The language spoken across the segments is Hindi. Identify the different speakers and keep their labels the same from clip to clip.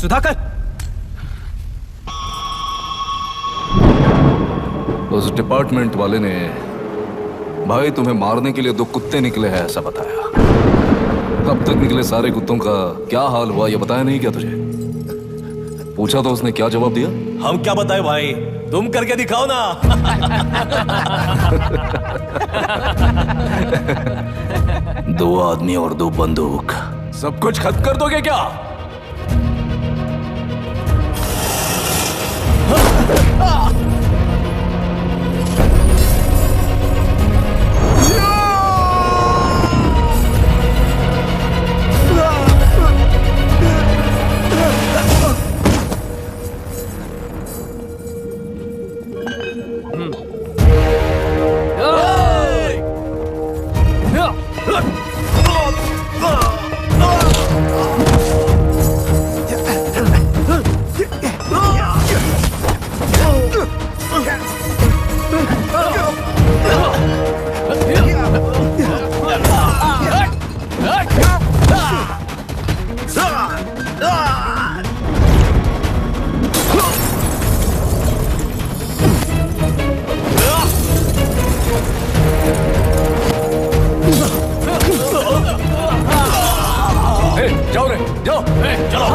Speaker 1: सुधाकर!
Speaker 2: उस डिपार्टमेंट वाले ने भाई तुम्हें मारने के लिए 2 कुत्ते निकले हैं ऐसा बताया। कब तक निकले सारे कुत्तों का क्या हाल हुआ ये बताया नहीं क्या तुझे? पूछा तो उसने क्या जवाब दिया?
Speaker 3: हम क्या बताए भाई, तुम करके दिखाओ ना।
Speaker 2: 2 आदमी और 2 बंदूक, सब कुछ खत्म कर दोगे क्या? जाओ रे, जाओ। चलो।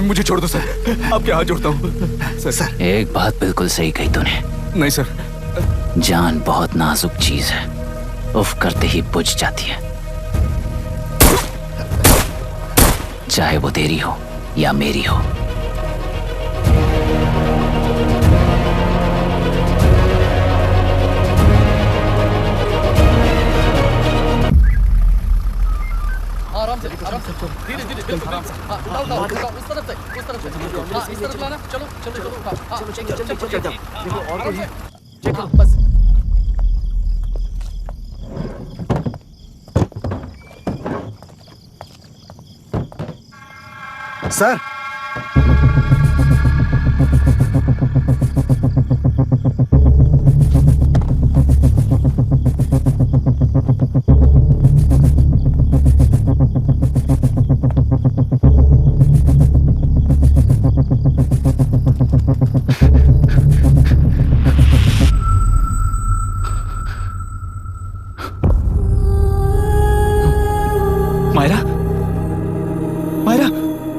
Speaker 2: मुझे छोड़ दो सर, आपके हाथ जोड़ता हूँ सर।
Speaker 4: एक बात बिल्कुल सही कही तूने।
Speaker 2: नहीं सर।
Speaker 4: जान बहुत नाजुक चीज है, उफ करते ही बुझ जाती है, चाहे वो तेरी हो या मेरी हो।
Speaker 1: धीरे धीरे बिल्कुल उठाओ, उस तरफ से इस तरफ लाना। चलो चलो देखो और कोई है, चेक बस।
Speaker 5: सर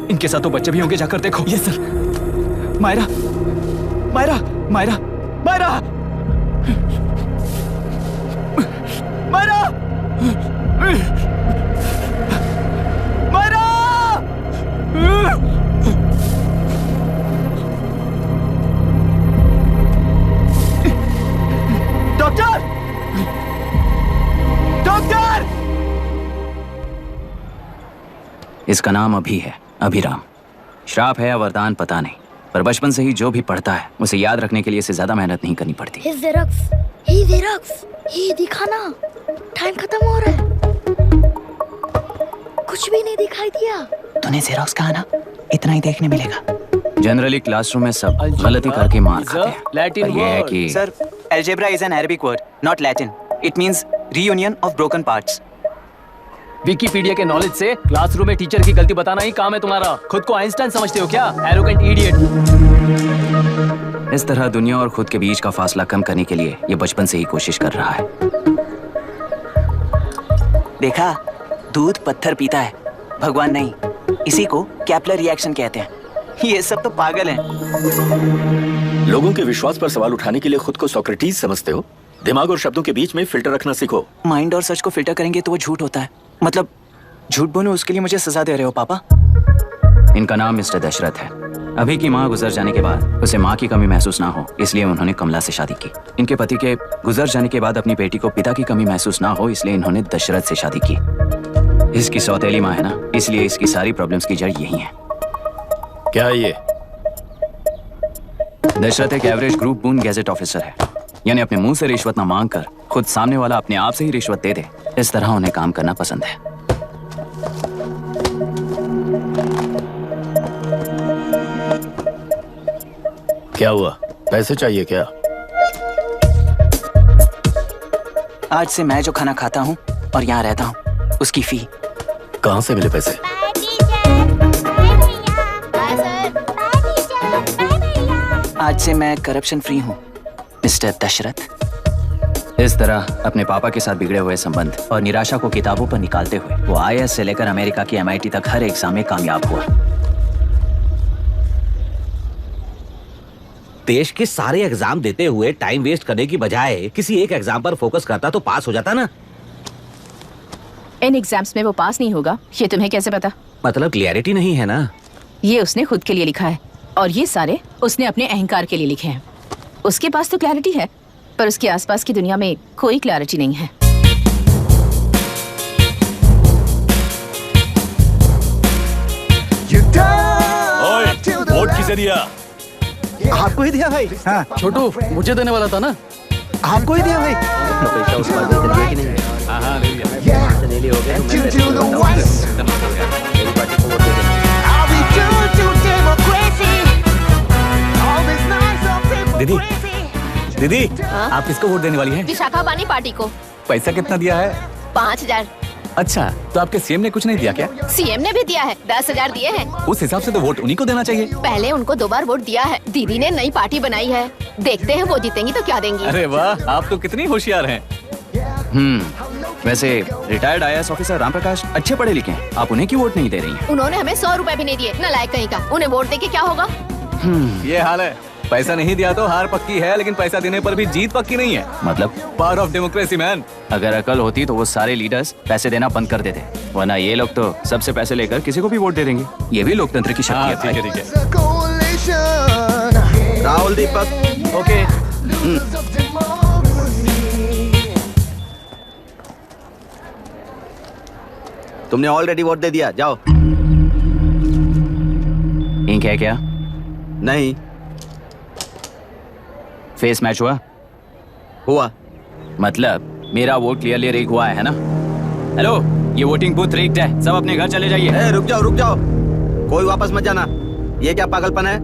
Speaker 1: इनके साथ तो बच्चे भी होंगे, जाकर देखो। Yes sir. Myra Myra Myra Myra Myra Myra doctor doctor!
Speaker 4: इसका नाम अभी है, अभिराम। श्राप है या वरदान पता नहीं, पर बचपन से ही जो भी पढ़ता है उसे याद रखने के लिए इसे ज्यादा मेहनत नहीं करनी पड़ती।
Speaker 5: हे जेरॉक्स, ये दिखा ना, टाइम खत्म हो रहा है। कुछ भी नहीं दिखाई दिया।
Speaker 4: तूने जेरॉक्स कहा ना, इतना ही देखने मिलेगा। जनरली क्लासरूम में सब गलती करके मार खाते हैं।
Speaker 1: लैटिन
Speaker 4: पर ये है कि
Speaker 6: Sir, algebra is an Arabic word, not Latin. It means reunion of broken parts.
Speaker 1: Wikipedia के नॉलेज से क्लासरूम में टीचर की गलती बताना ही काम है तुम्हारा। खुद को आइंस्टाइन समझते हो क्या? Arrogant idiot.
Speaker 4: इस तरह दुनिया और खुद के बीच का फासला कम करने के लिए ये बचपन से ही कोशिश कर रहा है।
Speaker 6: देखा, दूध पत्थर पीता है, भगवान नहीं। इसी को कैपलर रिएक्शन कहते हैं। ये सब तो पागल हैं।
Speaker 7: लोगों के विश्वास पर सवाल उठाने के लिए खुद को सोक्रेटिस समझते हो? दिमाग और शब्दों के बीच में फिल्टर रखना सीखो।
Speaker 6: माइंड और सच को फिल्टर करेंगे तो वो झूठ होता है। मतलब झूठ बोलूं उसके लिए मुझे सजा दे रहे हो पापा?
Speaker 4: इनका नाम मिस्टर दशरथ है। अभी की माँ गुजर जाने के बाद उसे माँ की कमी महसूस ना हो, इसलिए उन्होंने कमला से शादी की। इनके पति के गुजर जाने के बाद अपनी बेटी को पिता की कमी महसूस ना हो, इसलिए इन्होंने दशरथ से शादी की। इसकी सौतेली माँ है ना, इसलिए इसकी सारी प्रॉब्लम्स की जड़ यही है।
Speaker 7: क्या ये?
Speaker 4: दशरथ एक एवरेज ग्रुप बून गैजेट ऑफिसर है, यानी अपने मुंह से रिश्वत ना मांग कर खुद सामने वाला अपने आप से ही रिश्वत दे दे, इस तरह उन्हें काम करना पसंद है।
Speaker 7: क्या हुआ? पैसे चाहिए क्या?
Speaker 6: आज से मैं जो खाना खाता हूँ और यहाँ रहता हूँ, उसकी फी।
Speaker 7: कहाँ से मिले पैसे?
Speaker 6: आज से मैं करप्शन फ्री हूँ, मिस्टर दशरथ।
Speaker 4: इस तरह अपने पापा के साथ बिगड़े हुए संबंध और निराशा को किताबों पर निकालते हुए वो IAS से लेकर अमेरिका की MIT तक हर एग्जाम में कामयाब हुआ।
Speaker 8: देश के सारे एग्जाम देते हुए टाइम वेस्ट करने की बजाय किसी एक एग्जाम पर फोकस करता तो पास हो जाता ना।
Speaker 9: इन एग्जाम्स में वो पास नहीं होगा, ये तुम्हें कैसे पता?
Speaker 8: मतलब क्लियरिटी नहीं है ना।
Speaker 9: ये उसने खुद के लिए लिखा है और ये सारे उसने अपने अहंकार के लिए लिखे हैं। उसके पास तो क्लैरिटी है, पर उसके आसपास की दुनिया में कोई क्लैरिटी नहीं है।
Speaker 3: ओए, वोट किसे दिया?
Speaker 8: आपको ही दिया भाई। हाँ।
Speaker 1: छोटू, मुझे देने वाला था ना।
Speaker 8: आपको ही दिया भाई। पैसा उस बार दे दिया कि नहीं?
Speaker 1: हाँ, ले लिया।
Speaker 8: ले लिया, हो गया। मेरी पार्टी को वोट दे देना।
Speaker 3: दीदी, दीदी, आप किसको वोट देने वाली हैं?
Speaker 9: विशाखा बानी पार्टी को।
Speaker 3: पैसा कितना दिया है?
Speaker 9: 5,000।
Speaker 3: अच्छा, तो आपके सीएम ने कुछ नहीं दिया क्या?
Speaker 9: CM ने भी दिया है, 10,000 दिए हैं।
Speaker 3: उस हिसाब से तो वोट उन्हीं को देना चाहिए।
Speaker 9: पहले उनको 2 बार वोट दिया है। दीदी ने नई पार्टी बनाई है, देखते हैं वो जीतेंगी तो क्या देंगी।
Speaker 3: अरे वाह, आप तो कितनी होशियार हैं।
Speaker 4: वैसे retired IAS officer Ram Prakash अच्छे पढ़े लिखे हैं, आप उन्हें क्यों वोट नहीं दे रही हैं?
Speaker 9: उन्होंने हमें 100 रुपए भी नहीं दिए, नालायक कहीं का। उन्हें वोट देके क्या होगा?
Speaker 3: ये हाल है। पैसा नहीं दिया तो हार पक्की है, लेकिन पैसा देने पर भी जीत पक्की नहीं है।
Speaker 4: मतलब
Speaker 3: पावर ऑफ डेमोक्रेसी मैन।
Speaker 4: अगर अकल होती तो वो सारे लीडर्स पैसे देना बंद कर देते, वरना ये लोग तो सबसे पैसे लेकर किसी को भी वोट दे देंगे। ये भी लोकतंत्र की शक्ति है।
Speaker 3: ठीक है, ठीक है।
Speaker 8: राहुल दीपक।
Speaker 3: ओके।
Speaker 8: तुमने ऑलरेडी वोट दे दिया, जाओ।
Speaker 4: इंक है क्या?
Speaker 8: नहीं
Speaker 4: फेस मैच हुआ?
Speaker 8: हुआ।
Speaker 4: मतलब मेरा वोट क्लियरली रिग हुआ है ना? हेलो, ये वोटिंग बूथ रिग्ड है, सब अपने घर चले जाइए।
Speaker 8: रुक जाओ, कोई वापस मत जाना। ये क्या पागलपन है?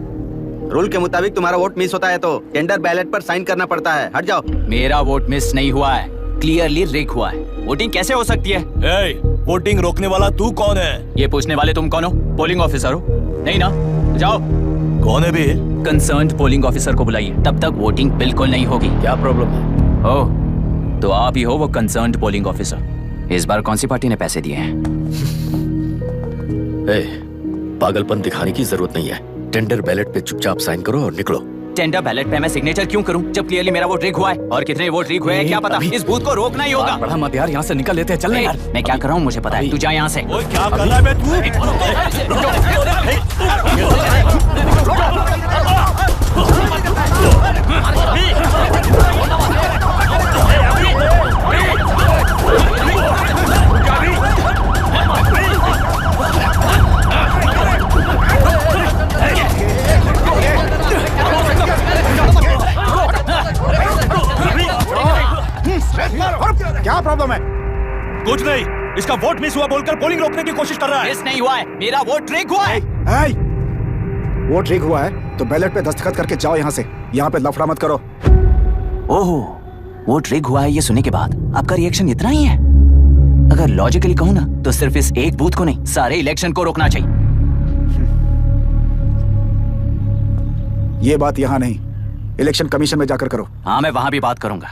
Speaker 8: रूल के मुताबिक तुम्हारा वोट मिस होता है तो टेंडर बैलेट पर साइन करना पड़ता है। हट जाओ।
Speaker 4: मेरा वोट मिस नहीं हुआ है, क्लियरली रिग हुआ है। वोटिंग कैसे हो सकती है?
Speaker 3: वोटिंग रोकने वाला तू कौन है?
Speaker 4: ये पूछने वाले तुम कौन हो? पोलिंग ऑफिसर हो? नहीं ना? जाओ।
Speaker 3: कौन है भी?
Speaker 4: कंसर्न्ड पोलिंग ऑफिसर को बुलाइए, तब तक वोटिंग बिल्कुल नहीं होगी।
Speaker 7: क्या प्रॉब्लम है?
Speaker 4: ओह, तो आप ही हो वो कंसर्न्ड पोलिंग ऑफिसर। इस बार कौन सी पार्टी ने पैसे दिए हैं?
Speaker 7: पागलपन दिखाने की जरूरत नहीं है। टेंडर बैलेट पे चुपचाप साइन करो और निकलो।
Speaker 4: टेंडर बैलेट पे मैं सिग्नेचर क्यों करूं जब क्लियरली मेरा वोट रिग हुआ है? और कितने वोट रिग हुए हैं क्या पता? इस बूथ को रोकना ही होगा।
Speaker 3: बड़ा मत यार, यहाँ से निकल लेते हैं। चल यार।
Speaker 4: मैं क्या कर रहा हूँ मुझे पता है, तू जा यहाँ से।
Speaker 3: ओए, क्या कर रहा है बे तू?
Speaker 10: प्रॉब्लम है?
Speaker 3: कुछ नहीं, इसका वोट मिस हुआ बोलकर पोलिंग रोकने की कोशिश कर रहा है।
Speaker 6: मिस नहीं हुआ है, मेरा वोट ट्रिक हुआ है।
Speaker 10: वोट लीक हुआ है तो बैलेट पे दस्तखत करके जाओ यहाँ से। यहाँ पे लफड़ा मत करो।
Speaker 4: ओहो, वोट रिग हुआ है ये सुनने के बाद आपका रिएक्शन इतना ही है? अगर लॉजिकली कहूँ ना तो सिर्फ इस एक बूथ को नहीं, सारे इलेक्शन को रोकना चाहिए।
Speaker 10: ये बात यहाँ नहीं, इलेक्शन कमीशन में जाकर करो।
Speaker 4: हाँ, मैं वहां भी बात करूंगा।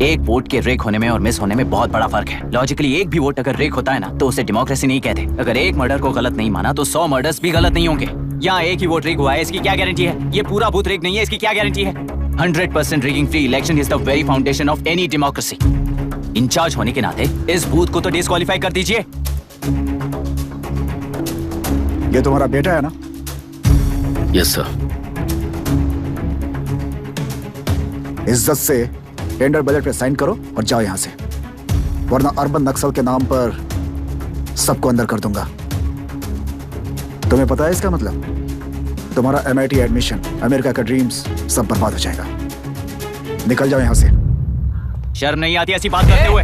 Speaker 4: एक वोट के रिग होने में और मिस होने में बहुत बड़ा फर्क है। लॉजिकली एक भी वोट अगर रिग होता है ना तो उसे डेमोक्रेसी नहीं कहते। अगर एक मर्डर को गलत नहीं माना तो 100 मर्डर्स भी गलत नहीं होंगे। यहाँ एक ही वोट रिग हुआ है, इसकी क्या गारंटी है? ये पूरा बूथ रिग नहीं है, इसकी क्या गारंटी है? 100% rigging free election is the very foundation of any democracy. In charge होने के नाते इस बूथ को तो डिस्क्वालीफाई कर दीजिए।
Speaker 10: ये तुम्हारा बेटा है ना?
Speaker 7: Yes sir.
Speaker 10: इज्जत से टेंडर बैलेट पे साइन करो और जाओ यहाँ से, वरना अर्बन नक्सल के नाम पर सबको अंदर कर दूंगा। तुम्हें पता है इसका मतलब? तुम्हारा MIT एडमिशन, अमेरिका का ड्रीम्स सब बर्बाद हो जाएगा। निकल जाओ यहाँ से।
Speaker 4: शर्म नहीं आती ऐसी बात करते हुए?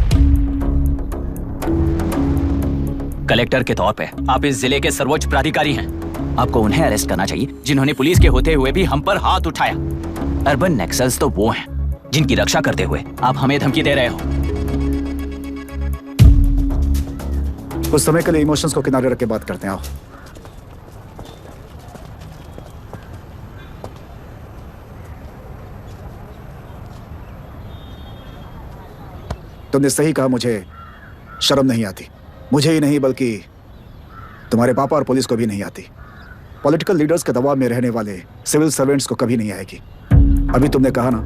Speaker 4: कलेक्टर के तौर पे आप इस जिले के सर्वोच्च प्राधिकारी हैं। आपको उन्हें अरेस्ट करना चाहिए जिन्होंने पुलिस के होते हुए भी हम पर हाथ उठाया। अर्बन नक्सल्स तो वो हैं जिनकी रक्षा करते हुए आप हमें धमकी दे रहे हो।
Speaker 10: कुछ समय के लिए इमोशंस को किनारे रख के बात करते हैं। आओ। तुमने सही कहा, मुझे शर्म नहीं आती। मुझे ही नहीं बल्कि तुम्हारे पापा और पुलिस को भी नहीं आती। पॉलिटिकल लीडर्स के दबाव में रहने वाले सिविल सर्वेंट्स को कभी नहीं आएगी। अभी तुमने कहा ना,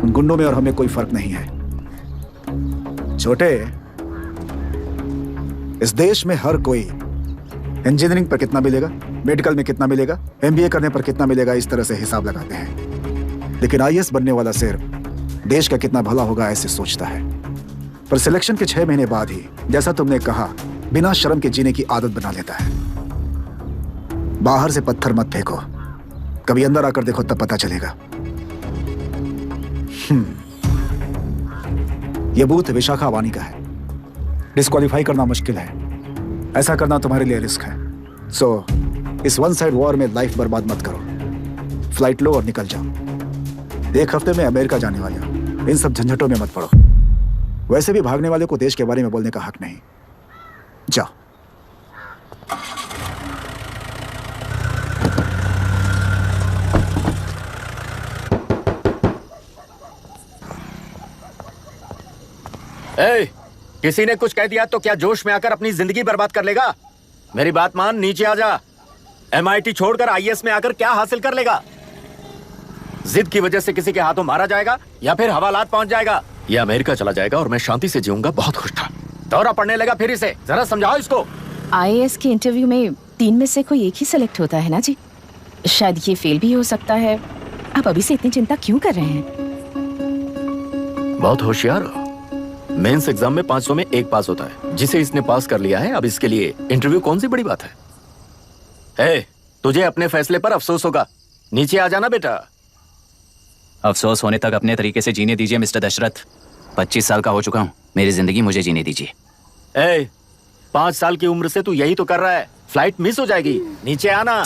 Speaker 10: उन गुंडों में और हमें कोई फर्क नहीं है। छोटे, इस देश में हर कोई इंजीनियरिंग पर कितना मिलेगा, मेडिकल में कितना मिलेगा, MBA करने पर कितना मिलेगा, इस तरह से हिसाब लगाते हैं। लेकिन IAS बनने वाला सिर्फ देश का कितना भला होगा ऐसे सोचता है। पर सिलेक्शन के 6 महीने बाद ही, जैसा तुमने कहा, बिना शर्म के जीने की आदत बना लेता है। बाहर से पत्थर मत फेंको, कभी अंदर आकर देखो तब पता चलेगा। यह बूथ विशाखा वानी का है। डिस्क्वालीफाई करना मुश्किल है, ऐसा करना तुम्हारे लिए रिस्क है। सो इस वन साइड वॉर में लाइफ बर्बाद मत करो। फ्लाइट लो और निकल जाओ। 1 हफ्ते में अमेरिका जाने वाले हो, इन सब झंझटों में मत पड़ो। वैसे भी भागने वाले को देश के बारे में बोलने का हक नहीं। जाओ।
Speaker 7: किसी ने कुछ कह दिया तो क्या जोश में आकर अपनी जिंदगी बर्बाद कर लेगा? मेरी बात मान, नीचे आ जा। MIT छोड़कर IAS में आकर क्या हासिल कर लेगा? जिद की वजह से किसी के हाथों मारा जाएगा या फिर हवालात पहुंच जाएगा, या अमेरिका चला जाएगा और मैं शांति से जीऊंगा। बहुत खुश था। दौरा पड़ने लगा फिर इसे। जरा समझाओ इसको।
Speaker 9: IAS के इंटरव्यू में 3 में से कोई एक ही सिलेक्ट होता है ना जी? शायद ये फेल भी हो सकता है। आप अभी से इतनी चिंता क्यों कर रहे हैं?
Speaker 7: बहुत होशियार हो। मेंस एग्जाम में 500 में 1 पास होता है, जिसे इसने पास कर लिया है। अब इसके लिए इंटरव्यू कौन सी बड़ी बात है? तुझे अपने फैसले पर अफसोस होगा। नीचे आ जाना बेटा।
Speaker 4: अफसोस होने तक अपने तरीके से जीने दीजिए मिस्टर दशरथ। 25 साल का हो चुका हूँ, मेरी जिंदगी मुझे जीने दीजिए।
Speaker 7: 5 साल की उम्र से तू यही तो कर रहा है। फ्लाइट मिस हो जाएगी, नीचे आना।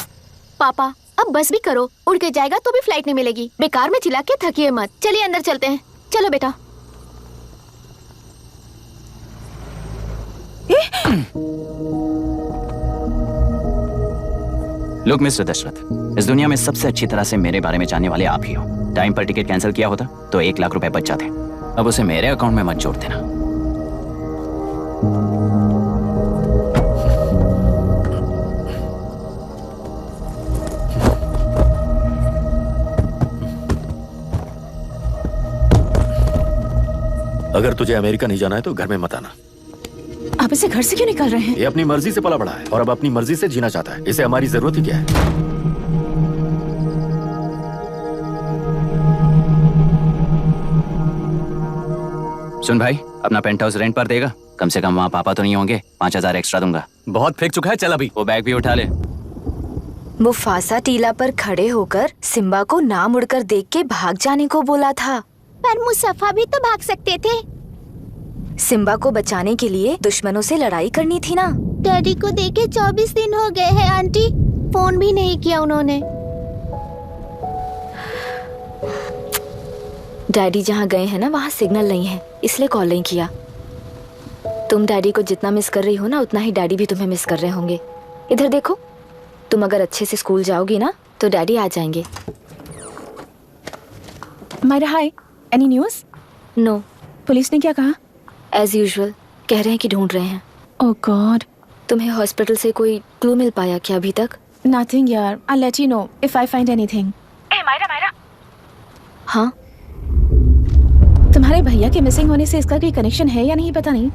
Speaker 5: पापा अब बस भी करो, उड़ के जाएगा तो भी फ्लाइट नहीं मिलेगी। बेकार में चिल्ला के थकिए मत। चलिए अंदर चलते हैं। चलो बेटा।
Speaker 4: लुक मिस्टर दशरथ, इस दुनिया में सबसे अच्छी तरह से मेरे बारे में जानने वाले आप ही हो। टाइम पर टिकट कैंसिल किया होता तो 1 लाख रुपए बच जाते। अब उसे मेरे अकाउंट में मत जोड़ देना।
Speaker 7: अगर तुझे अमेरिका नहीं जाना है तो घर में मत आना।
Speaker 9: आप इसे घर से क्यों निकाल रहे हैं?
Speaker 7: ये अपनी मर्जी से पला बड़ा है और अब अपनी मर्जी से जीना चाहता है। इसे हमारी जरूरत ही क्या है?
Speaker 4: सुन भाई, अपना पेंट हाउस रेंट पर देगा? कम से कम वहाँ पापा तो नहीं होंगे। 5000 एक्स्ट्रा दूंगा।
Speaker 3: बहुत फेंक चुका है, चल अभी।
Speaker 4: वो बैग भी उठा ले।
Speaker 11: मुफासा टीला पर खड़े होकर सिम्बा को ना मुड़कर देख के भाग जाने को बोला था।
Speaker 5: पर मुसफ़ा भी तो भाग सकते थे।
Speaker 11: सिम्बा को बचाने के लिए दुश्मनों से लड़ाई करनी थी ना।
Speaker 5: डैडी को देखे 24 दिन हो गए हैं आंटी, फोन भी नहीं किया उन्होंने।
Speaker 11: डैडी जहाँ गए हैं ना वहाँ सिग्नल नहीं है, इसलिए कॉल नहीं किया। तुम डैडी को जितना मिस कर रही हो ना उतना ही डैडी भी तुम्हें मिस कर रहे होंगे। इधर देखो, तुम अगर अच्छे से स्कूल जाओगी ना तो डैडी आ जाएंगे।
Speaker 9: मायरा हाय, एनी न्यूज़?
Speaker 11: नो।
Speaker 9: पुलिस ने क्या कहा?
Speaker 11: एज यूजुअल कह रहे हैं कि ढूंढ रहे हैं।
Speaker 9: ओह गॉड।
Speaker 11: तुम्हें हॉस्पिटल से कोई क्लू मिल पाया क्या अभी तक?
Speaker 9: नथिंग यार, I let you know if I find anything. ए मायरा।
Speaker 11: हाँ,
Speaker 9: तुम्हारे भैया के मिसिंग होने से इसका कोई कनेक्शन है या नहीं पता नहीं,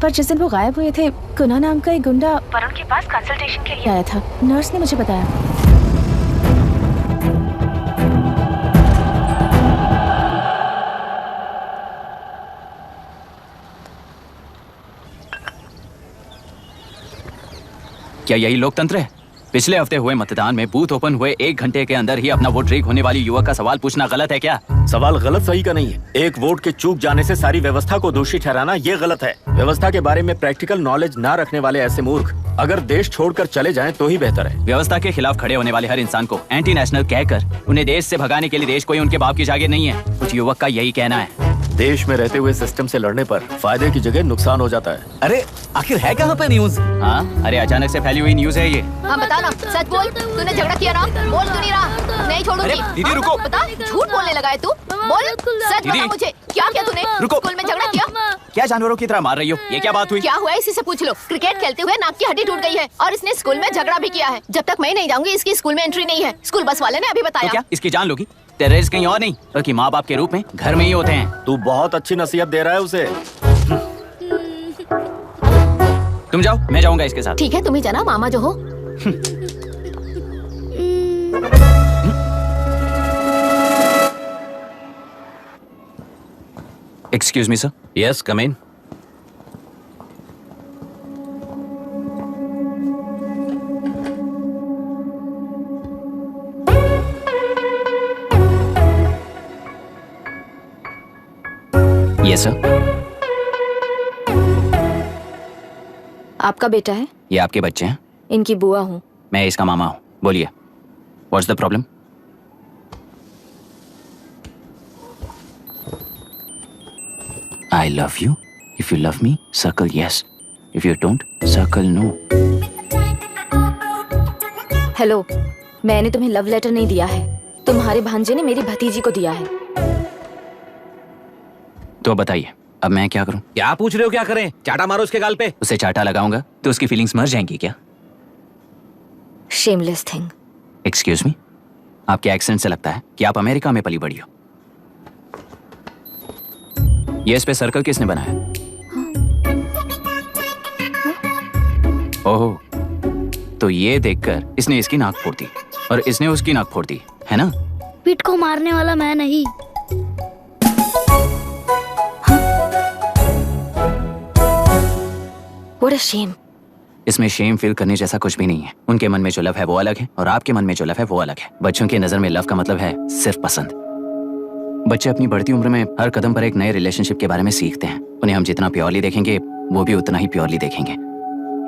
Speaker 9: पर जिस दिन वो गायब हुए थे कुना नाम का एक गुंडा वरुण के पास कंसल्टेशन के लिए आया था। नर्स ने मुझे बताया।
Speaker 4: क्या यही लोकतंत्र है? पिछले हफ्ते हुए मतदान में बूथ ओपन हुए 1 घंटे के अंदर ही अपना वोट रीक होने वाली युवक का सवाल पूछना गलत है क्या?
Speaker 7: सवाल गलत सही का नहीं है। एक वोट के चूक जाने से सारी व्यवस्था को दोषी ठहराना ये गलत है। व्यवस्था के बारे में प्रैक्टिकल नॉलेज ना रखने वाले ऐसे मूर्ख अगर देश छोड़कर चले जाएं तो ही बेहतर है।
Speaker 4: व्यवस्था के खिलाफ खड़े होने वाले हर इंसान को एंटी नेशनल कहकर उन्हें देश से भगाने के लिए देश कोई उनके बाप की जागीर नहीं है। कुछ युवक का यही कहना है।
Speaker 7: देश में रहते हुए सिस्टम से लड़ने पर फायदे की जगह नुकसान हो जाता है।
Speaker 3: अरे आखिर है कहाँ पे न्यूज?
Speaker 4: हाँ, अरे अचानक से फैली हुई न्यूज है ये।
Speaker 5: हाँ बता ना, सच बोल, तूने झगड़ा किया ना? बोल क्यों नहीं रहा? नहीं छोड़ूंगी।
Speaker 3: दीदी रुको।
Speaker 5: बता, झूठ बोलने लगा है तू? बोल, सच बता मुझे, क्या किया तूने?
Speaker 3: रुको।
Speaker 5: स्कूल में झगड़ा किया?
Speaker 4: क्या जानवरों की तरह मार रही हो? ये क्या बात हुई?
Speaker 5: क्या हुआ है इसी से पूछ लो। क्रिकेट खेलते हुए नाक की हड्डी टूट गई है और इसने स्कूल में झगड़ा भी किया है। जब तक मैं नहीं जाऊंगी इसकी स्कूल में एंट्री नहीं है। स्कूल बस वाले ने अभी
Speaker 4: तो
Speaker 5: बताया।
Speaker 4: क्या इसकी जान लोगी? टेररिस्ट कहीं और नहीं बल्कि माँ बाप के रूप में घर में ही होते हैं।
Speaker 7: तू बहुत अच्छी नसीहत दे रहा है उसे।
Speaker 4: तुम जाओ, मैं जाऊंगा इसके साथ।
Speaker 5: ठीक है, तुम ही जाना, मामा जो हो।
Speaker 4: Excuse me sir.
Speaker 7: Yes, come in.
Speaker 4: Yes sir.
Speaker 11: आपका बेटा है?
Speaker 4: ये आपके बच्चे हैं?
Speaker 11: इनकी बुआ हूँ।
Speaker 4: मैं इसका मामा हूँ। बोलिए, what's the problem? I love you. If you love me, circle yes. If you don't, circle no.
Speaker 11: Hello, मैंने तुम्हें लव लेटर नहीं दिया है, तुम्हारे भांजे ने मेरी भतीजी को दिया है।
Speaker 4: तो बताइए, अब मैं क्या करूं?
Speaker 3: क्या पूछ रहे हो? क्या करें? चाटा मारो उसके गाल पे।
Speaker 4: उसे चाटा लगाऊंगा तो उसकी फीलिंग्स मर जाएंगी क्या?
Speaker 11: Shameless thing.
Speaker 4: एक्सक्यूज मी, आपके एक्सेंट से लगता है कि आप अमेरिका में पली बड़ी हो। ये इस पे सर्कल किसने बनाया? ओह, तो ये देखकर इसने इसकी नाक फोड़ दी और इसने उसकी नाक फोड़ दी, है ना?
Speaker 12: पीठ को मारने वाला मैं नहीं।
Speaker 11: What a shame.
Speaker 4: इसमें शेम फील करने जैसा कुछ भी नहीं है। उनके मन में जो लव है वो अलग है और आपके मन में जो लव है वो अलग है। बच्चों की नजर में लव का मतलब है सिर्फ पसंद। बच्चे अपनी बढ़ती उम्र में हर कदम पर एक नए रिलेशनशिप के बारे में सीखते हैं। उन्हें हम जितना प्योरली देखेंगे वो भी उतना ही प्योरली देखेंगे।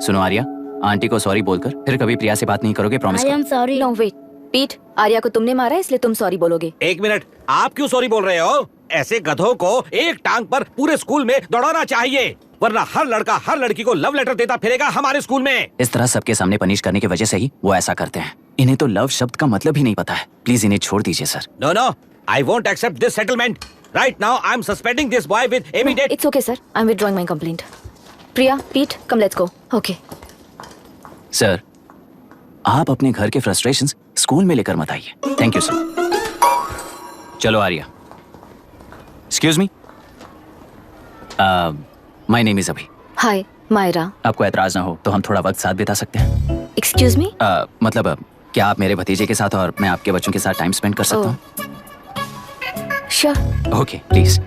Speaker 4: सुनो आर्या, आंटी को सॉरी बोलकर फिर कभी प्रिया से बात नहीं करोगे, प्रॉमिस करो।
Speaker 12: I am sorry.
Speaker 11: No wait, पीट, आर्या को तुमने मारा इसलिए तुम सॉरी बोलोगे।
Speaker 3: एक मिनट, आप क्यों सॉरी बोल रहे हो? ऐसे गधों को एक टांग पर पूरे स्कूल में दौड़ाना चाहिए, वरना हर लड़का हर लड़की को लव लेटर देता फिरेगा हमारे स्कूल में।
Speaker 4: इस तरह सबके सामने पनिश करने की वजह से ही वो ऐसा करते हैं। इन्हें तो लव शब्द का मतलब ही नहीं पता है। प्लीज इन्हें छोड़ दीजिए sir.
Speaker 3: No no, I won't accept this settlement. Right now, I'm suspending this boy with immediate.
Speaker 11: It's okay sir, I'm withdrawing my complaint. प्रिया, पीट, come let's go. Okay.
Speaker 4: Sir, आप अपने घर के फ्रस्ट्रेशंस स्कूल में लेकर मत आइए। Thank you sir. चलो Arya. Excuse me, my name is Abhi.
Speaker 11: Hi, Myra.
Speaker 4: आपको ऐतराज ना हो तो हम थोड़ा वक्त साथ बिता सकते हैं?
Speaker 11: एक्सक्यूज मी,
Speaker 4: मतलब क्या आप मेरे भतीजे के साथ और मैं आपके बच्चों के साथ टाइम स्पेंड कर सकता हूँ?
Speaker 11: Sure.
Speaker 4: Okay, please.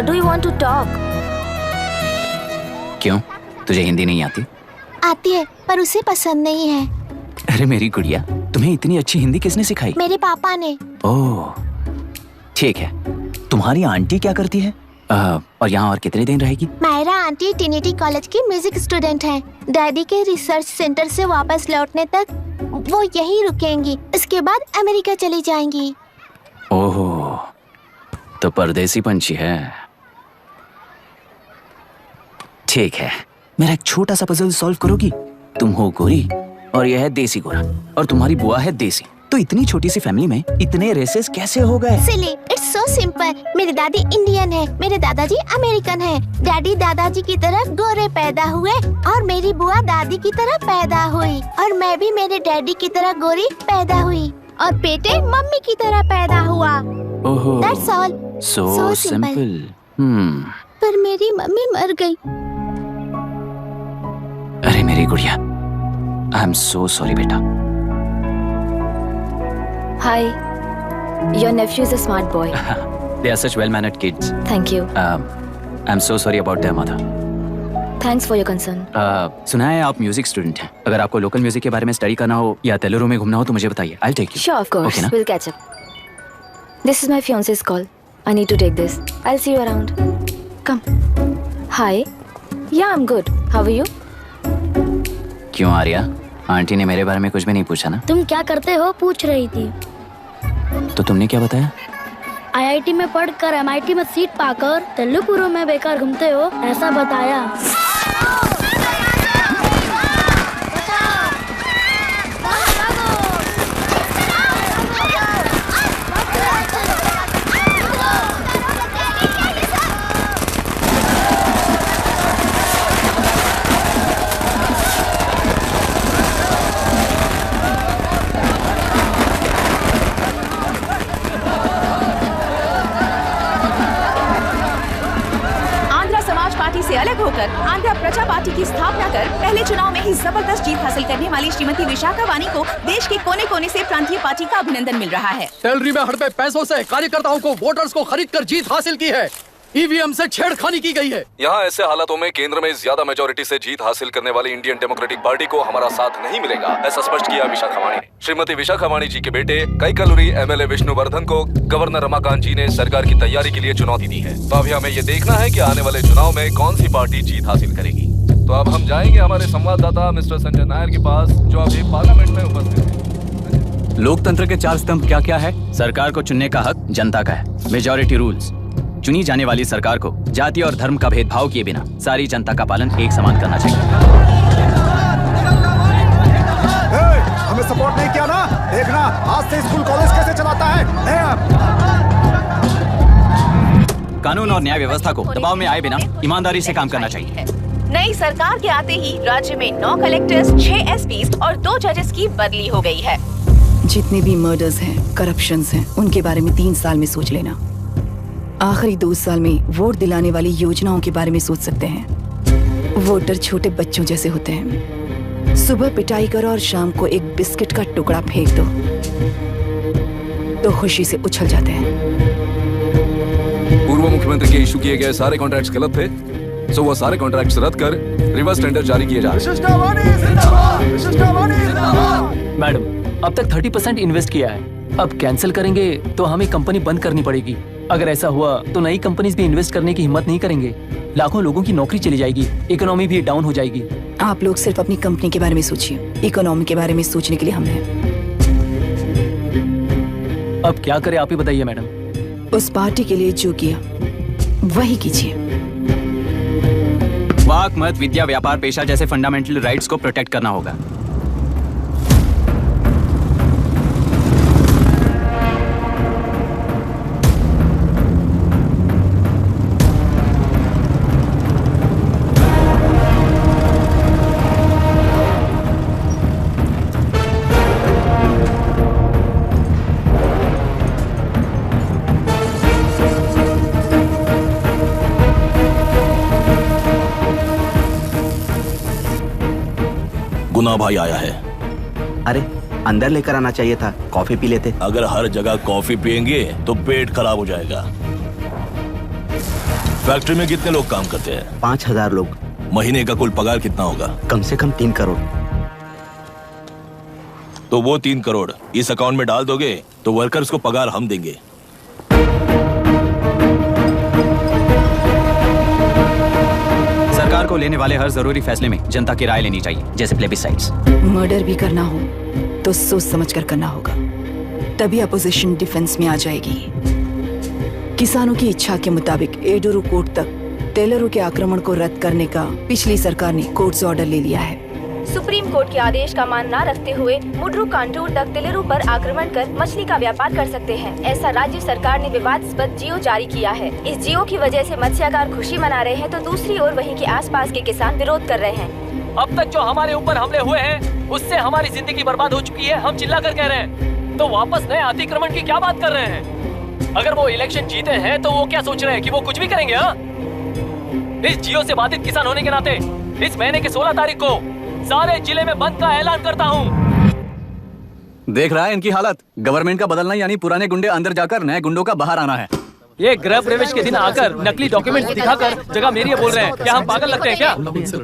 Speaker 11: What do you want to talk?
Speaker 4: क्यों, तुझे हिंदी नहीं आती?
Speaker 5: आती है, पर उसे पसंद नहीं है।
Speaker 4: अरे मेरी गुड़िया, तुम्हें इतनी अच्छी हिंदी किसने सिखाई?
Speaker 5: मेरे पापा ने।
Speaker 4: ओह, ठीक है। तुम्हारी आंटी क्या करती है? और यहाँ और कितने दिन रहेगी?
Speaker 5: मायरा आंटी ट्रिनिटी कॉलेज की म्यूजिक स्टूडेंट हैं। डैडी के रिसर्च सेंटर से वापस लौटने तक वो यहीं रुकेंगी। इसके बाद अमेरिका चली जाएंगी।
Speaker 4: ओह, तो परदेसी पंछी है। ठीक है, मेरा एक छोटा सा पजल सॉल्व करोगी? तुम हो गोरी और यह है देसी गोरा और तुम्हारी बुआ है देसी, तो इतनी छोटी सी फैमिली में इतने रेसेस कैसे हो गए?
Speaker 5: सिली, इट्स सो सिंपल। मेरी दादी इंडियन है, मेरे दादाजी अमेरिकन है। डैडी दादाजी की तरफ गोरे पैदा हुए और मेरी बुआ दादी की तरह पैदा हुई, और मैं भी मेरे डैडी की तरह गोरी पैदा हुई, और बेटे मम्मी की तरह पैदा हुआ।
Speaker 4: ओहो,
Speaker 5: That's all.
Speaker 4: so simple.
Speaker 5: पर मेरी मम्मी मर गई।
Speaker 4: अरे मेरी गुड़िया, आई एम सो सॉरी बेटा।
Speaker 11: Hi. Your nephew is a smart boy.
Speaker 4: They are such well-mannered kids.
Speaker 11: Thank you.
Speaker 4: I'm so sorry about their mother.
Speaker 11: Thanks for your concern.
Speaker 4: सुना है आप म्यूजिक स्टूडेंट हैं। अगर आपको लोकल म्यूजिक के बारे में स्टडी करना हो या तेलुरु में घूमना हो तो मुझे बताइए। I'll take you.
Speaker 11: Sure, of course.
Speaker 4: Okay, ना?
Speaker 11: We'll catch up. This is my fiance's call. I need to take this. I'll see you around. Come. Hi. Yeah, I'm good. How are you?
Speaker 4: क्यों आर्या? आंटी ने मेरे बारे में कुछ भी नहीं पूछा ना?
Speaker 12: तुम क्या करते हो पूछ रही थी।
Speaker 4: तो तुमने क्या बताया?
Speaker 12: IIT में पढ़कर MIT में सीट पाकर तेलुगु में बेकार घूमते हो, ऐसा बताया।
Speaker 9: से अलग होकर आंध्र प्रजा पार्टी की स्थापना कर पहले चुनाव में ही जबरदस्त जीत हासिल करने वाली श्रीमती विशाखा वानी को देश के कोने कोने से प्रांतीय पार्टी का अभिनंदन मिल रहा है।
Speaker 1: सैलरी में हड़पे पैसों से कार्यकर्ताओं को, वोटर्स को खरीद कर जीत हासिल की है। ईवीएम से छेड़खानी की गई है।
Speaker 2: यहाँ ऐसे हालातों में केंद्र में ज्यादा मेजोरिटी से जीत हासिल करने वाली इंडियन डेमोक्रेटिक पार्टी को हमारा साथ नहीं मिलेगा, ऐसा स्पष्ट किया विशाखा वाणी ने। श्रीमती विशाखा वाणी जी के बेटे कैकलुरी MLA विष्णुवर्धन को गवर्नर रमाकांत जी ने सरकार की तैयारी के लिए चुनौती दी है। तो अभी हमें ये देखना है कि आने वाले चुनाव में कौन सी पार्टी जीत हासिल करेगी। तो अब हम जाएंगे हमारे संवाददाता मिस्टर संजय नायर के पास, जो अभी पार्लियामेंट में उपस्थित है।
Speaker 4: लोकतंत्र के 4 स्तंभ क्या क्या है? सरकार को चुनने का हक जनता का है, मेजॉरिटी रूल्स। चुनी जाने वाली सरकार को जाति और धर्म का भेदभाव किए बिना सारी जनता का पालन एक समान करना चाहिए।
Speaker 10: हमें सपोर्ट नहीं किया ना, देखना आज से स्कूल कॉलेज कैसे चलाता है।
Speaker 4: कानून और न्याय व्यवस्था को दबाव में आए बिना ईमानदारी से काम करना चाहिए।
Speaker 9: नई सरकार के आते ही राज्य में 9 कलेक्टर्स, 6 SPs और 2 जजेस की बदली हो गई है।
Speaker 13: जितने भी मर्डर्स हैं, करप्शंस हैं, उनके बारे में 3 साल में सोच लेना। आखिरी 2 साल में वोट दिलाने वाली योजनाओं के बारे में सोच सकते हैं। वोटर छोटे बच्चों जैसे होते हैं। सुबह पिटाई करो और शाम को एक बिस्किट का टुकड़ा फेंक दो तो खुशी से उछल जाते हैं।
Speaker 2: पूर्व मुख्यमंत्री के इशू किए गए सारे कॉन्ट्रैक्ट्स गलत थे, सो वो सारे कॉन्ट्रैक्ट्स रद्द कर रिवर्स टेंडर जारी किए जा रहे हैं।
Speaker 14: मैडम, अब तक 30% इन्वेस्ट किया है, अब कैंसिल करेंगे तो हमें कंपनी बंद करनी पड़ेगी। अगर ऐसा हुआ तो नई कंपनीज भी इन्वेस्ट करने की हिम्मत नहीं करेंगे। लाखों लोगों की नौकरी चली जाएगी, इकोनॉमी भी डाउन हो जाएगी।
Speaker 13: आप लोग सिर्फ अपनी कंपनी के बारे में सोचिए, इकोनॉमी के बारे में सोचने के लिए हम हैं।
Speaker 14: अब क्या करें आप ही बताइए मैडम।
Speaker 13: उस पार्टी के लिए जो किया वही कीजिए।
Speaker 4: वाक, मत, विद्या, व्यापार, पेशा जैसे फंडामेंटल राइट्स को प्रोटेक्ट करना होगा।
Speaker 15: गुना भाई आया है।
Speaker 8: अरे अंदर लेकर आना चाहिए था, कॉफी पी लेते।
Speaker 15: अगर हर जगह कॉफी पियेंगे तो पेट खराब हो जाएगा। फैक्ट्री में कितने लोग काम करते हैं?
Speaker 8: 5000 लोग।
Speaker 15: महीने का कुल पगार कितना होगा?
Speaker 8: कम से कम 3 करोड़।
Speaker 15: तो वो 3 करोड़ इस अकाउंट में डाल दोगे तो वर्कर्स को पगार हम देंगे।
Speaker 4: सरकार को लेने वाले हर जरूरी फैसले में जनता की राय लेनी चाहिए, जैसे प्लेबिसाइड्स।
Speaker 13: मर्डर भी करना हो तो सोच समझ कर करना होगा, तभी अपोजिशन डिफेंस में आ जाएगी। किसानों की इच्छा के मुताबिक एडोरू कोर्ट तक टेलरों के आक्रमण को रद्द करने का पिछली सरकार ने कोर्ट से ऑर्डर ले लिया है।
Speaker 11: सुप्रीम कोर्ट के आदेश का मान न रखते हुए मुड्रू कांटूर तक टेलरों पर आक्रमण कर मछली का व्यापार कर सकते हैं, ऐसा राज्य सरकार ने विवादास्पद जियो जारी किया है। इस जियो की वजह से मत्स्यकार खुशी मना रहे हैं तो दूसरी ओर वहीं के आसपास के किसान विरोध कर रहे हैं।
Speaker 14: अब तक जो हमारे ऊपर हमले हुए हैं उससे हमारी जिंदगी बर्बाद हो चुकी है, हम चिल्ला कर कह रहे हैं, तो वापस नए अतिक्रमण की क्या बात कर रहे हैं? अगर वो इलेक्शन जीते हैं तो वो क्या सोच रहे हैं कि वो कुछ भी करेंगे? हाँ, इस जियो से बाधित किसान होने के नाते इस महीने के 16 तारीख को सारे जिले में बंद का ऐलान करता हूँ।
Speaker 4: देख रहा है इनकी हालत। गवर्नमेंट का बदलना यानी पुराने गुंडे अंदर जाकर नए गुंडों का बाहर आना है।
Speaker 14: ये गृह प्रवेश के दिन आकर नकली डॉक्यूमेंट दिखाकर जगह मेरी है बोल रहे हैं। क्या हम पागल लगते हैं क्या?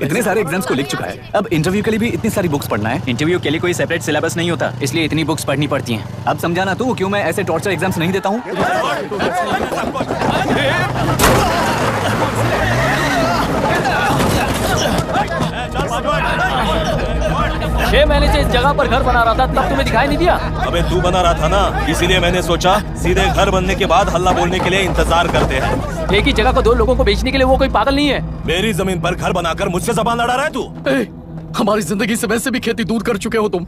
Speaker 4: इतने सारे एग्जाम्स को लिख चुका है, अब इंटरव्यू के लिए भी इतनी सारी बुक्स पढ़ना है। इंटरव्यू के लिए कोई सेपरेट सिलेबस नहीं होता, इसलिए इतनी बुक्स पढ़नी पड़ती हैं। अब समझाना तू क्यों मैं ऐसे टॉर्चर एग्जाम्स नहीं देता हूँ।
Speaker 14: 6 महीने से इस जगह पर घर बना रहा था, तब तुम्हें दिखाई नहीं दिया?
Speaker 15: अबे तू बना रहा था ना, इसीलिए मैंने सोचा सीधे घर बनने के बाद हल्ला बोलने के लिए इंतजार करते हैं।
Speaker 14: एक ही जगह को 2 लोगों को बेचने के लिए वो कोई पागल नहीं है।
Speaker 15: मेरी जमीन पर घर बनाकर मुझसे जबान लड़ा रहा है तू?
Speaker 1: हमारी जिंदगी से वैसे भी खेती दूर कर चुके हो तुम।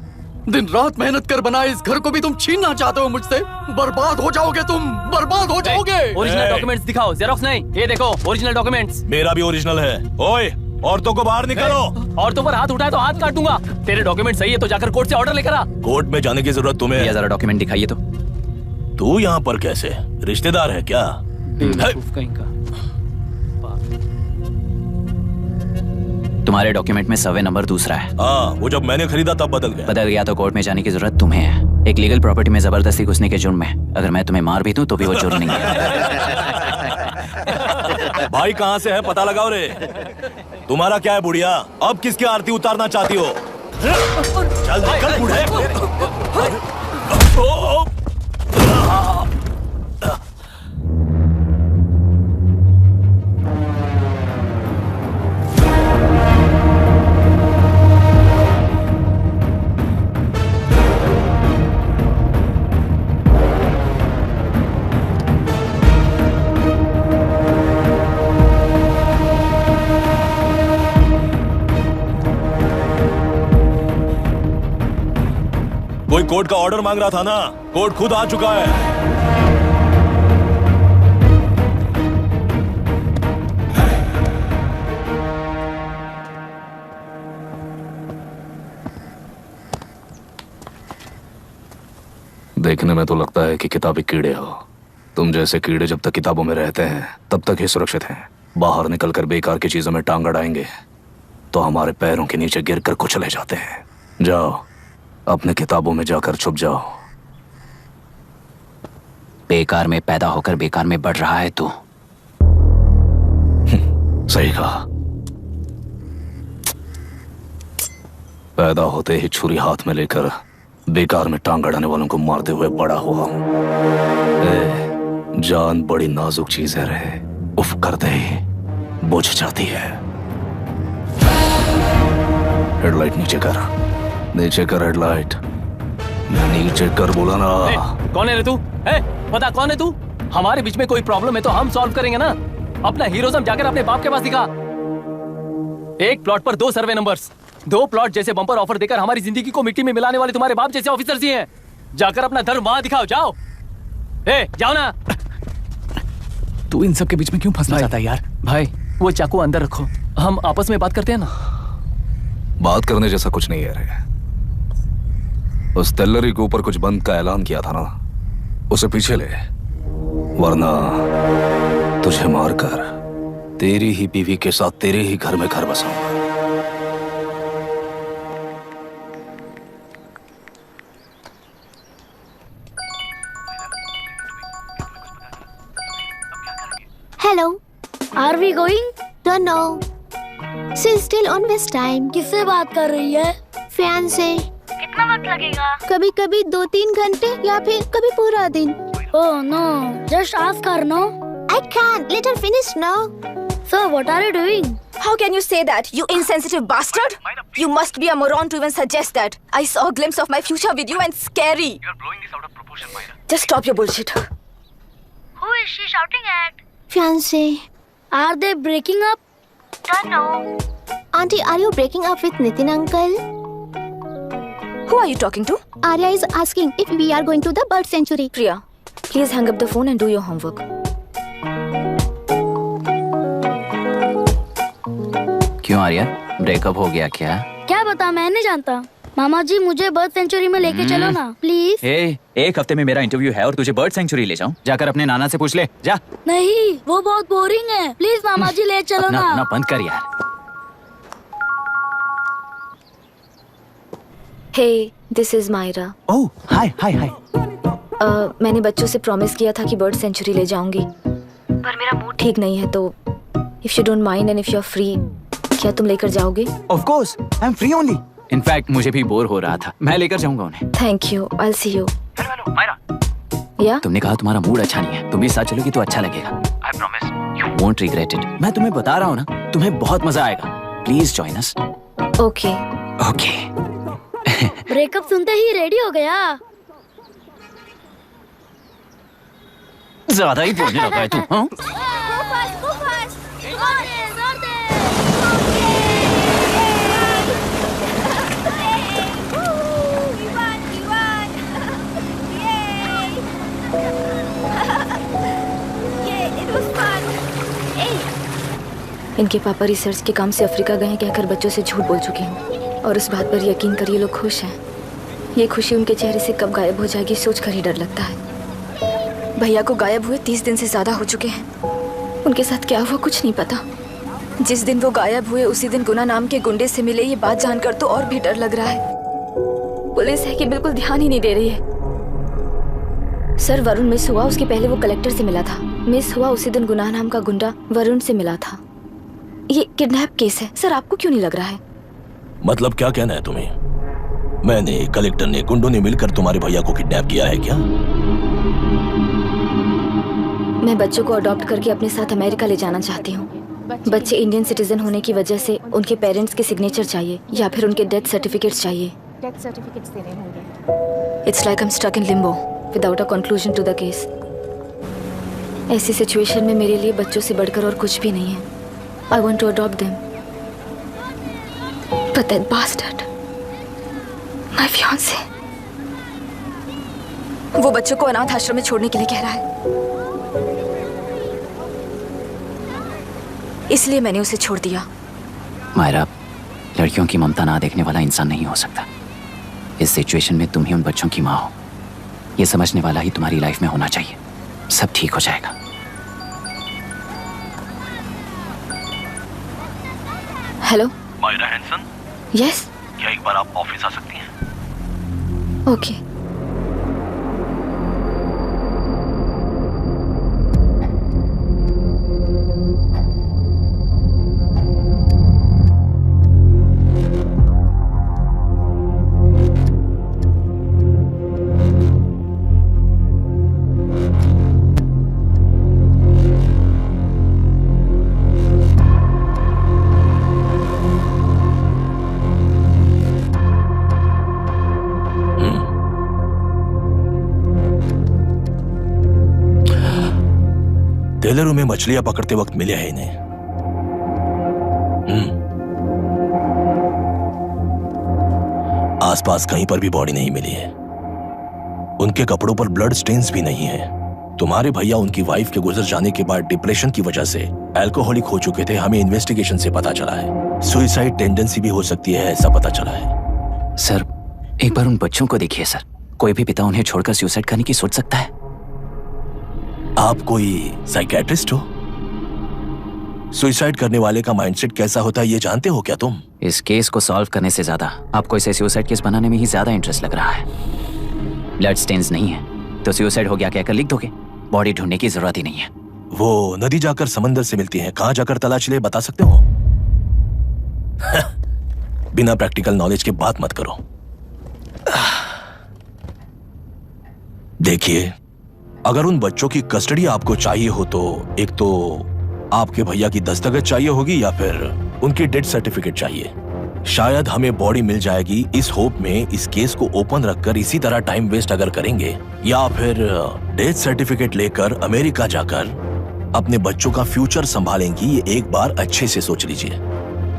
Speaker 1: दिन रात मेहनत कर बनाए इस घर को भी तुम छीनना चाहते हो मुझसे। बर्बाद हो जाओगे तुम, बर्बाद हो जाओगे।
Speaker 14: ओरिजिनल डॉक्यूमेंट्स दिखाओ, जेरोक्स नहीं। ये देखो ओरिजिनल डॉक्यूमेंट्स।
Speaker 15: मेरा भी ओरिजिनल है। ओए, औरतों को बाहर निकालो।
Speaker 14: औरतों पर हाथ उठाए तो हाथ काट दूंगा। तेरे डॉक्यूमेंट सही है तो जाकर कोर्ट से ऑर्डर लेकर आ।
Speaker 15: कोर्ट में जाने की जरूरत तुम्हें है?
Speaker 4: जरा डॉक्यूमेंट दिखाइए तो।
Speaker 15: तू यहाँ पर कैसे? रिश्तेदार है क्या?
Speaker 14: कहीं का।
Speaker 4: तुम्हारे डॉक्यूमेंट में सर्वे नंबर दूसरा है।
Speaker 15: हाँ, वो जब मैंने खरीदा तब बदल गया।
Speaker 4: तो कोर्ट में जाने की जरूरत तुम्हें है। एक लीगल प्रॉपर्टी में जबरदस्ती घुसने के जुर्म में अगर मैं तुम्हें मार भी दूं तो भी वो जुर्म नहीं है।
Speaker 15: भाई कहाँ से है पता लगाओ रे। तुम्हारा क्या है बुढ़िया? अब किसकी आरती उतारना चाहती हो? चल निकल बूढ़े। कोई कोर्ट का ऑर्डर मांग रहा था ना, कोर्ट खुद आ चुका है।
Speaker 2: देखने में तो लगता है कि किताबी कीड़े हो। तुम जैसे कीड़े जब तक किताबों में रहते हैं तब तक ही सुरक्षित हैं। बाहर निकलकर बेकार की चीजों में टांग अड़ाएंगे तो हमारे पैरों के नीचे गिरकर कुचले जाते हैं। जाओ, अपने किताबों में जाकर छुप जाओ।
Speaker 4: बेकार में पैदा होकर बेकार में बढ़ रहा है तू।
Speaker 2: सही कहा। पैदा होते ही छुरी हाथ में लेकर बेकार में टांग अड़ाने वालों को मारते हुए बड़ा हुआ हूं। जान बड़ी नाजुक चीज है रे, उफ करते ही बुझ जाती है। हेडलाइट नीचे कर, नीचे कर हेडलाइट, नीचे कर बोला ना।
Speaker 14: कौन है रे तू? बता कौन है तू? हमारे बीच में कोई प्रॉब्लम है तो हम सॉल्व करेंगे ना। अपना हीरोइज्म जाकर अपने बाप के पास दिखा। एक प्लॉट पर 2 सर्वे नंबर्स, 2 प्लॉट जैसे बम्पर ऑफर देकर हमारी जिंदगी को मिट्टी में मिलाने वाले तुम्हारे बाप जैसे ऑफिसर्स ही हैं। जाकर अपना धर्म वहां दिखाओ, जाओ। जाओ ना।
Speaker 1: तू इन सब के बीच में क्यों फंसना चाहता है यार?
Speaker 14: भाई वो चाकू अंदर रखो, हम आपस में बात करते हैं ना।
Speaker 2: बात करने जैसा कुछ नहीं है रे। उस तेलरी के ऊपर कुछ बंद का ऐलान किया था ना, उसे पीछे ले, वरना तुझे मारकर तेरी ही बीवी के साथ तेरे ही घर में घर बसाऊंगा।
Speaker 5: Hello.
Speaker 12: Are we going?
Speaker 5: Don't know. She's still on West time.
Speaker 12: किससे बात कर रही है?
Speaker 5: Fiance.
Speaker 12: कितना वक्त लगेगा?
Speaker 5: कभी-कभी 2-3 घंटे या फिर कभी पूरा दिन.
Speaker 12: Oh no, just ask her, no?
Speaker 5: I can't. Let her finish now.
Speaker 12: So what are you doing?
Speaker 9: How can you say that, you insensitive bastard? You must be a moron to even suggest that. I saw a glimpse of my future with you and scary. You are blowing this out of proportion, Myra. Just stop your bullshit.
Speaker 12: Who is she shouting at?
Speaker 5: Fiance.
Speaker 12: Are they breaking up?
Speaker 5: Don't know. Auntie, are you breaking up with Nitin uncle?
Speaker 9: Who are you talking to?
Speaker 5: Arya is asking if we are going to the bird sanctuary.
Speaker 11: Priya, please hang up the phone and do your homework.
Speaker 4: क्यों आर्या, ब्रेकअप हो गया क्या?
Speaker 12: क्या बता, मैं नहीं जानता। मामा जी मुझे बर्ड सेंचुरी में लेके चलो ना प्लीज।
Speaker 4: एक हफ्ते में मेरा इंटरव्यू है और तुझे बर्ड सेंचुरी ले जाऊं? जाकर अपने नाना से पूछ ले, जा।
Speaker 12: नहीं, वो बहुत बोरिंग है, प्लीज मामा जी ले चलो ना।
Speaker 4: अपना बंद कर यार।
Speaker 11: Hey, this is Myra.
Speaker 4: Oh, hi.
Speaker 11: मैंने बच्चों से प्रॉमिस किया था कि बर्ड सेंचुरी ले जाऊंगी, पर मेरा मूड ठीक नहीं है, तो if you don't mind and if you're free, क्या तुम लेकर जाओगे?
Speaker 4: Of course, I'm free only. In fact, मुझे भी बोर हो रहा था, मैं लेकर जाऊंगा उन्हें।
Speaker 11: Thank you, I'll see you.
Speaker 4: Hello, Myra.
Speaker 11: Yeah?
Speaker 4: तुमने कहा तुम्हारा मूड अच्छा नहीं है, तुम भी साथ चलोगी तो अच्छा लगेगा। I promise, you won't regret it. मैं तुम्हें बता रहा हूँ ना, तुम्हें बहुत मजा आएगा। Please join us.
Speaker 11: Okay.
Speaker 4: Okay.
Speaker 12: Breakup सुनते ही रेडी हो गया।
Speaker 4: ज्यादा ही बोलने लगा है तू, हाँ?
Speaker 11: इनके पापा रिसर्च के काम से अफ्रीका गए कहकर बच्चों से झूठ बोल चुके हैं, और उस बात पर यकीन कर ये लोग खुश हैं। ये खुशी उनके चेहरे से कब गायब हो जाएगी सोचकर ही डर लगता है। भैया को गायब हुए 30 दिन से ज्यादा हो चुके हैं। उनके साथ क्या हुआ कुछ नहीं पता। जिस दिन वो गायब हुए उसी दिन गुना नाम के गुंडे से मिले, ये बात जानकर तो और भी डर लग रहा है। पुलिस है कि बिल्कुल ध्यान ही नहीं दे रही है। सर, वरुण मिस हुआ उसके पहले वो कलेक्टर से मिला था। मिस हुआ उसी दिन गुनाह नाम का गुंडा वरुण से मिला था। ये किडनैप केस है सर, आपको क्यों नहीं लग रहा है?
Speaker 15: मतलब क्या कहना है तुम्हें? मैंने, कलेक्टर ने, गुंडों ने मिलकर तुम्हारे भैया को किडनैप किया है क्या?
Speaker 11: मैं बच्चों को अडॉप्ट करके अपने साथ अमेरिका ले जाना चाहती हूँ। बच्चे इंडियन सिटीजन होने की वजह से उनके पेरेंट्स के सिग्नेचर चाहिए या फिर उनके डेथ सर्टिफिकेट्स चाहिए।
Speaker 9: डेथ सर्टिफिकेट्स देने होंगे।
Speaker 11: It's like I am stuck in limbo without a conclusion to the case. ऐसी सिचुएशन में मेरे लिए बच्चों से बढ़कर और कुछ भी नहीं है। I want to adopt them, but that bastard, my fiancé,
Speaker 9: वो बच्चों को अनाथ आश्रम में छोड़ने के लिए कह रहा है, इसलिए मैंने उसे छोड़ दिया।
Speaker 4: मायरा, लड़कियों की ममता ना देखने वाला इंसान नहीं हो सकता। इस सिचुएशन में तुम ही उन बच्चों की माँ हो, ये समझने वाला ही तुम्हारी लाइफ में होना चाहिए। सब ठीक हो जाएगा।
Speaker 11: Hello
Speaker 15: Myra Hansen?
Speaker 11: यस।
Speaker 15: क्या एक बार आप ऑफिस आ सकती हैं?
Speaker 11: ओके।
Speaker 15: टेलरों में मछलियां पकड़ते वक्त मिले हैं इन्हें। आसपास कहीं पर भी बॉडी नहीं मिली है। उनके कपड़ों पर ब्लड स्टेन्स भी नहीं है। तुम्हारे भैया उनकी वाइफ के गुजर जाने के बाद डिप्रेशन की वजह से अल्कोहलिक हो चुके थे। हमें इन्वेस्टिगेशन से पता चला है सुसाइड टेंडेंसी भी हो सकती है, ऐसा पता चला है।
Speaker 4: सर, एक बार उन बच्चों को देखिए सर। कोई भी पिता उन्हें छोड़कर सुसाइड करने की सोच सकता है?
Speaker 15: आप कोई साइकियाट्रिस्ट हो? सुसाइड करने वाले का माइंडसेट कैसा होता है ये जानते हो क्या तुम?
Speaker 4: इस केस को सॉल्व करने से ज्यादा आपको इसे सुसाइड केस बनाने में ही ज्यादा इंटरेस्ट लग रहा है। ब्लड स्टेन्स नहीं है तो सुसाइड हो गया कहकर लिख दोगे। बॉडी ढूंढने की जरूरत ही नहीं है।
Speaker 15: वो नदी जाकर समंदर से मिलती है, कहां जाकर तलाश ले बता सकते हो? बिना प्रैक्टिकल नॉलेज के बात मत करो। देखिए, अगर उन बच्चों की कस्टडी आपको चाहिए हो तो एक तो आपके भैया की दस्तखत चाहिए होगी या फिर उनकी डेथ सर्टिफिकेट चाहिए। शायद हमें बॉडी मिल जाएगी इस होप में इस केस को ओपन रखकर इसी तरह टाइम वेस्ट अगर करेंगे, या फिर डेथ सर्टिफिकेट लेकर अमेरिका जाकर अपने बच्चों का फ्यूचर संभालेंगी, ये एक बार अच्छे से सोच लीजिए।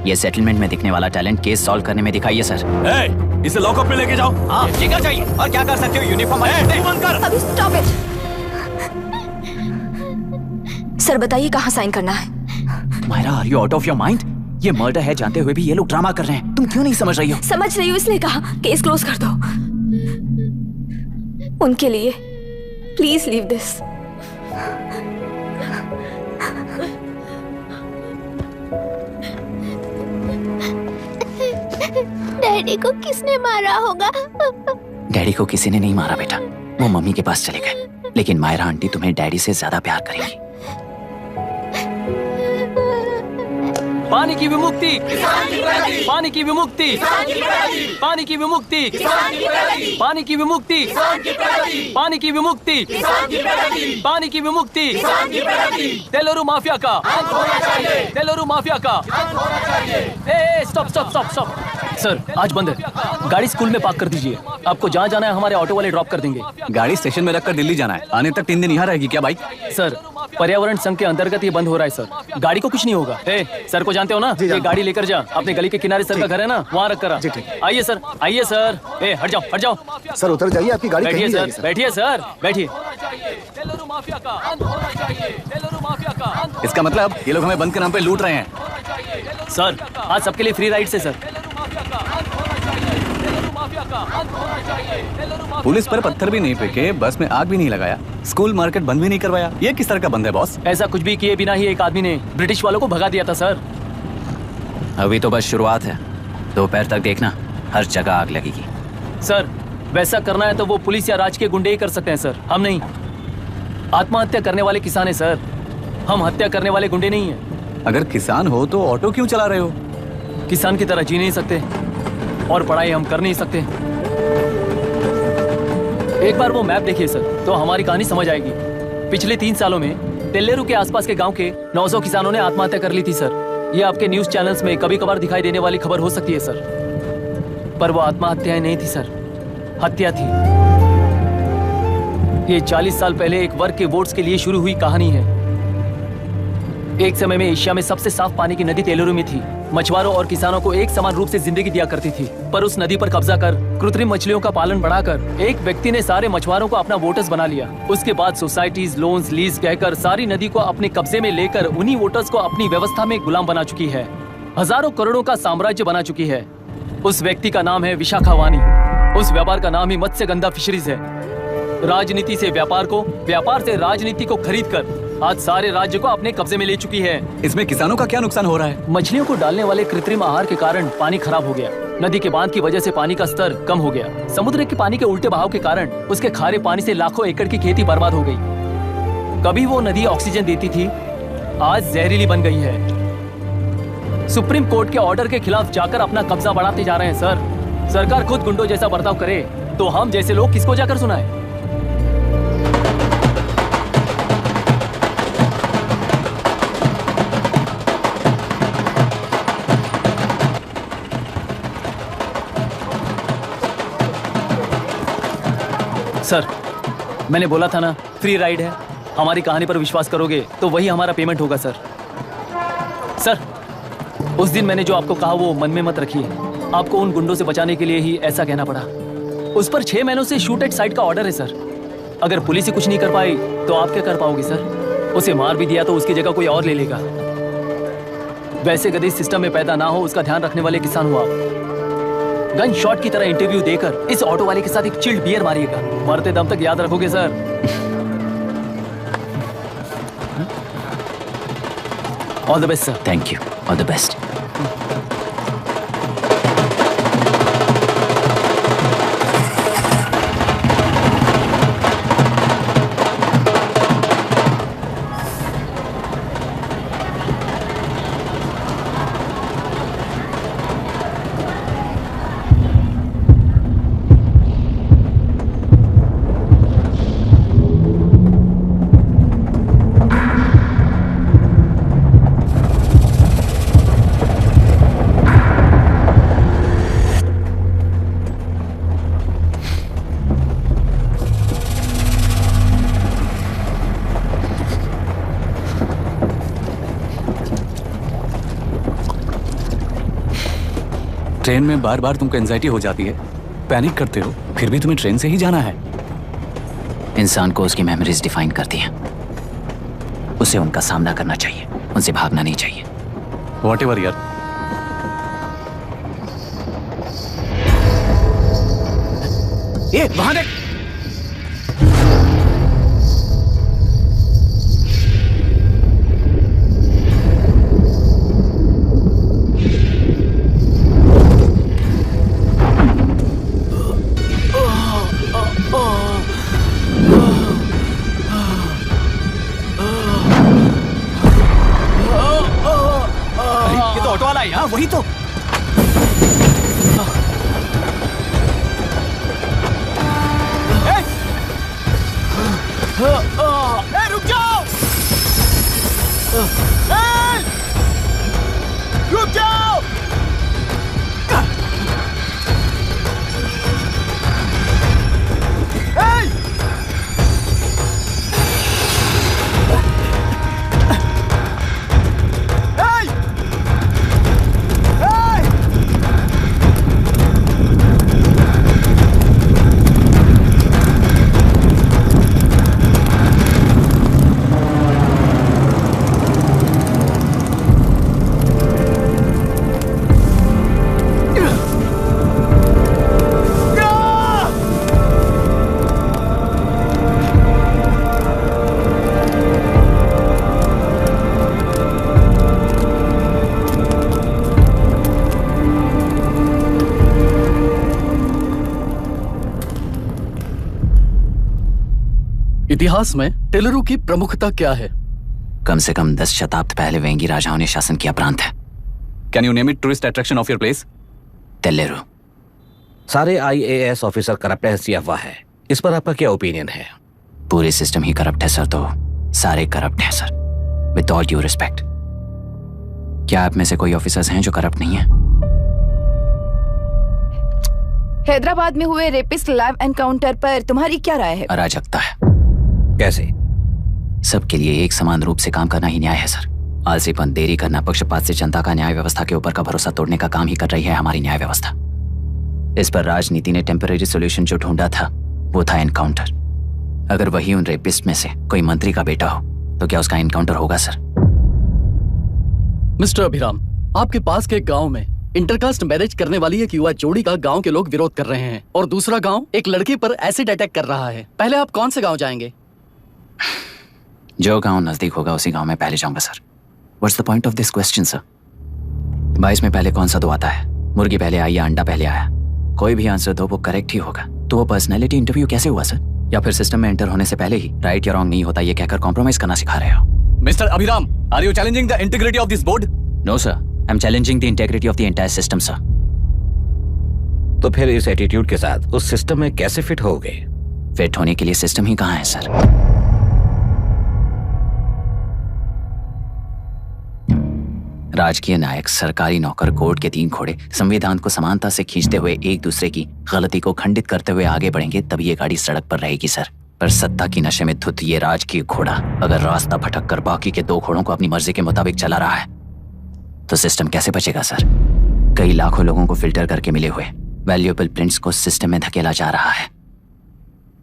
Speaker 4: ये सेटलमेंट में दिखने वाला टैलेंट केस सॉल्व करने में दिखाइए सर।
Speaker 15: इसे लॉकअप में लेके जाओ।
Speaker 6: हाँ, ये क्या चाहिए और क्या कर सकते हो? यूनिफॉर्म बंद कर।
Speaker 11: अभी स्टॉप इट। सर बताइए कहाँ साइन करना है?
Speaker 4: Myra, are you out of your mind? ये मर्डर है जानते हुए भी ये लोग ड्रामा कर रहे हैं। तुम क्यों नहीं समझ रही हो?
Speaker 11: समझ रही हूँ, इसलिए कहा केस क्लोज कर दो। उनके लिए प्लीज लीव दिस।
Speaker 5: डैडी को किसने मारा होगा?
Speaker 4: डैडी को किसी ने नहीं मारा बेटा, वो मम्मी के पास चले गए। लेकिन मायरा आंटी तुम्हें डैडी से ज्यादा प्यार करेंगी।
Speaker 14: पानी की विमुक्ति, पानी की विमुक्ति, पानी की विमुक्ति, पानी की विमुक्ति, पानी की विमुक्ति, पानी की विमुक्ति, तेलुरु माफिया का, तेलुरु माफिया का। Stop stop stop stop. Sir आज बंद है, गाड़ी स्कूल में पार्क कर दीजिए। आपको जहाँ जाना है हमारे ऑटो वाले ड्रॉप कर देंगे।
Speaker 4: गाड़ी स्टेशन में रखकर दिल्ली जाना है, आने तक 3 दिन यहाँ रहेगी क्या बाइक?
Speaker 14: सर पर्यावरण संघ के अंतर्गत ये बंद हो रहा है सर, गाड़ी को कुछ नहीं होगा। सर को जानते हो ना, ये गाड़ी लेकर जा, अपने गली के किनारे सर का घर है ना, वहाँ रख कर आइए सर, आइए सर। हट जाओ हट जाओ
Speaker 10: सर, उतर जाइए, आपकी गाड़ी
Speaker 14: बैठिए
Speaker 10: कहीं नहीं
Speaker 14: सर, बैठिए सर, बैठिए।
Speaker 4: इसका मतलब ये लोग हमें बंद के नाम पे लूट रहे हैं।
Speaker 14: सर आज सबके लिए फ्री राइड से सर।
Speaker 4: पुलिस पर पत्थर भी नहीं फेंके, बस में आग भी नहीं लगाया, स्कूल मार्केट बंद भी नहीं करवाया, ये किस तरह का बंद है बॉस?
Speaker 14: ऐसा कुछ भी किए बिना ही एक आदमी ने ब्रिटिश वालों को भगा दिया था सर।
Speaker 4: अभी तो बस शुरुआत है, दोपहर तक देखना हर जगह आग लगेगी।
Speaker 14: सर वैसा करना है तो वो पुलिस या राज के गुंडे ही कर सकते हैं सर, हम नहीं। आत्महत्या करने वाले किसान है सर, हम हत्या करने वाले गुंडे नहीं है।
Speaker 4: अगर किसान हो तो ऑटो क्यों चला रहे हो?
Speaker 14: किसान की तरह जी नहीं सकते और पढ़ाई हम कर नहीं सकते। एक बार वो मैप देखिए सर तो हमारी कहानी समझ आएगी। पिछले 3 सालों में तेल्लेरू के आसपास के गांव के 900 किसानों ने आत्महत्या कर ली थी सर। ये आपके न्यूज चैनल्स में कभी कभार दिखाई देने वाली खबर हो सकती है सर, पर वो आत्महत्याएं नहीं थी सर, हत्या थी। ये 40 साल पहले एक वर्ग के वोट्स के लिए शुरू हुई कहानी है। एक समय में एशिया में सबसे साफ पानी की नदी तेलुरु में थी। मछुआरों और किसानों को एक समान रूप से जिंदगी दिया करती थी, पर उस नदी पर कब्जा कर कृत्रिम मछलियों का पालन बढ़ाकर एक व्यक्ति ने सारे मछुआरों को अपना वोटर्स बना लिया। उसके बाद सोसाइटीज, लोन्स, लीज कहकर सारी नदी को अपने कब्जे में लेकर उन्हीं वोटर्स को अपनी व्यवस्था में गुलाम बना चुकी है। हजारों करोड़ों का साम्राज्य बना चुकी है। उस व्यक्ति का नाम है विशाखा वानी। उस व्यापार का नाम ही मत्स्यगंधा फिशरीज है। राजनीति से व्यापार को, व्यापार से राजनीति को खरीद कर आज सारे राज्य को अपने कब्जे में ले चुकी है।
Speaker 4: इसमें किसानों का क्या नुकसान हो रहा है?
Speaker 14: मछलियों को डालने वाले कृत्रिम आहार के कारण पानी खराब हो गया। नदी के बांध की वजह से पानी का स्तर कम हो गया। समुद्र के पानी के उल्टे बहाव के कारण उसके खारे पानी से लाखों एकड़ की खेती बर्बाद हो गई। कभी वो नदी ऑक्सीजन देती थी, आज जहरीली बन गई है। सुप्रीम कोर्ट के ऑर्डर के खिलाफ जाकर अपना कब्जा बढ़ाते जा रहे हैं सर। सरकार खुद गुंडों जैसा बर्ताव करे तो हम जैसे लोग किसको जाकर सुनाए? सर मैंने बोला था ना, फ्री राइड है। हमारी कहानी पर विश्वास करोगे तो वही हमारा पेमेंट होगा सर। सर उस दिन मैंने जो आपको कहा वो मन में मत रखिए। आपको उन गुंडों से बचाने के लिए ही ऐसा कहना पड़ा। उस पर 6 महीनों से शूट एट साइट का ऑर्डर है सर। अगर पुलिस ही कुछ नहीं कर पाई तो आप क्या कर पाओगे सर? उसे मार भी दिया तो उसकी जगह कोई और ले लेगा। वैसे कभी सिस्टम में पैदा ना हो उसका ध्यान रखने वाले किसान हो आप। गन शॉट की तरह इंटरव्यू देकर इस ऑटो वाले के साथ एक चिल्ड बियर मारिएगा। मरते दम तक याद रखोगे sir. All the best sir.
Speaker 4: Thank you, all the best. Train में बार बार तुमको एंजाइटी हो जाती है, पैनिक करते हो, फिर भी तुम्हें ट्रेन से ही जाना है। इंसान को उसकी मेमोरीज डिफाइन करती हैं। उसे उनका सामना करना चाहिए, उनसे भागना नहीं चाहिए। व्हाटएवर यार।
Speaker 6: ये वहां देख।
Speaker 4: ये तो ऑटो वाला है यार, वही तो।
Speaker 6: रुक जाओ! रुक जाओ!
Speaker 1: इतिहास में टेलरू की प्रमुखता क्या है?
Speaker 4: कम से कम 10 शताब्दी पहले वेंगी राजाओं ने शासन किया प्रांत है। Can you name it tourist attraction of your place? टेलरू।
Speaker 3: सारे IAS ऑफिसर करप्ट है, ऐसी अफवाह है। इस पर आपका क्या ओपिनियन है?
Speaker 4: पूरे सिस्टम ही करप्ट है सर, तो सारे करप्ट हैं sir. With all due respect, क्या आप में से कोई ऑफिसर्स हैं जो करप्ट नहीं है?
Speaker 9: हैदराबाद में हुए रेपिस्ट लाइव एनकाउंटर पर तुम्हारी क्या राय है?
Speaker 4: अराजकता है।
Speaker 3: कैसे?
Speaker 4: सबके लिए एक समान रूप से काम करना ही न्याय है सर। आलसीपन, देरी करना, पक्षपात से जनता का न्याय व्यवस्था के ऊपर का भरोसा तोड़ने का काम ही कर रही है हमारी न्याय व्यवस्था। इस पर राजनीति ने टेम्परेरी सॉल्यूशन जो ढूंढा था वो था एनकाउंटर। अगर वही उन रेपिस्ट में से कोई मंत्री का बेटा हो तो क्या उसका एनकाउंटर होगा सर?
Speaker 1: मिस्टर अभिराम, आपके पास के गांव में इंटरकास्ट मैरिज करने वाली एक युवा जोड़ी का गांव के लोग विरोध कर रहे हैं और दूसरा गांव एक लड़की पर एसिड अटैक कर रहा है। पहले आप कौन से गांव जाएंगे?
Speaker 4: जो गांव नजदीक होगा उसी गांव में पहले जाऊंगा sir. What's the point of this question sir? 22 में पहले कौन सा दो आता है? मुर्गी पहले आई या अंडा पहले आया? कोई भी आंसर दो वो करेक्ट ही होगा। तो वो पर्सनैलिटी इंटरव्यू कैसे हुआ सर? या फिर सिस्टम में एंटर होने से पहले ही राइट या रॉन्ग नहीं होता ये कहकर कॉम्प्रोमाइज करना सिखा रहे हो?
Speaker 1: Mister Abhiram, are you challenging the integrity of this board?
Speaker 4: No sir, I am challenging the integrity of the entire system sir.
Speaker 3: तो फिर इस एटीट्यूड के साथ उस सिस्टम में कैसे फिट होगे?
Speaker 4: फिट होने के लिए सिस्टम ही कहाँ है सर? राजकीय नायक, सरकारी नौकर, कोर्ट के 3 घोड़े संविधान को समानता से खींचते हुए एक दूसरे की गलती को खंडित करते हुए आगे बढ़ेंगे तभी ये गाड़ी सड़क पर रहेगी सर। पर सत्ता की नशे में धुत ये राजकीय घोड़ा अगर रास्ता भटक कर बाकी के 2 घोड़ों को अपनी मर्जी के मुताबिक चला रहा है तो सिस्टम कैसे बचेगा सर? कई लाखों लोगों को फिल्टर करके मिले हुए वैल्यूएबल प्रिंट्स को सिस्टम में धकेला जा रहा है,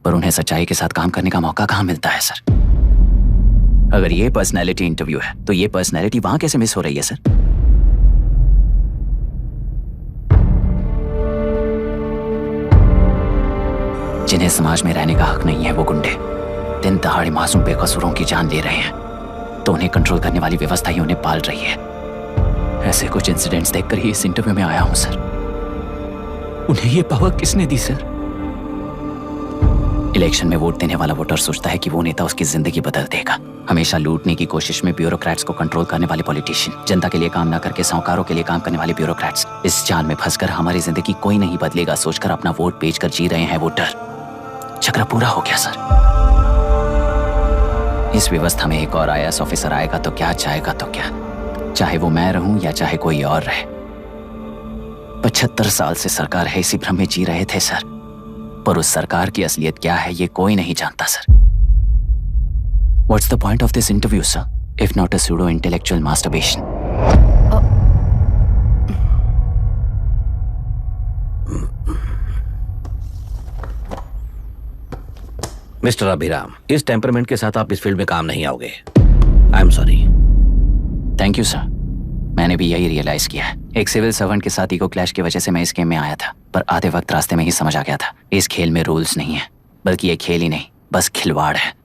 Speaker 4: पर उन्हें सच्चाई के साथ काम करने का मौका कहाँ मिलता है सर? अगर ये पर्सनैलिटी इंटरव्यू है तो ये पर्सनैलिटी वहां कैसे मिस हो रही है सर? जिन्हें समाज में रहने का हक नहीं है वो गुंडे दिन दहाड़े मासूम बेकसूरों की जान ले रहे हैं तो उन्हें कंट्रोल करने वाली व्यवस्था ही उन्हें पाल रही है। ऐसे कुछ इंसिडेंट्स देखकर ही इस इंटरव्यू में आया हूं सर। उन्हें ये पावर किसने दी सर? इलेक्शन में वोट देने वाला वोटर सोचता है कि वो नेता उसकी जिंदगी बदल देगा। हमेशा लूटने की कोशिश में ब्यूरोक्रेट्स को कंट्रोल करने वाले पॉलिटिशियन, जनता के लिए काम ना करके साहूकारों के लिए काम करने वाले ब्यूरोक्रेट्स, इस जाल में फंसकर हमारी जिंदगी कोई नहीं बदलेगा सोचकर अपना वोट बेचकर जी रहे हैं वोटर। चक्र पूरा हो गया सर। इस व्यवस्था में एक और IAS ऑफिसर आएगा तो क्या, जाएगा तो क्या, चाहे वो मैं रहूं या चाहे कोई और रहे। 75 साल से सरकार है इसी भ्रम में जी रहे थे सर, पर उस सरकार की असलियत क्या है ये कोई नहीं जानता sir. What's the point of this interview, sir, if not a pseudo-intellectual masturbation?
Speaker 3: Mister Abhiram, इस टेम्परमेंट के साथ आप इस फील्ड में काम नहीं आओगे। आई am sorry.
Speaker 4: Thank you sir. मैंने भी यही रियलाइज किया है। एक सिविल सर्वेंट के साथ ईगो क्लैश की वजह से मैं इस गेम में आया था, पर आधे वक्त रास्ते में ही समझ आ गया था इस खेल में रूल्स नहीं है, बल्कि ये खेल ही नहीं, बस खिलवाड़ है।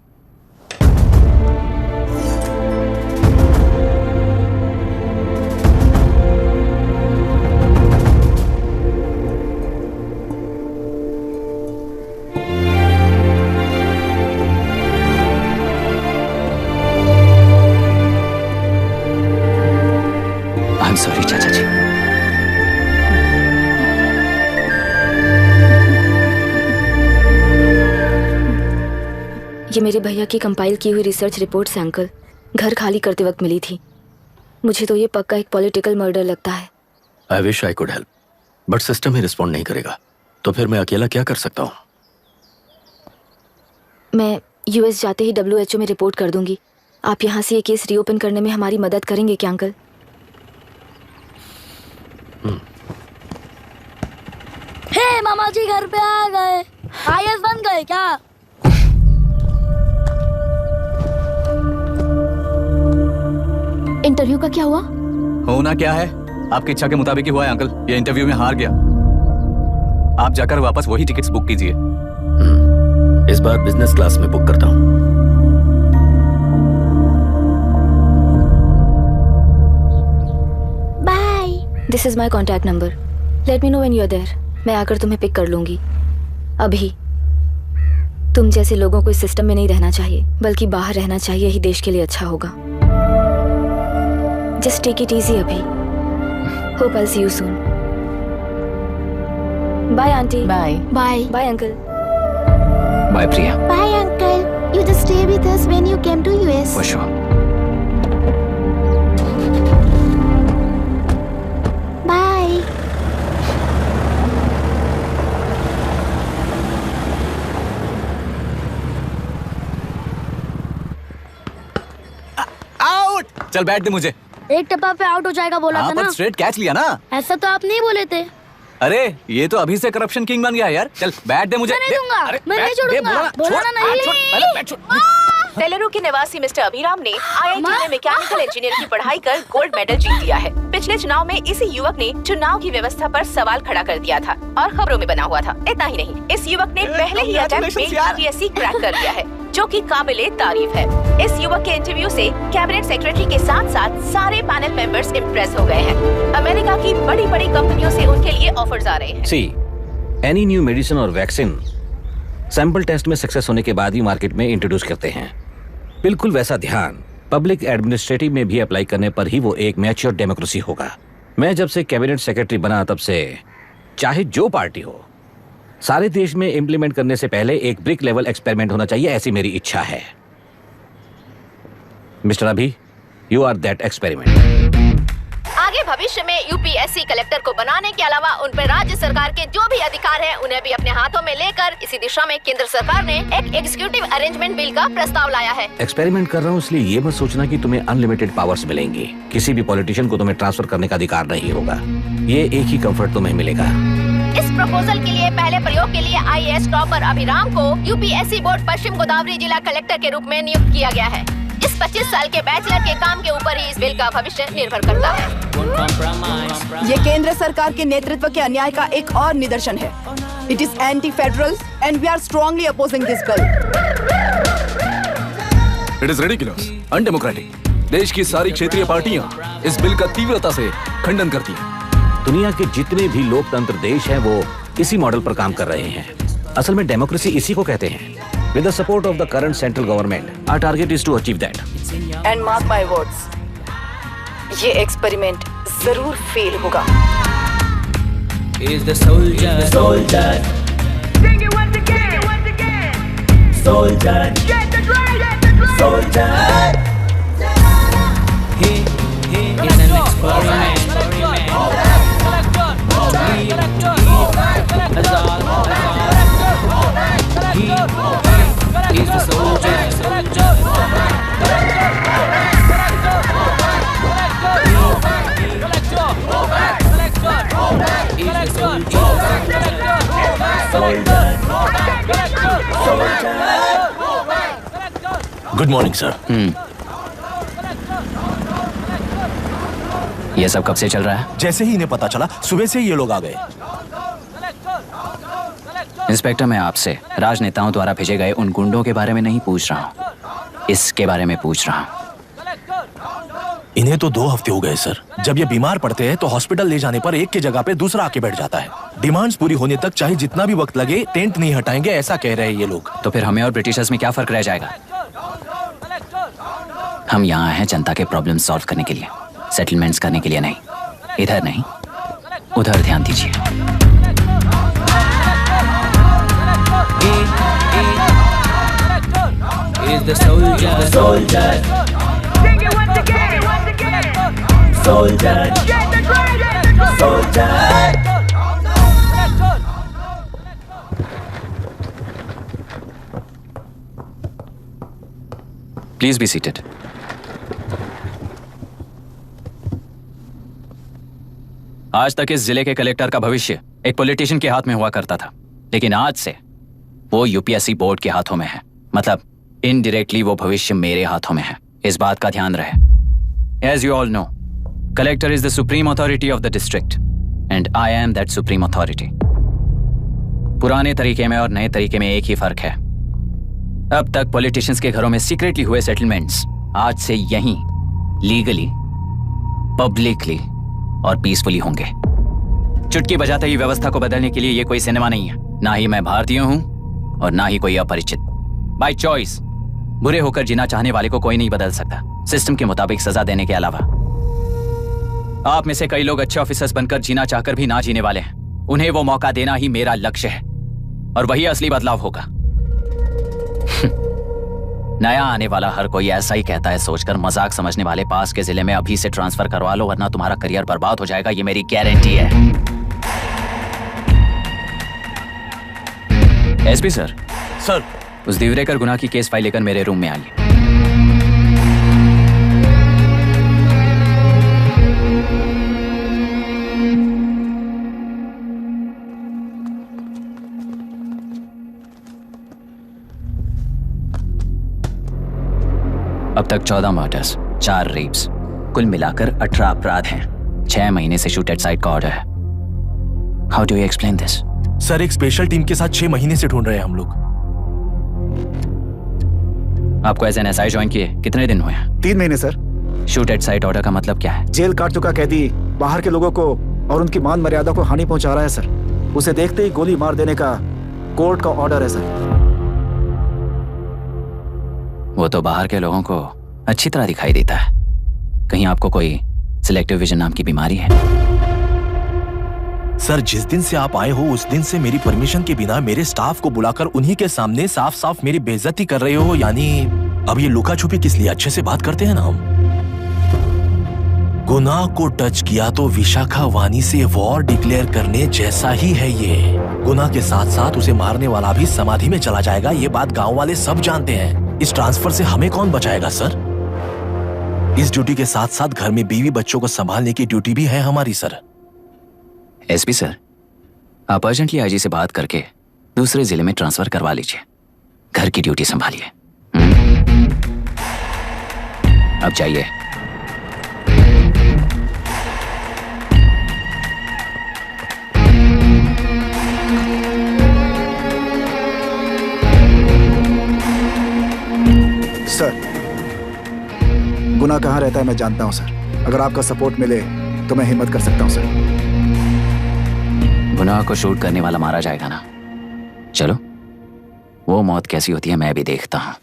Speaker 4: सॉरी चाचा जी।
Speaker 11: ये मेरे भैया की कंपाइल की हुई रिसर्च रिपोर्ट से अंकल घर खाली करते वक्त मिली थी। मुझे तो ये पक्का एक पॉलिटिकल मर्डर लगता है।
Speaker 7: I wish I could help, but system he respond नहीं करेगा, तो फिर मैं अकेला क्या कर सकता हूँ?
Speaker 11: मैं यूएस जाते ही WHO में रिपोर्ट कर दूंगी। आप यहाँ से ये केस रीओपन करने में हमारी मदद करेंगे क्या अंकल?
Speaker 12: हे मामा जी घर पे आ गए। IAS बन गए क्या?
Speaker 11: इंटरव्यू का क्या हुआ?
Speaker 16: होना क्या है, आपकी इच्छा के मुताबिक ही हुआ है अंकल। ये इंटरव्यू में हार गया। आप जाकर वापस वही टिकट्स बुक कीजिए।
Speaker 7: इस बार बिजनेस क्लास में बुक करता हूँ।
Speaker 11: Bye. This is my contact number. Let me know when you are there. मैं आकर तुम्हें पिक कर लूंगी। अभी तुम जैसे लोगों को इस सिस्टम में नहीं रहना चाहिए, बल्कि बाहर रहना चाहिए, ही देश के लिए अच्छा होगा। जस्ट टेक इट इजी अभी। Hope I see you soon. Bye aunty.
Speaker 9: Bye
Speaker 5: bye
Speaker 11: bye uncle.
Speaker 4: Bye Priya.
Speaker 5: Bye uncle. You just stay with us when you came to US.
Speaker 4: For sure.
Speaker 5: Bye.
Speaker 16: Out. चल बैठ दे मुझे।
Speaker 12: एक टप्पा पे आउट हो जाएगा बोला था ना।
Speaker 16: स्ट्रेट कैच लिया ना।
Speaker 12: ऐसा तो आप नहीं बोले थे।
Speaker 16: अरे ये तो अभी से करप्शन किंग बन गया यार। चल बैठ दे मुझे।
Speaker 12: मैं नहीं दूंगा। मैं नहीं छोड़ूंगा। बोला नहीं।
Speaker 9: तेलुरु के निवासी मिस्टर अभिराम ने IIT में मैकेनिकल इंजीनियर की पढ़ाई कर गोल्ड मेडल जीत लिया है। पिछले चुनाव में इसी युवक ने चुनाव की व्यवस्था पर सवाल खड़ा कर दिया था और खबरों में बना हुआ था। इतना ही नहीं, इस युवक ने पहले ही अटेम्प्ट में UPSC क्रैक कर लिया है, जो कि काबिले तारीफ है। इस युवक के इंटरव्यू से कैबिनेट सेक्रेटरी के साथ साथ सारे पैनल मेंबर्स इम्प्रेस हो गए हैं। अमेरिका की बड़ी बड़ी कंपनियों से उनके लिए ऑफर्स आ रहे हैं।
Speaker 3: सी, एनी न्यू मेडिसिन और वैक्सीन सैंपल टेस्ट में सक्सेस होने के बाद ही मार्केट में इंट्रोड्यूस करते हैं। बिल्कुल वैसा ध्यान पब्लिक एडमिनिस्ट्रेटिव में भी अप्लाई करने पर ही वो एक मैच्योर डेमोक्रेसी होगा। मैं जब से कैबिनेट सेक्रेटरी बना तब से चाहे जो पार्टी हो, सारे देश में इंप्लीमेंट करने से पहले एक ब्रिक लेवल एक्सपेरिमेंट होना चाहिए, ऐसी मेरी इच्छा है। मिस्टर अभी, यू आर दैट एक्सपेरिमेंट।
Speaker 11: आगे भविष्य में UPSC कलेक्टर को बनाने के अलावा उन पर राज्य सरकार के जो भी अधिकार हैं, उन्हें भी अपने हाथों में लेकर इसी दिशा में केंद्र सरकार ने एक एग्जीक्यूटिव अरेंजमेंट बिल का प्रस्ताव लाया है।
Speaker 3: एक्सपेरिमेंट कर रहा हूँ इसलिए ये मत सोचना कि तुम्हें अनलिमिटेड पावर्स मिलेंगी। किसी भी पॉलिटिशियन को तुम्हें ट्रांसफर करने का अधिकार नहीं होगा। ये एक ही कंफर्ट तुम्हें मिलेगा।
Speaker 11: इस प्रपोजल के लिए पहले प्रयोग के लिए IAS टॉपर अभिराम को UPSC बोर्ड पश्चिम गोदावरी जिला कलेक्टर के रूप में नियुक्त किया गया है। इस 25 साल के बैचलर के काम के ऊपर ही इस बिल का भविष्य निर्भर करता है।
Speaker 13: ये केंद्र सरकार के नेतृत्व के अन्याय का एक और निदर्शन है। It is anti federal and we are strongly opposing this bill.
Speaker 2: It is ridiculous, undemocratic. देश की सारी क्षेत्रीय पार्टियां इस बिल का तीव्रता से खंडन करती हैं।
Speaker 3: दुनिया के जितने भी लोकतंत्र देश हैं वो इसी मॉडल पर काम कर रहे हैं। असल में डेमोक्रेसी इसी को कहते हैं। With the support of the current central government, our target is to achieve that.
Speaker 13: And mark my words, ये एक्सपेरिमेंट जरूर फेल होगा।
Speaker 17: Is the soldier, Sing it once again, Soldier, get the drum, Soldier. He is an experiment. He's the soldier. Soldier.
Speaker 15: Good morning sir.
Speaker 4: ये सब कब से चल रहा है?
Speaker 15: जैसे ही इन्हें पता चला सुबह से ये लोग आ गए।
Speaker 4: इंस्पेक्टर, मैं आपसे राजनेताओं द्वारा भेजे गए उन गुंडों के बारे में नहीं पूछ रहा हूँ, इसके बारे में पूछ रहा हूँ।
Speaker 15: इन्हें तो 2 हफ्ते हो गए सर। जब ये बीमार पड़ते हैं तो हॉस्पिटल ले जाने पर एक की जगह पे दूसरा आके बैठ जाता है। डिमांड्स पूरी होने तक चाहे जितना भी वक्त लगे टेंट नहीं हटाएंगे, ऐसा कह रहे हैं ये लोग।
Speaker 4: तो फिर हमें और ब्रिटिशर्स में क्या फर्क रह जाएगा? हम यहाँ हैं जनता के प्रॉब्लम सॉल्व करने के लिए, सेटलमेंट्स करने के लिए नहीं। इधर नहीं, उधर ध्यान दीजिए।
Speaker 17: Is the soldier, soldier. Sing it once again. Soldier, soldier.
Speaker 4: Please be seated. आज तक इस जिले के कलेक्टर का भविष्य एक पॉलिटिशियन के हाथ में हुआ करता था, लेकिन आज से वो यूपीएससी बोर्ड के हाथों में है। मतलब इनडायरेक्टली वो भविष्य मेरे हाथों में है। इस बात का ध्यान रहे। As you all know, collector is the supreme authority of the district, and I am that supreme authority. पुराने तरीके में और नए तरीके में एक ही फर्क है। अब तक पॉलिटिशियंस के घरों में सीक्रेटली हुए सेटलमेंट्स आज से यहीं लीगली, पब्लिकली और पीसफुली होंगे। चुटकी बजाते ही व्यवस्था को बदलने के लिए ये कोई सिनेमा नहीं है। ना ही मैं भारतीय हूं और ना ही कोई अपरिचित। बाय चॉइस बुरे होकर जीना चाहने वाले को कोई नहीं बदल सकता, सिस्टम के मुताबिक सजा देने के अलावा। आप में से कई लोग अच्छे ऑफिसर्स बनकर जीना चाहकर भी ना जीने वाले हैं। उन्हें वो मौका देना ही मेरा लक्ष्य है और वही असली बदलाव होगा। नया आने वाला हर कोई ऐसा ही कहता है सोचकर मजाक समझने वाले पास के जिले में अभी से ट्रांसफर करवा लो, वरना तुम्हारा करियर बर्बाद हो जाएगा। ये मेरी गारंटी है। SP sir.
Speaker 15: सर।
Speaker 4: उस दिवरेकर गुना की केस फाइल लेकर मेरे रूम में आइए। अब तक 14 मर्डर्स, 4 रेप्स, कुल मिलाकर 18 अपराध हैं। 6 महीने से शूट एट साइट का ऑर्डर है। How do you explain this?
Speaker 15: Sir, एक स्पेशल टीम के साथ 6 महीने से ढूंढ रहे हैं हम लोग।
Speaker 4: आपको एज एन एसआई ज्वाइन किए कितने दिन हुए हैं?
Speaker 10: 3 महीने sir.
Speaker 4: Shoot at site order का मतलब क्या है?
Speaker 10: जेल काट चुका कैदी बाहर के लोगों को और उनकी मान मर्यादा को हानि पहुंचा रहा है सर। उसे देखते ही गोली मार देने का कोर्ट का ऑर्डर है सर।
Speaker 4: वो तो बाहर के लोगों को अच्छी तरह दिखाई देता है। कहीं आपको कोई सिलेक्टिव विजन नाम की बीमारी है?
Speaker 15: सर, जिस दिन से आप आए हो उस दिन से मेरी परमिशन के बिना मेरे स्टाफ को बुलाकर उन्हीं के सामने साफ साफ मेरी बेइज्जती कर रहे हो। यानी अब ये लुका छुपी किस लिए? अच्छे से बात करते हैं ना हम। गुनाह को टच किया तो विशाखा वानी से वॉर डिक्लेयर करने जैसा ही है ये। गुनाह के साथ साथ उसे मारने वाला भी समाधि में चला जाएगा। ये बात गांव वाले सब जानते हैं। इस ट्रांसफर से हमें कौन बचाएगा सर? इस ड्यूटी के साथ साथ घर में बीवी बच्चों को संभालने की ड्यूटी भी है हमारी सर।
Speaker 4: एसपी सर, आप अर्जेंटली आईजी से बात करके दूसरे जिले में ट्रांसफर करवा लीजिए। घर की ड्यूटी संभालिए। अब जाइए।
Speaker 10: सर, गुनाह कहाँ रहता है मैं जानता हूँ सर। अगर आपका सपोर्ट मिले तो मैं हिम्मत कर सकता हूँ सर।
Speaker 4: गुनाह को शूट करने वाला मारा जाएगा ना? चलो, वो मौत कैसी होती है मैं भी देखता हूँ।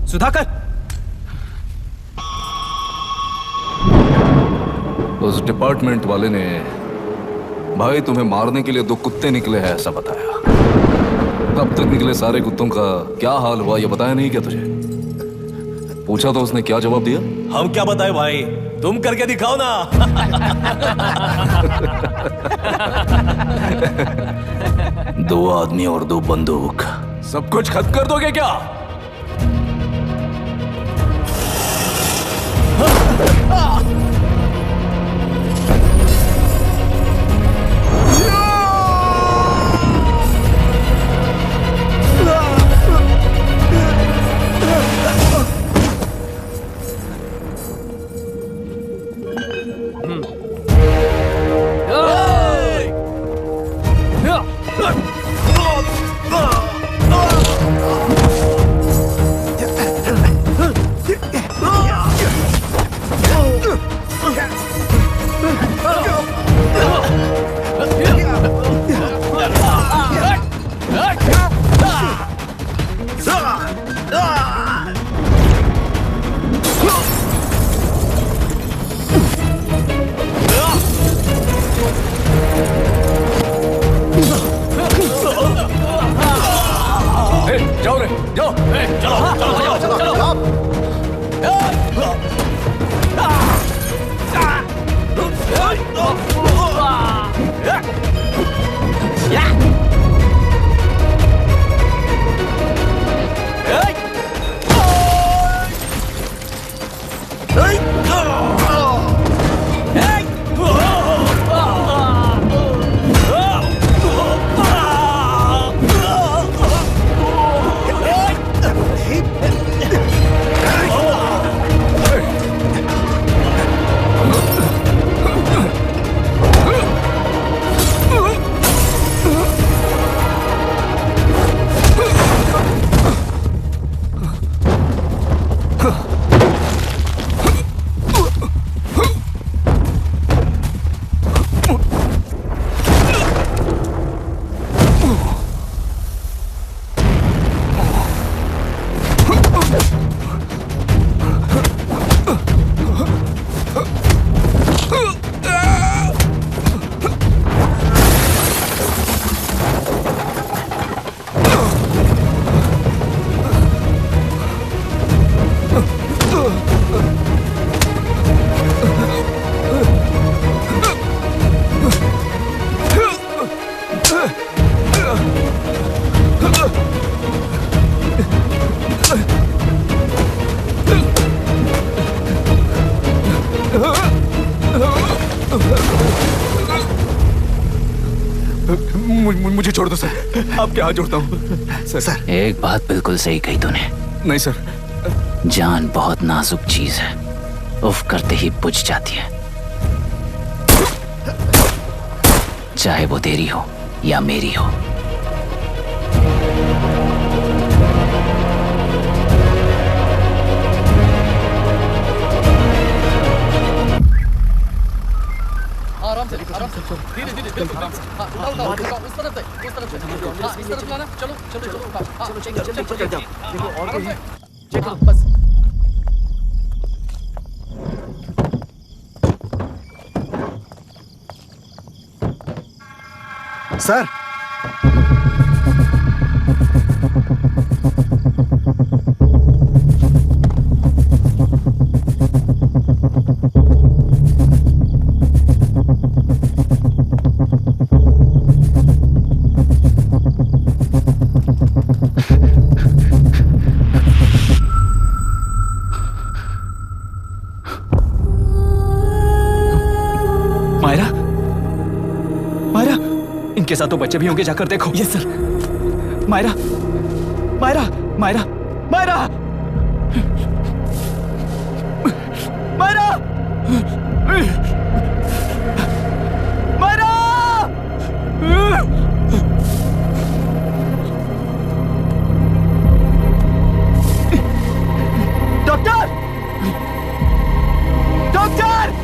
Speaker 16: सुधाकर।
Speaker 2: उस डिपार्टमेंट वाले ने भाई तुम्हें मारने के लिए 2 कुत्ते निकले हैं ऐसा बताया। कब तक निकले सारे कुत्तों का क्या हाल हुआ ये बताया नहीं क्या तुझे? पूछा तो उसने क्या जवाब दिया?
Speaker 15: हम क्या बताए भाई, तुम करके दिखाओ ना।
Speaker 2: 2 आदमी और 2 बंदूक,
Speaker 15: सब कुछ खत्म कर दोगे क्या?
Speaker 2: मुझे छोड़ दो सर, आपके हाथ जोड़ता हूँ सर।
Speaker 4: एक बात बिल्कुल सही कही तूने।
Speaker 2: नहीं सर।
Speaker 4: जान बहुत नाजुक चीज है, उफ करते ही बुझ जाती है, चाहे वो तेरी हो या मेरी हो।
Speaker 1: आराम से धीरे धीरे आराम से। उठाओ उस तरफ से इस तरफ लाना। चलो चलो चलो देखो और कोई चेक करो बस।
Speaker 10: सर
Speaker 16: के साथ तो बच्चे भी होंगे, जाकर देखो। Yes sir. Myra Myra Myra Myra Myra Myra doctor doctor.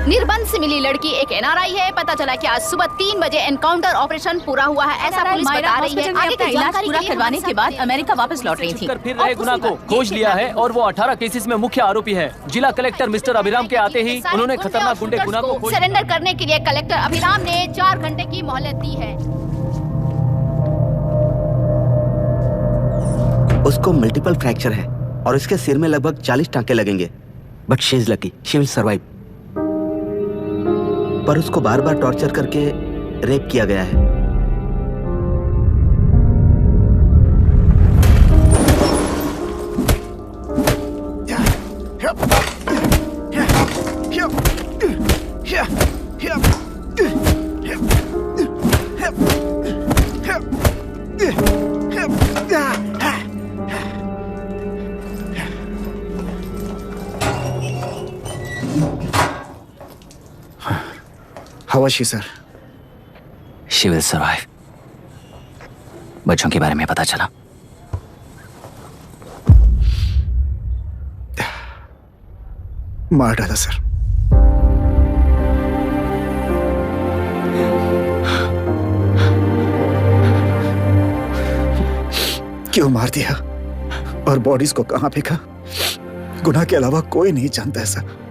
Speaker 18: निर्बंध से मिली लड़की एक NRI है। पता चला कि आज सुबह 3 बजे एनकाउंटर ऑपरेशन पूरा हुआ है, ऐसा पुलिस बता रही है। आगे की
Speaker 9: इलाज
Speaker 18: जानकारी
Speaker 9: पूरा
Speaker 18: के लिए
Speaker 9: करवाने
Speaker 18: हमारे
Speaker 9: के बाद
Speaker 18: साथ
Speaker 9: अमेरिका वापस लौट रही थी।
Speaker 14: फिर रहे गुनाह को खोज लिया है और वो 18 केसेस में मुख्य आरोपी है। जिला कलेक्टर मिस्टर अभिराम के आते ही उन्होंने खतरनाक गुंडे गुनाह को
Speaker 18: सरेंडर करने के लिए कलेक्टर अभिराम ने 4 घंटे की मोहलत दी है।
Speaker 8: उसको मल्टीपल फ्रैक्चर है और इसके सिर में लगभग 40 टांके लगेंगे, but she is lucky, she will survive. पर उसको बार बार टॉर्चर करके रेप किया गया है।
Speaker 10: How was she, sir?
Speaker 4: She will survive. बच्चों के बारे में पता चला?
Speaker 10: मार डाला सर। क्यों मार दिया और बॉडीज को कहां फेंका, गुनाह के अलावा कोई नहीं जानता है सर।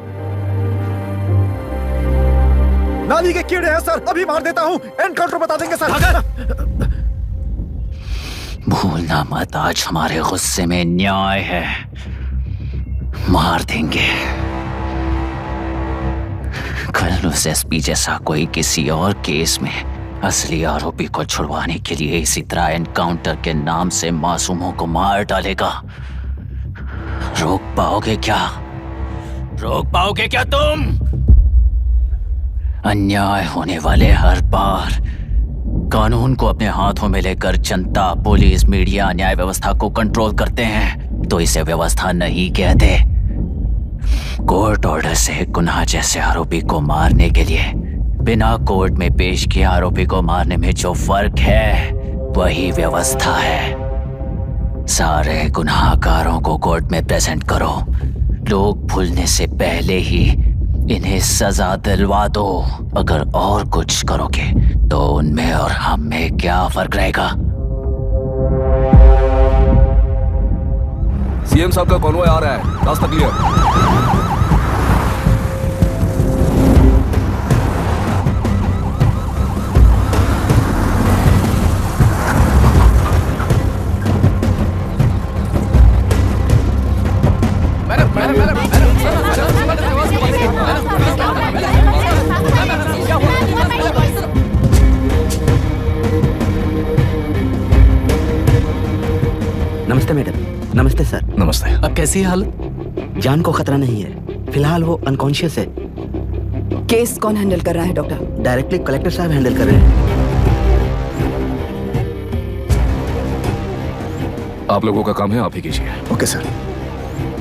Speaker 10: नाली के कीड़े हैं सर, अभी मार देता हूं, एनकाउंटर बता देंगे सर।
Speaker 4: भूलना मत, आज हमारे गुस्से में न्याय है, मार देंगे। कल उस एसपी जैसा कोई किसी और केस में असली आरोपी को छुड़वाने के लिए इसी तरह एनकाउंटर के नाम से मासूमों को मार डालेगा। रोक पाओगे क्या? रोक पाओगे क्या तुम? अन्याय होने वाले हर बार कानून को अपने हाथों में लेकर जनता, पुलिस, मीडिया न्याय व्यवस्था को कंट्रोल करते हैं, तो इसे व्यवस्था नहीं कहते। कोर्ट ऑर्डर से गुनाह जैसे आरोपी को मारने के लिए बिना कोर्ट में पेश किए आरोपी को मारने में जो फर्क है वही व्यवस्था है। सारे गुनाहगारों को कोर्ट में प्रेजेंट करो, लोग भूलने से पहले ही इन्हें सजा दिलवा दो। अगर और कुछ करोगे तो उनमें और हम में क्या फर्क रहेगा?
Speaker 2: सीएम साहब का कॉन्वॉय आ रहा है, रास्ता क्लियर।
Speaker 8: नमस्ते मैडम। नमस्ते सर।
Speaker 2: नमस्ते।
Speaker 14: अब कैसी है हालत?
Speaker 8: जान को खतरा नहीं है, फिलहाल वो अनकॉन्शियस है।
Speaker 13: केस कौन हैंडल कर रहा है डॉक्टर?
Speaker 8: डायरेक्टली कलेक्टर साहब हैंडल कर रहे हैं।
Speaker 2: आप लोगों का काम है, आप ही कीजिए।
Speaker 10: Okay sir.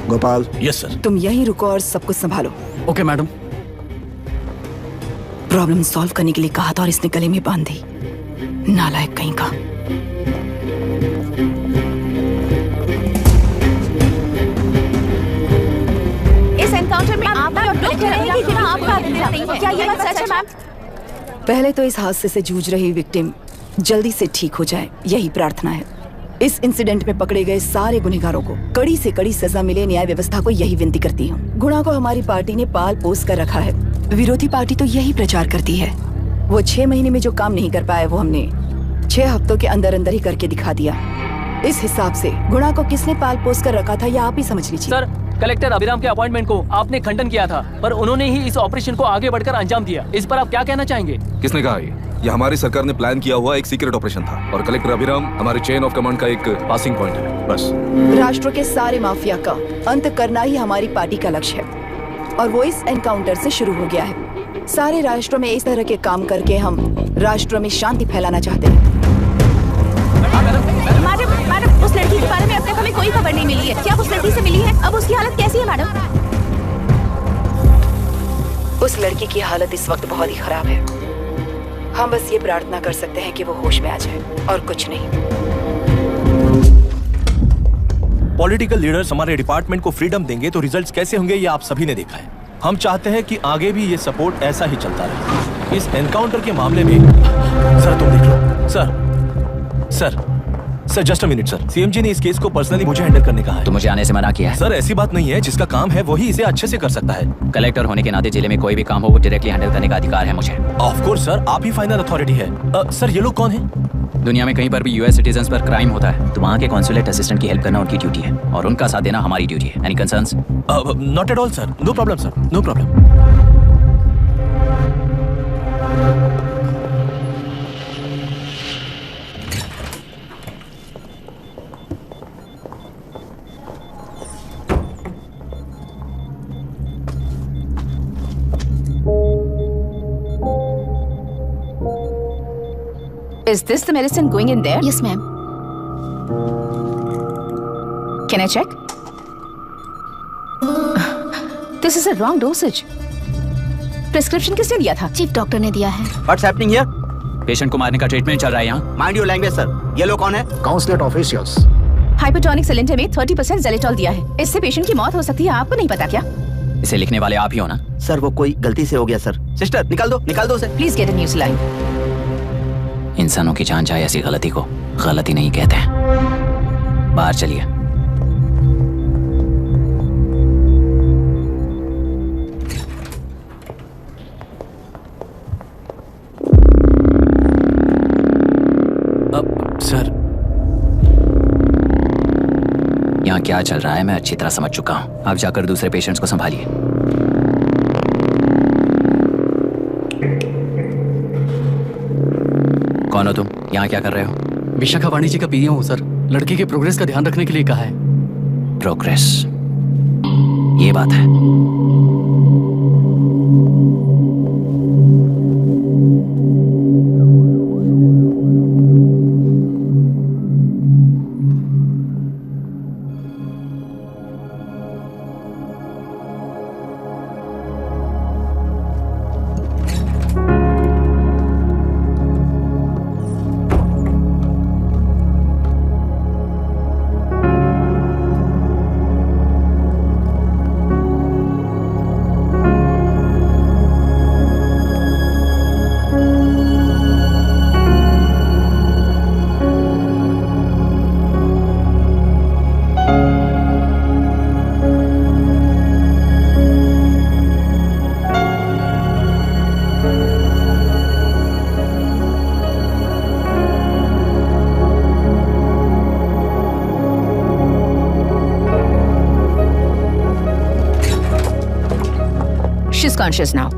Speaker 10: Gopal.
Speaker 15: Yes sir.
Speaker 13: तुम यहीं रुको और सब कुछ संभालो।
Speaker 14: Okay madam.
Speaker 13: प्रॉब्लम सॉल्व करने के लिए कहा था और इसने गले में बांध दी, नालायक कहीं का।
Speaker 9: इस एनकाउंटर में आपका और डॉक्टर अभिराम के नाम आपका नहीं है, क्या ये बात सच है मैम?
Speaker 13: पहले तो इस हादसे से जूझ रही विक्टिम जल्दी से ठीक हो जाए, यही प्रार्थना है। इस इंसिडेंट में पकड़े गए सारे गुनहगारों को कड़ी से कड़ी सजा मिले, न्याय व्यवस्था को यही विनती करती हूँ। गुना को हमारी पार्टी ने पाल पोस कर रखा है, विरोधी पार्टी तो यही प्रचार करती है। वो 6 महीने में जो काम नहीं कर पाए वो हमने 6 हफ्तों के अंदर अंदर ही करके दिखा दिया। इस हिसाब से गुना को किसने पाल पोस कर रखा था या आप ही समझ लीजिए।
Speaker 14: सर, कलेक्टर अभिराम के अपॉइंटमेंट को आपने खंडन किया था, पर उन्होंने ही इस ऑपरेशन को आगे बढ़कर अंजाम दिया। इस पर आप क्या कहना चाहेंगे?
Speaker 2: किसने कहा ये हमारी सरकार ने प्लान किया हुआ एक सीक्रेट ऑपरेशन था और कलेक्टर अभिराम हमारे चेन ऑफ कमांड का एक पासिंग पॉइंट है, बस।
Speaker 13: राष्ट्र के सारे माफिया का अंत करना ही हमारी पार्टी का लक्ष्य है और वो इस एनकाउंटर से शुरू हो गया है। सारे राष्ट्रों में इस तरह के काम करके हम राष्ट्र में शांति फैलाना चाहते हैं।
Speaker 9: मैडम, उस लड़की के बारे में अब तक हमें कोई खबर नहीं मिली है। क्या उस लड़की से मिली है? अब उसकी हालत कैसी है मैडम?
Speaker 13: उस लड़की की हालत इस वक्त बहुत ही खराब है। हम बस ये प्रार्थना कर सकते हैं कि वो होश में आ जाए और कुछ नहीं।
Speaker 15: पॉलिटिकल लीडर्स हमारे डिपार्टमेंट को फ्रीडम देंगे तो रिजल्ट्स कैसे होंगे ये आप सभी ने देखा है। हम चाहते हैं कि आगे भी ये सपोर्ट ऐसा ही चलता रहे। इस एनकाउंटर के मामले में सर तुम देख लो। Sir just a minute sir. CMG ने इस केस को पर्सनली मुझे हैंडल करने कहा है।
Speaker 4: तो मुझे आने से मना किया है।
Speaker 15: सर ऐसी बात नहीं है, जिसका काम है वही इसे अच्छे से कर सकता है।
Speaker 4: कलेक्टर होने के नाते जिले में कोई भी काम हो वो डायरेक्टली हैंडल करने का अधिकार है मुझे।
Speaker 15: ऑफ कोर्स सर, आप ही फाइनल अथॉरिटी है। सर ये लोग कौन हैं?
Speaker 4: दुनिया में कहीं पर भी यूएस सिटीजन्स पर क्राइम होता है तो वहाँ के कॉन्सुलेट असिस्टेंट की हेल्प करना उनकी ड्यूटी है और उनका साथ देना हमारी ड्यूटी है। Any concerns?
Speaker 15: Not at all sir, no problem sir, no problem.
Speaker 9: Is this the medicine going in there?
Speaker 11: Yes, ma'am.
Speaker 9: Can I check? This is a wrong dosage. Prescription किसने दिया था?
Speaker 11: चीफ डॉक्टर ने दिया है।
Speaker 8: What's happening here?
Speaker 4: पेशेंट को मारने का ट्रीटमेंट चल रहा है यहाँ।
Speaker 8: Mind your language, sir. ये लोग कौन है?
Speaker 10: Consulate officials.
Speaker 9: हाइपोटोनिक सिलेंडर में 30% ज़ेलेटॉल दिया है। इससे पेशेंट की मौत हो सकती है, आपको नहीं पता क्या?
Speaker 4: इसे लिखने वाले आप ही हो ना?
Speaker 8: सर वो कोई गलती से हो गया सर। सिस्टर निकाल दो उसे।
Speaker 9: Please get a new saline.
Speaker 4: इंसानों की जान जाए ऐसी गलती को गलती नहीं कहते हैं। बाहर चलिए।
Speaker 15: सर
Speaker 4: यहाँ क्या चल रहा है मैं अच्छी तरह समझ चुका हूँ। आप जाकर दूसरे पेशेंट्स को संभालिए। कौन हो तुम? यहाँ क्या कर रहे हो?
Speaker 1: विशाखा वाणिज्य का पीएम हूँ सर। लड़की के प्रोग्रेस का ध्यान रखने के लिए कहा है।
Speaker 4: प्रोग्रेस, ये बात है।
Speaker 9: She's conscious now.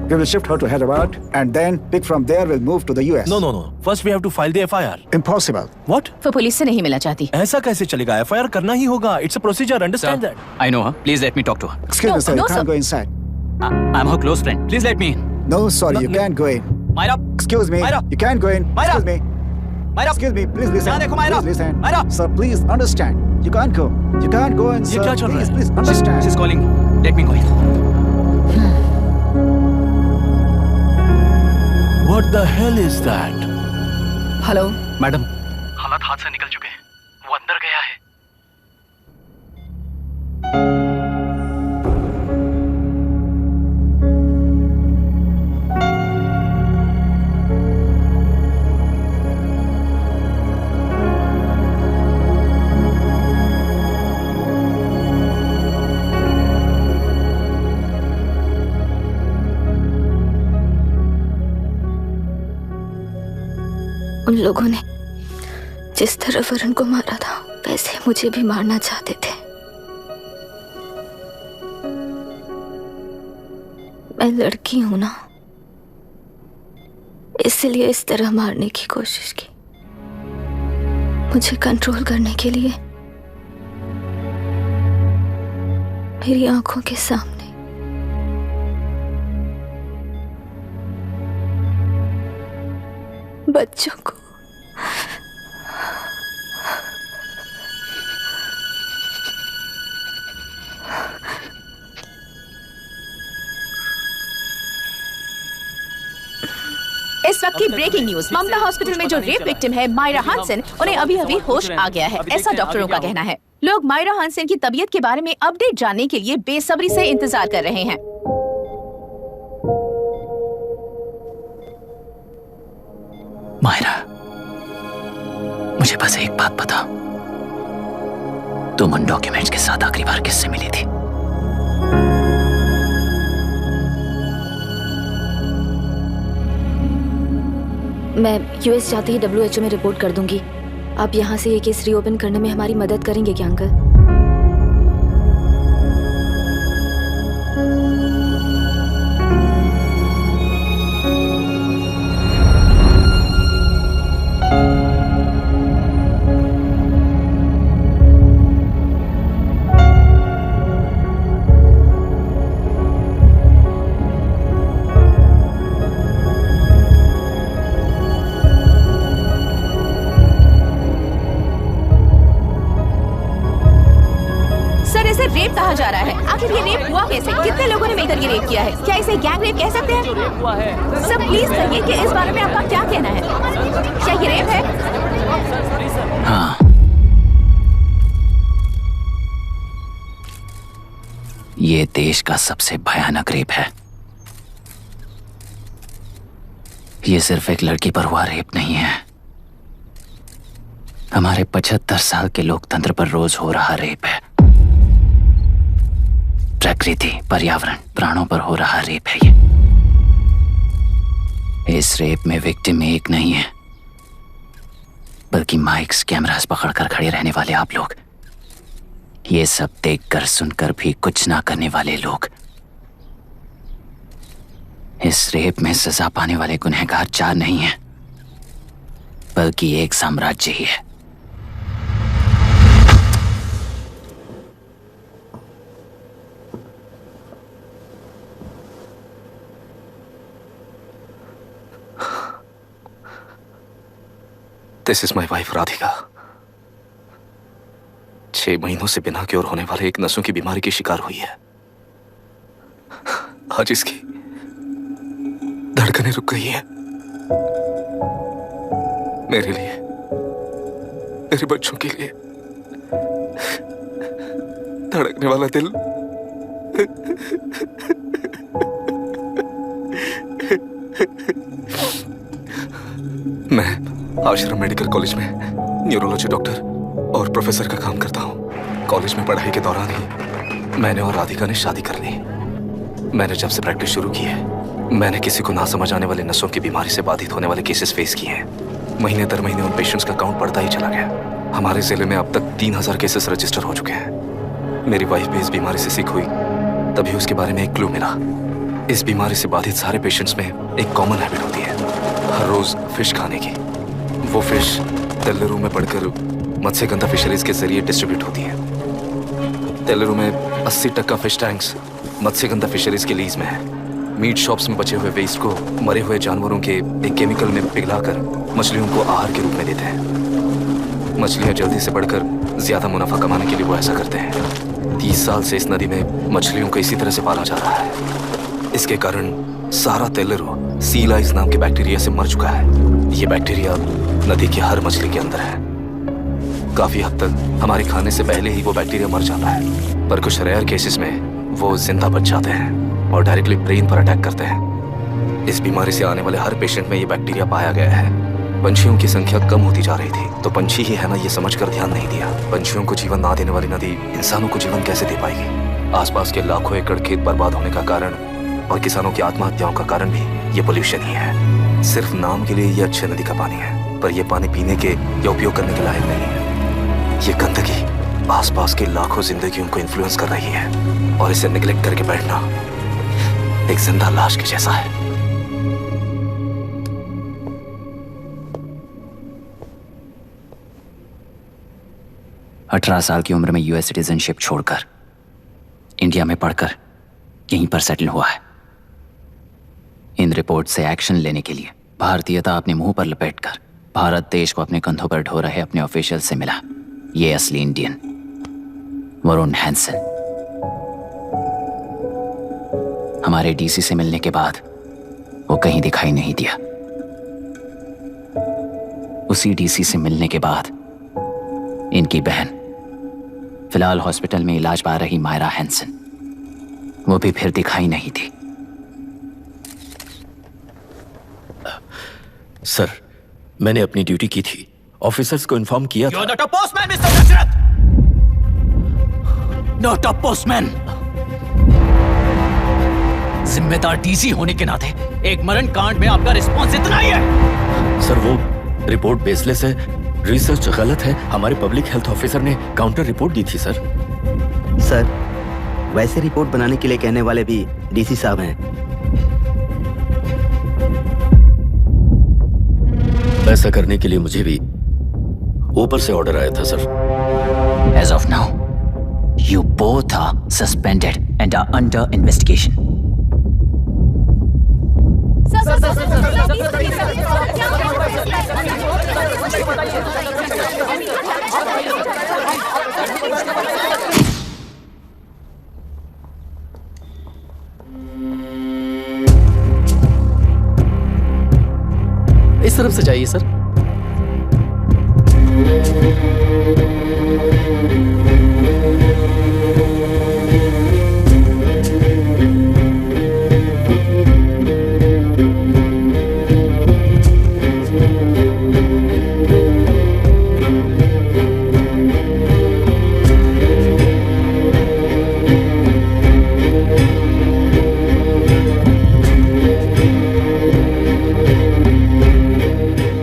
Speaker 10: We will shift her to Hyderabad and then pick from there. We'll move to the US.
Speaker 15: No. First we have to file the FIR.
Speaker 10: Impossible.
Speaker 15: What?
Speaker 9: वो पुलिस से नहीं मिलना चाहती।
Speaker 15: ऐसा कैसे चलेगा? FIR करना ही होगा. It's a procedure. Understand that?
Speaker 4: I know her. Please let me talk to her.
Speaker 10: Excuse me, sir. You can't go inside.
Speaker 4: I'm her close friend. Please let me in.
Speaker 10: No, sorry, you can't go in.
Speaker 4: Myra.
Speaker 10: Excuse me.
Speaker 4: Myra.
Speaker 10: You can't go in.
Speaker 4: Myra.
Speaker 10: Excuse me.
Speaker 4: Myra.
Speaker 10: Excuse me. Please listen.
Speaker 4: यहाँ देखो Myra.
Speaker 10: Please listen.
Speaker 4: Myra.
Speaker 10: Sir, please understand. You can't go. You can't go in, sir.
Speaker 15: ये क्या चल रहा है?
Speaker 10: Please understand.
Speaker 4: She's calling me. Let me go in.
Speaker 15: What the hell is that?
Speaker 13: Hello
Speaker 1: madam,
Speaker 14: हालात हाथ से निकल चुके हैं। वो अंदर गया है।
Speaker 11: उन लोगों ने जिस तरह वरुण को मारा था वैसे मुझे भी मारना चाहते थे। मैं लड़की हूं ना, इसलिए इस तरह मारने की कोशिश की। मुझे कंट्रोल करने के लिए मेरी आंखों के सामने बच्चों को
Speaker 9: इस वक्त की ब्रेकिंग न्यूज। ममता हॉस्पिटल में जो रेप विक्टिम है मायरा हानसेन, उन्हें अभी अभी होश आ गया है, ऐसा डॉक्टरों का कहना है। लोग मायरा हानसेन की तबीयत के बारे में अपडेट जानने के लिए बेसब्री से इंतजार कर रहे हैं।
Speaker 4: मायरा, मुझे बस एक बात बता, तुम उन डॉक्यूमेंट्स के साथ आखिरी बार किससे मिली थी?
Speaker 11: मैं यूएस जाते ही WHO में रिपोर्ट कर दूंगी। आप यहाँ से ये केस रीओपन करने में हमारी मदद करेंगे क्या अंकल?
Speaker 9: रेप कहा जा रहा है, आखिर ये रेप हुआ कैसे? कितने लोगों ने मिलकर ये रेप किया है? क्या इसे गैंग रेप कह सकते हैं? सर प्लीज कहिए कि इस बारे में आपका क्या कहना है? क्या ये रेप है?
Speaker 4: हाँ, ये देश का सबसे भयानक रेप है। ये सिर्फ एक लड़की पर हुआ रेप नहीं है, हमारे 75 साल के लोकतंत्र पर रोज हो रहा रेप है। प्रकृति, पर्यावरण, प्राणों पर हो रहा रेप है ये। इस रेप में विक्टिम एक नहीं है, बल्कि माइक्स, कैमरास पकड़कर खड़े रहने वाले आप लोग, ये सब देखकर सुनकर भी कुछ ना करने वाले लोग। इस रेप में सजा पाने वाले गुनहगार 4 नहीं हैं, बल्कि एक साम्राज्य ही है।
Speaker 2: This is my wife Radhika. 6 महीनों से बिना क्योर होने वाले एक नसों की बीमारी की शिकार हुई है। आज इसकी धड़कनें रुक गई हैं। मेरे लिए, मेरे बच्चों के लिए धड़कने वाला दिल मैं आश्रम मेडिकल कॉलेज में न्यूरोलॉजी डॉक्टर और प्रोफेसर का काम करता हूँ। कॉलेज में पढ़ाई के दौरान ही मैंने और राधिका ने शादी कर ली। मैंने जब से प्रैक्टिस शुरू की है, मैंने किसी को ना समझ आने वाले नसों की बीमारी से बाधित होने वाले केसेस फेस किए हैं। महीने दर महीने उन पेशेंट्स का काउंट बढ़ता ही चला गया। हमारे जिले में अब तक 3000 केसेस रजिस्टर हो चुके हैं। मेरी वाइफ भी इस बीमारी से सिक हुई, तभी उसके बारे में एक क्लू मिला। इस बीमारी से बाधित सारे पेशेंट्स में एक कॉमन हैबिट होती है, हर रोज फिश खाने की। वो फिश तेलुरु में पड़कर मत्स्यगंधा फिशरीज के जरिए डिस्ट्रीब्यूट होती है। तेलुरु में 80% फिश टैंक्स मत्स्यगंधा फिशरीज के लीज में है। मीट शॉप्स में बचे हुए वेस्ट को मरे हुए जानवरों के एक केमिकल में पिघलाकर मछलियों को आहार के रूप में देते हैं। मछलियां जल्दी से बढ़कर ज्यादा मुनाफा कमाने के लिए वो ऐसा करते हैं। 30 साल से इस नदी में मछलियों को इसी तरह से पाला जा रहा है। इसके कारण सारा तेलुरु सी लाइस नाम के बैक्टीरिया से मर चुका है। ये बैक्टीरिया नदी की हर मछली के अंदर है। काफी हद तक हमारे खाने से पहले ही वो बैक्टीरिया मर जाता है, पर कुछ रेयर केसेस में वो जिंदा बच जाते हैं और डायरेक्टली ब्रेन पर अटैक करते हैं। इस बीमारी से आने वाले हर पेशेंट में ये बैक्टीरिया पाया गया है। पंछियों की संख्या कम होती जा रही थी, तो पंछी ही है ना ये समझकर ध्यान नहीं दिया। पंछियों को जीवन ना देने वाली नदी इंसानों को जीवन कैसे दे पाएगी? आसपास के लाखों एकड़ खेत बर्बाद होने का कारण और किसानों की आत्महत्याओं का कारण भी ये पोल्यूशन ही है। सिर्फ नाम के लिए ये अच्छे नदी का पानी है, पर ये पानी पीने के या उपयोग करने के लायक नहीं है। ये गंदगी आसपास के लाखों जिंदगियों को इन्फ्लुएंस कर रही है और इसे निगलेक्ट करके बैठना एक जिंदा लाश के जैसा है।
Speaker 4: अठारह साल की उम्र में यूएस सिटीजनशिप छोड़कर इंडिया में पढ़कर यहीं पर सेटल हुआ है। इन रिपोर्ट से एक्शन लेने के लिए भारतीयता अपने मुंह पर लपेटकर भारत देश को अपने कंधों पर ढो रहे अपने ऑफिशियल से मिला ये असली इंडियन वरुण हैंसन। हमारे डीसी से मिलने के बाद वो कहीं दिखाई नहीं दिया। उसी डीसी से मिलने के बाद इनकी बहन फिलहाल हॉस्पिटल में इलाज पा रही मायरा हैंसन, वो भी फिर दिखाई नहीं दी।
Speaker 7: सर, मैंने अपनी ड्यूटी की थी, ऑफिसर्स को इन्फॉर्म किया था।
Speaker 16: You're not a postman, Mr. Dashrath! Not a postman! जिम्मेदार डीसी होने के नाते एक मरण कांड में आपका रिस्पॉन्स इतना ही है।
Speaker 7: सर वो रिपोर्ट बेसलेस है, रिसर्च गलत है। हमारे पब्लिक हेल्थ ऑफिसर ने काउंटर रिपोर्ट दी थी सर।
Speaker 8: सर वैसे रिपोर्ट बनाने के लिए कहने वाले भी डीसी साहब हैं।
Speaker 7: ऐसा करने के लिए मुझे भी ऊपर से ऑर्डर आया था sir.
Speaker 4: As of now, you both are suspended and are under investigation.
Speaker 1: इस तरफ से जाइए सर।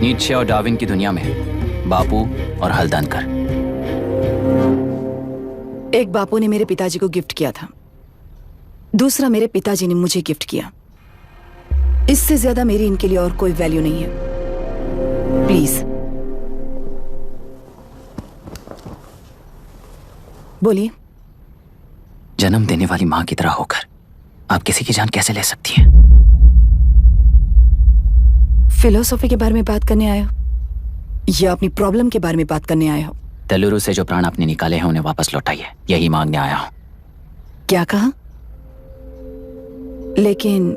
Speaker 4: नीत्शे और डार्विन की दुनिया में बापू और हल्दनकर।
Speaker 13: एक बापू ने मेरे पिताजी को गिफ्ट किया था, दूसरा मेरे पिताजी ने मुझे गिफ्ट किया। इससे ज्यादा मेरी इनके लिए और कोई वैल्यू नहीं है। प्लीज बोलिए।
Speaker 4: जन्म देने वाली मां की तरह होकर आप किसी की जान कैसे ले सकती हैं?
Speaker 13: फिलोसॉफी के बारे में बात करने आए हो या अपनी प्रॉब्लम के बारे में बात करने आए हो?
Speaker 4: तेलुरु से जो प्राण आपने निकाले हैं उन्हें वापस लौटाइए, यही मांगने आया हूं।
Speaker 13: क्या कहा? लेकिन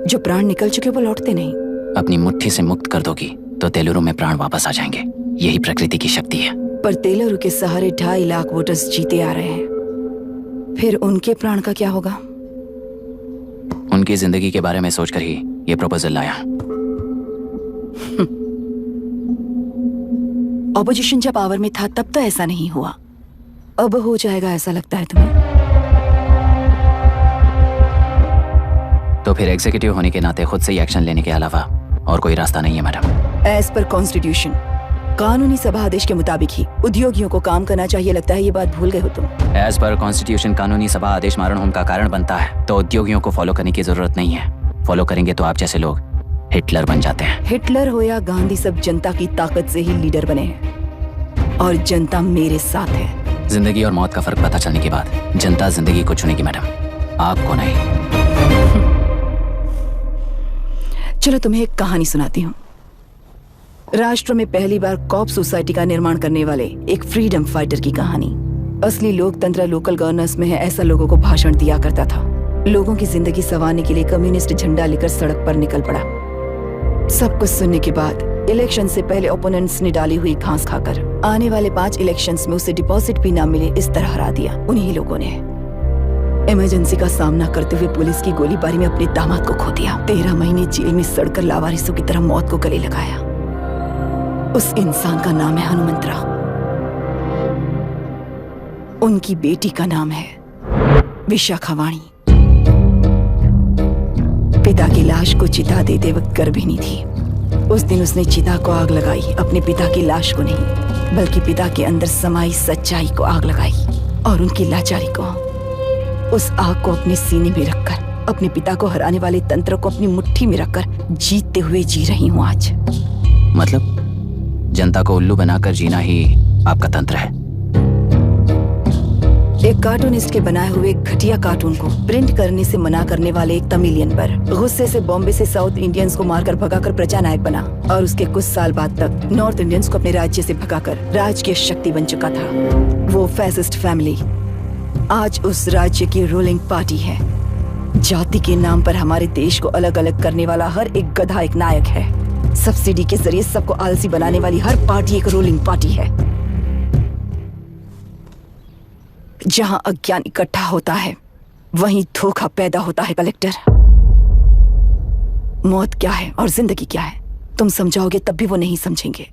Speaker 13: जो प्राण निकल चुके वो लौटते नहीं।
Speaker 4: अपनी मुट्ठी से मुक्त कर दोगी तो तेलुरु में प्राण वापस आ जाएंगे, यही प्रकृति की शक्ति है।
Speaker 13: पर तेलुरु के सहारे 2.5 लाख वोटर्स जीते आ रहे हैं, फिर उनके प्राण का क्या होगा?
Speaker 4: उनकी जिंदगी के बारे में सोचकर ही ये प्रपोजल लाया।
Speaker 13: ऑपोजिशन जब पावर में था तब तो ऐसा नहीं हुआ, अब हो जाएगा ऐसा लगता है तुम्हें?
Speaker 4: तो फिर एग्जीक्यूटिव होने के नाते खुद से ही एक्शन लेने के अलावा और कोई रास्ता नहीं है मैडम।
Speaker 13: एज पर कॉन्स्टिट्यूशन कानूनी सभा आदेश के मुताबिक ही उद्योगियों को काम करना चाहिए, लगता है ये बात भूल गए हो तुम।
Speaker 4: एज पर कॉन्स्टिट्यूशन कानूनी सभा आदेश मारण होम का कारण बनता है तो उद्योगियों को फॉलो करने की जरूरत नहीं है। फॉलो करेंगे तो आप जैसे लोग हिटलर बन जाते हैं।
Speaker 13: हिटलर हो या गांधी, सब जनता की ताकत से ही लीडर बने हैं और जनता मेरे साथ है।
Speaker 4: जिंदगी और मौत का फर्क पता चलने के बाद जनता जिंदगी को चुनेगी मैडम, आपको नहीं।
Speaker 13: चलो तुम्हें एक कहानी सुनाती हूँ। राष्ट्र में पहली बार कॉप सोसाइटी का निर्माण करने वाले एक फ्रीडम फाइटर की कहानी। असली लोकतंत्र लोकल गवर्नेंस में है, ऐसा लोगों को भाषण दिया करता था। लोगों की जिंदगी संवारने के लिए कम्युनिस्ट झंडा लेकर सड़क पर निकल पड़ा। सब कुछ सुनने के बाद इलेक्शन से पहले ओपोनेंट्स ने डाली हुई घास खाकर आने वाले 5 इलेक्शंस में उसे डिपॉजिट भी ना मिले इस तरह हरा दिया। उन्हीं लोगों ने इमरजेंसी का सामना करते हुए पुलिस की गोलीबारी में अपने दामाद को खो दिया। 13 महीने जेल में सड़कर लावारिसों की तरह मौत को गले लगाया। उस इंसान का नाम है हनुमंतरा। उनकी बेटी का नाम है विशाखावाणी। पिता की लाश को चिता देते वक्त गर्भिणी थी। उस दिन उसने चिता को आग लगाई, अपने पिता की लाश को नहीं बल्कि पिता के अंदर समाई सच्चाई को आग लगाई और उनकी लाचारी को। उस आग को अपने सीने में रखकर अपने पिता को हराने वाले तंत्र को अपनी मुट्ठी में रखकर जीतते हुए जी रही हूँ आज।
Speaker 4: मतलब जनता को उल्लू बनाकर जीना ही आपका तंत्र है?
Speaker 13: एक कार्टूनिस्ट के बनाए हुए एक घटिया कार्टून को प्रिंट करने से मना करने वाले एक तमिलियन पर गुस्से से बॉम्बे से साउथ इंडियंस को मारकर भगाकर प्रजानायक बना और उसके कुछ साल बाद तक नॉर्थ इंडियंस को अपने राज्य से भगाकर राजकीय शक्ति बन चुका था। वो फैसिस्ट फैमिली आज उस राज्य की रूलिंग पार्टी है। जाति के नाम पर हमारे देश को अलग अलग करने वाला हर एक गधा एक नायक है। सब्सिडी के जरिए सबको आलसी बनाने वाली हर पार्टी एक रूलिंग पार्टी है। जहां अज्ञान इकट्ठा होता है वहीं धोखा पैदा होता है। कलेक्टर, मौत क्या है और जिंदगी क्या है तुम समझाओगे तब भी वो नहीं समझेंगे।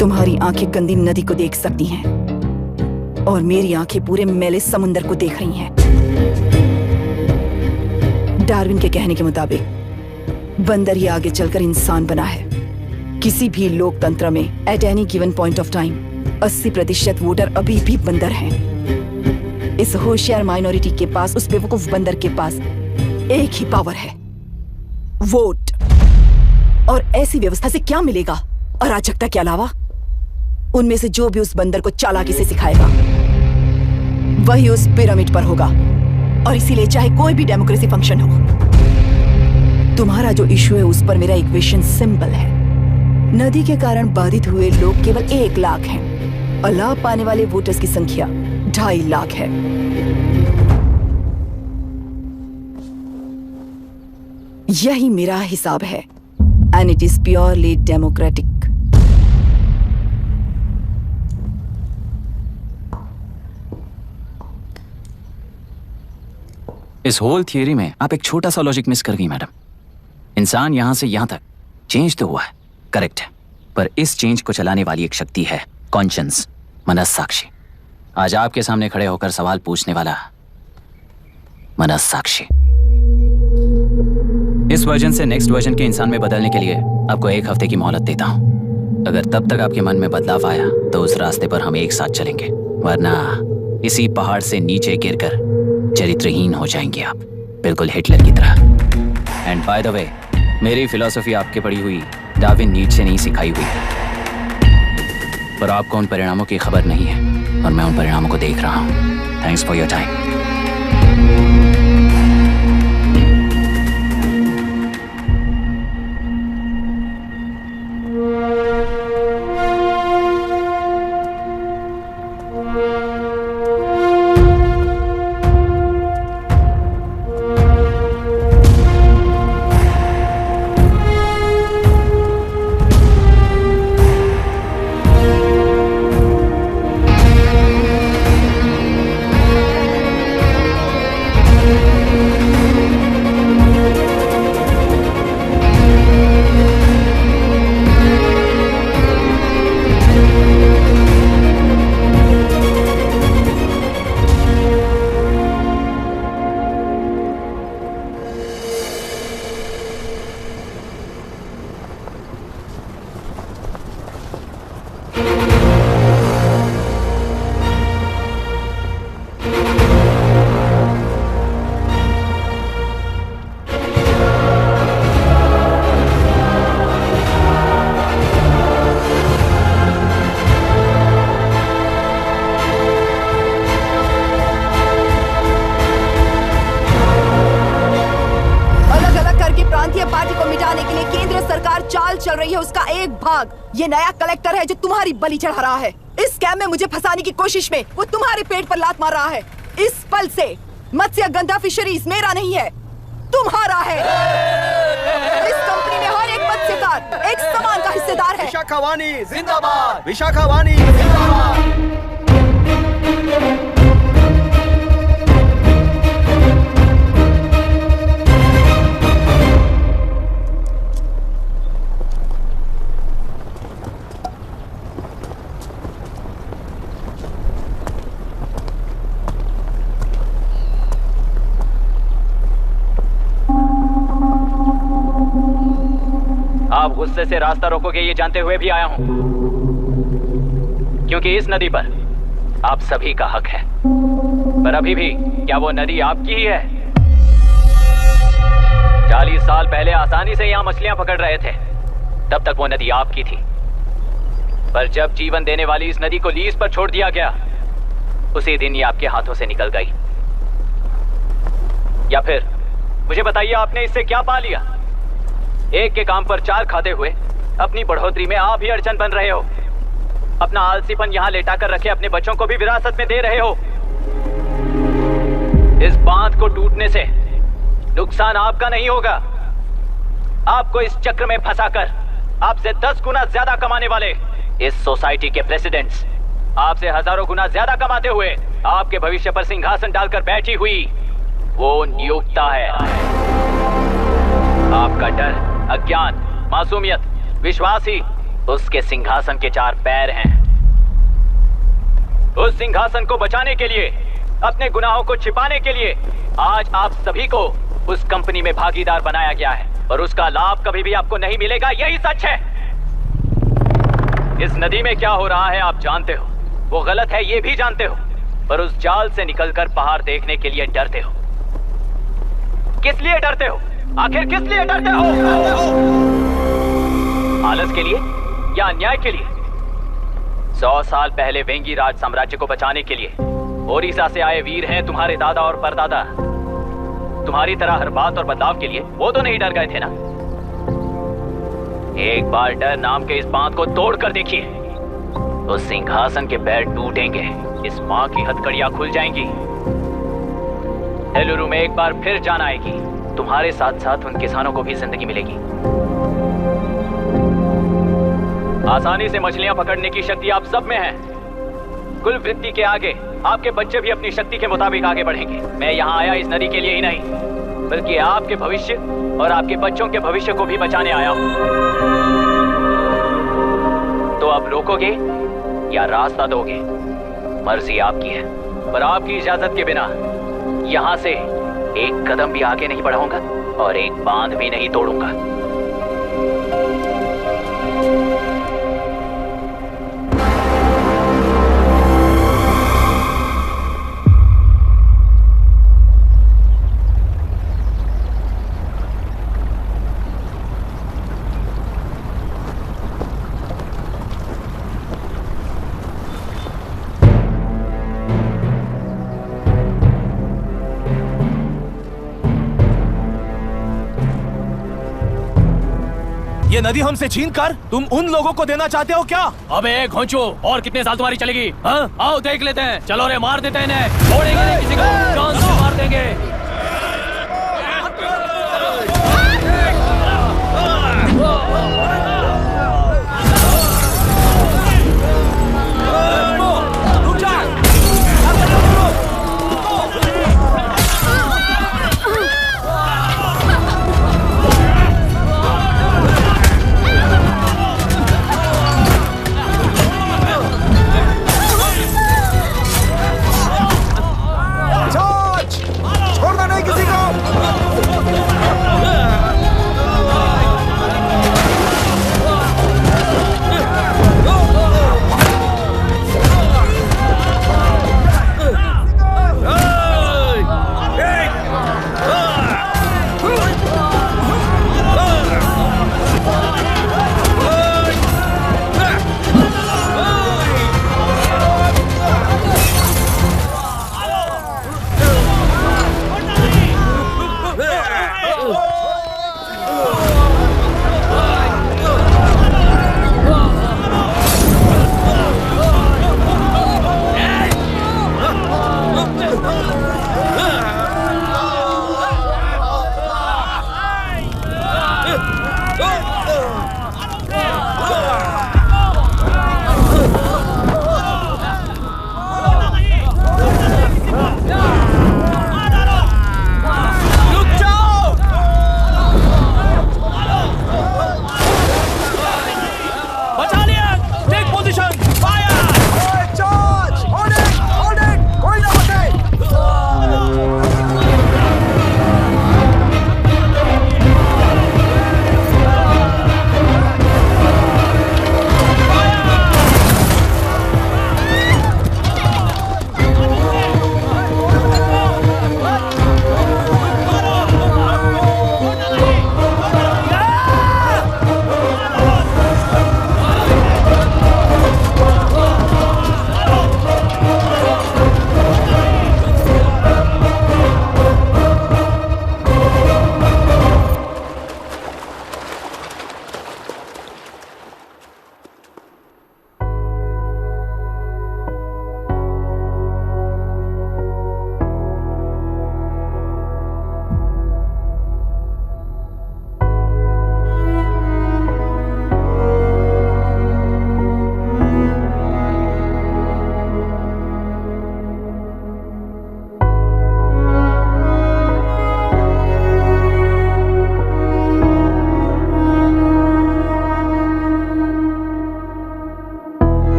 Speaker 13: तुम्हारी आंखें गंदी नदी को देख सकती हैं और मेरी आंखें पूरे मैले समुंदर को देख रही हैं। डार्विन के कहने के मुताबिक बंदर ही आगे चलकर इंसान बना है। किसी भी लोकतंत्र में at any given point of time 80% voter अभी भी बंदर हैं। इस होशियार माइनॉरिटी के पास, उस बेवकूफ बंदर के पास एक ही पावर है, वोट। और ऐसी व्यवस्था से क्या मिलेगा अराजकता के अलावा? उनमें से जो भी उस बंदर को चालाकी से सिखाएगा वही उस पिरामिड पर होगा। और इसीलिए चाहे कोई भी डेमोक्रेसी फंक्शन हो, तुम्हारा जो इशू है उस पर मेरा इक्वेशन सिंपल है। नदी के कारण बाधित हुए लोग केवल 1 लाख हैं और लाभ पाने वाले वोटर्स की संख्या 2.5 लाख है। यही मेरा हिसाब है and it is purely democratic.
Speaker 4: इस होल थियरी में आप एक छोटा सा लॉजिक मिस कर गई मैडम। इंसान यहां से यहां तक चेंज तो हुआ है, करेक्ट है, पर इस चेंज को चलाने वाली एक शक्ति है कॉन्शियंस, मनस्साक्षी। आज आपके सामने खड़े होकर सवाल पूछने वाला मनस्साक्षी। इस वर्जन से नेक्स्ट वर्जन के इंसान में बदलने के लिए आपको 1 हफ्ते की मोहलत देता हूं। अगर तब तक आपके मन में बदलाव आया तो उस रास्ते पर हम एक साथ चलेंगे, वरना इसी पहाड़ से नीचे गिरकर चरित्रहीन हो जाएंगे आप, बिल्कुल हिटलर की तरह। एंड बाय द वे, मेरी फिलॉसफी आपके पढ़ी हुई डार्विन नीचे नहीं सिखाई हुई है, पर आपको उन परिणामों की खबर नहीं है और मैं उन परिणामों को देख रहा हूं। Thanks for your time.
Speaker 13: ये नया कलेक्टर है जो तुम्हारी बलि चढ़ा रहा है। इस स्कैम में मुझे फंसाने की कोशिश में वो तुम्हारे पेट पर लात मार रहा है। इस पल से मत्स्य गंधा फिशरीज मेरा नहीं है, तुम्हारा है। इस कंपनी में हर एक मत्स्यकार एक समान का हिस्सेदार है।
Speaker 8: विशाखावाणी जिंदाबाद, विशाखावाणी जिंदाबाद।
Speaker 4: आप गुस्से से रास्ता रोकोगे ये जानते हुए भी आया हूं, क्योंकि इस नदी पर आप सभी का हक है। पर अभी भी क्या वो नदी आपकी ही है? 40 साल पहले आसानी से यहां मछलियां पकड़ रहे थे, तब तक वो नदी आपकी थी। पर जब जीवन देने वाली इस नदी को लीज पर छोड़ दिया गया, उसी दिन ये आपके हाथों से निकल गई। या फिर मुझे बताइए, आपने इससे क्या पा लिया? एक के काम पर 4 खाते हुए अपनी बढ़ोतरी में आप ही अड़चन बन रहे हो। अपना आलसीपन यहां लेटा कर रखे अपने बच्चों को भी विरासत में दे रहे हो। इस बांध को टूटने से नुकसान आपका नहीं होगा। आपको इस चक्र में फंसाकर आपसे 10 गुना ज्यादा कमाने वाले इस सोसाइटी के प्रेसिडेंट्स आपसे हजारों गुना ज्यादा कमाते हुए आपके भविष्य पर सिंहासन डालकर बैठी हुई वो नियोक्ता है। आपका डर, अज्ञान, मासूमियत, विश्वास ही उसके सिंहासन के 4 पैर हैं। उस सिंहासन को बचाने के लिए, अपने गुनाहों को छिपाने के लिए आज आप सभी को उस कंपनी में भागीदार बनाया गया है और उसका लाभ कभी भी आपको नहीं मिलेगा, यही सच है। इस नदी में क्या हो रहा है आप जानते हो, वो गलत है ये भी जानते हो, पर उस जाल से निकलकर पहाड़ देखने के लिए डरते हो। किस लिए डरते हो? आखिर किस लिए डरते हो? आलस के लिए या अन्याय के लिए? 100 साल पहले वेंगी राज साम्राज्य को बचाने के लिए ओडिशा से आए वीर हैं तुम्हारे दादा और परदादा। तुम्हारी तरह हर बात और बदलाव के लिए वो तो नहीं डर गए थे ना। एक बार डर नाम के इस बांध को तोड़ कर देखिए, तो सिंहासन के पैर टूटेंगे, इस मां की हथकड़ियां खुल जाएंगी, हेलुरु में एक बार फिर जान आएगी, तुम्हारे साथ साथ उन किसानों को भी जिंदगी मिलेगी। आसानी से मछलियां पकड़ने की शक्ति आप सब में है। कुल वृत्ति के आगे आपके बच्चे भी अपनी शक्ति के मुताबिक आगे बढ़ेंगे। मैं यहाँ आया इस नदी के लिए ही नहीं, बल्कि आपके भविष्य और आपके बच्चों के भविष्य को भी बचाने आया हूँ। तो अब रोकोगे या रास्ता दोगे, मर्जी आपकी है, पर आपकी इजाजत के बिना यहाँ से एक कदम भी आगे नहीं बढ़ाऊंगा और एक बांध भी नहीं तोड़ूंगा।
Speaker 15: ये नदी हमसे छीन कर तुम उन लोगों को देना चाहते हो क्या?
Speaker 14: अबे घोंचो, और कितने साल तुम्हारी चलेगी? हाँ? आओ देख लेते हैं। चलो रे, मार देते हैं इन्हें, छोड़ेंगे नहीं किसी को, जान से मार देंगे।
Speaker 10: छोड़ना नहीं किसी को।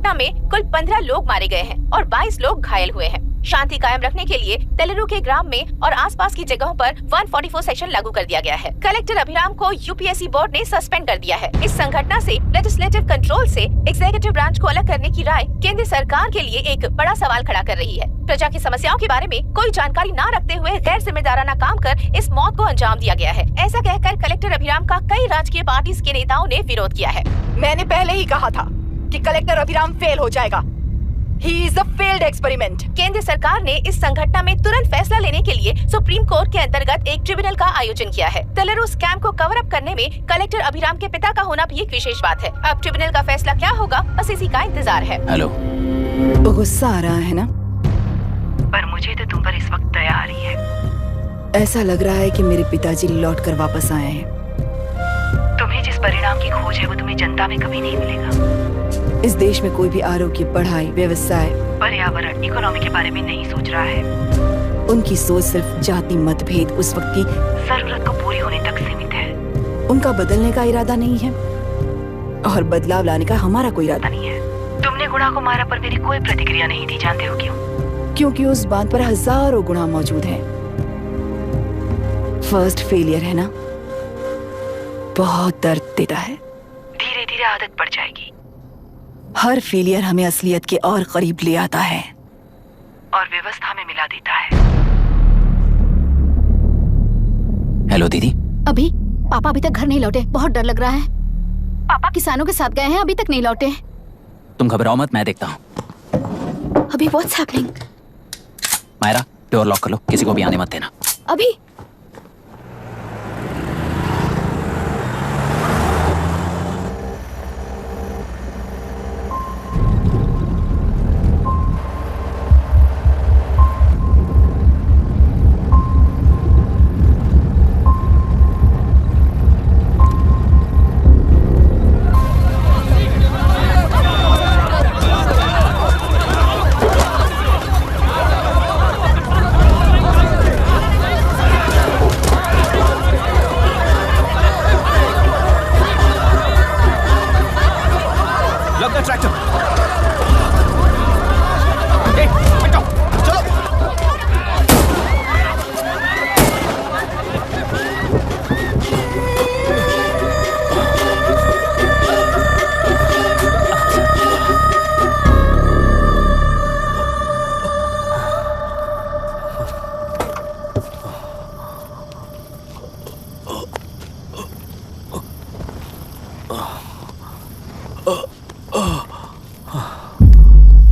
Speaker 9: घटना में कुल 15 लोग मारे गए हैं और 22 लोग घायल हुए हैं। शांति कायम रखने के लिए तेलुरु के ग्राम में और आसपास की जगहों पर 144 सेक्शन लागू कर दिया गया है। कलेक्टर अभिराम को यूपीएससी बोर्ड ने सस्पेंड कर दिया है। इस संघटना से लेजिस्लेटिव कंट्रोल से एग्जीक्यूटिव ब्रांच को अलग करने की राय केंद्र सरकार के लिए एक बड़ा सवाल खड़ा कर रही है। प्रजा की समस्याओं के बारे में कोई जानकारी न रखते हुए गैर जिम्मेदाराना काम कर इस मौत को अंजाम दिया गया है। ऐसा कहकर कलेक्टर अभिराम का कई राजकीय पार्टी के नेताओं ने विरोध किया है।
Speaker 19: मैंने पहले ही कहा था कि कलेक्टर अभिराम फेल हो जाएगा। He is a failed experiment.
Speaker 9: केंद्र सरकार ने इस संघटना में तुरंत फैसला लेने के लिए सुप्रीम कोर्ट के अंतर्गत एक ट्रिब्यूनल का आयोजन किया है। तेलुरु स्कैम को कवर अप करने में कलेक्टर अभिराम के पिता का होना भी एक विशेष बात है। अब ट्रिब्यूनल का फैसला क्या होगा, बस इसी का इंतजार है।
Speaker 4: हेलो,
Speaker 13: गुस्सा आ रहा है ना?
Speaker 19: पर मुझे तो तुम पर इस वक्त दया आ रही है।
Speaker 13: ऐसा लग रहा है कि मेरे पिताजी लौट कर वापस आए हैं।
Speaker 19: तुम्हें जिस परिणाम की खोज है वो तुम्हें जनता में कभी नहीं मिलेगा।
Speaker 13: इस देश में कोई भी आरोग्य, पढ़ाई, व्यवसाय,
Speaker 19: पर्यावरण, इकोनॉमी के बारे में नहीं सोच रहा है।
Speaker 13: उनकी सोच सिर्फ जाति मतभेद उस वक्त की
Speaker 19: जरूरत को पूरी होने तक सीमित है।
Speaker 13: उनका बदलने का इरादा नहीं है और बदलाव लाने का हमारा कोई इरादा नहीं है।
Speaker 19: तुमने गुणा को मारा पर मेरी कोई प्रतिक्रिया नहीं दी, जानते हो क्यों?
Speaker 13: क्योंकि उस बात पर हजारों गुणा मौजूद हैं। फर्स्ट फेलियर है ना, बहुत दर्द देता है।
Speaker 19: धीरे धीरे आदत पड़ जाएगी।
Speaker 13: हर फेलियर हमें असलियत के और करीब ले आता है
Speaker 19: और व्यवस्था में मिला देता है।
Speaker 4: हेलो दीदी।
Speaker 18: अभी पापा अभी तक घर नहीं लौटे, बहुत डर लग रहा है। पापा किसानों के साथ गए हैं, अभी तक नहीं लौटे।
Speaker 4: तुम घबराओ मत, मैं देखता हूँ।
Speaker 11: अभी what's happening?
Speaker 4: Myra, door lock कर लो, किसी को भी आने मत देना।
Speaker 11: अभी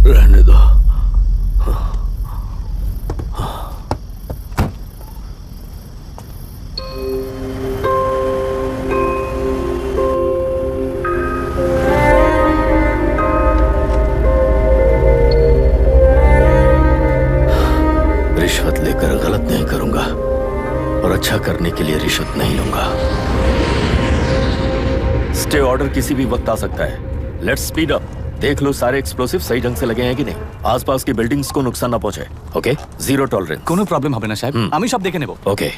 Speaker 15: रहने दो। रिश्वत लेकर गलत नहीं करूंगा और अच्छा करने के लिए रिश्वत नहीं लूंगा।
Speaker 7: स्टे ऑर्डर किसी भी वक्त आ सकता है। Let's speed up. देख लो सारे एक्सप्लोसिव सही ढंग से लगे हैं कि नहीं। आसपास की बिल्डिंग्स को नुकसान ना पहुंचे। Okay, zero tolerance.
Speaker 16: कोनो प्रॉब्लम হবে না সাহেব, আমি সব দেখে নেব।
Speaker 7: ओके।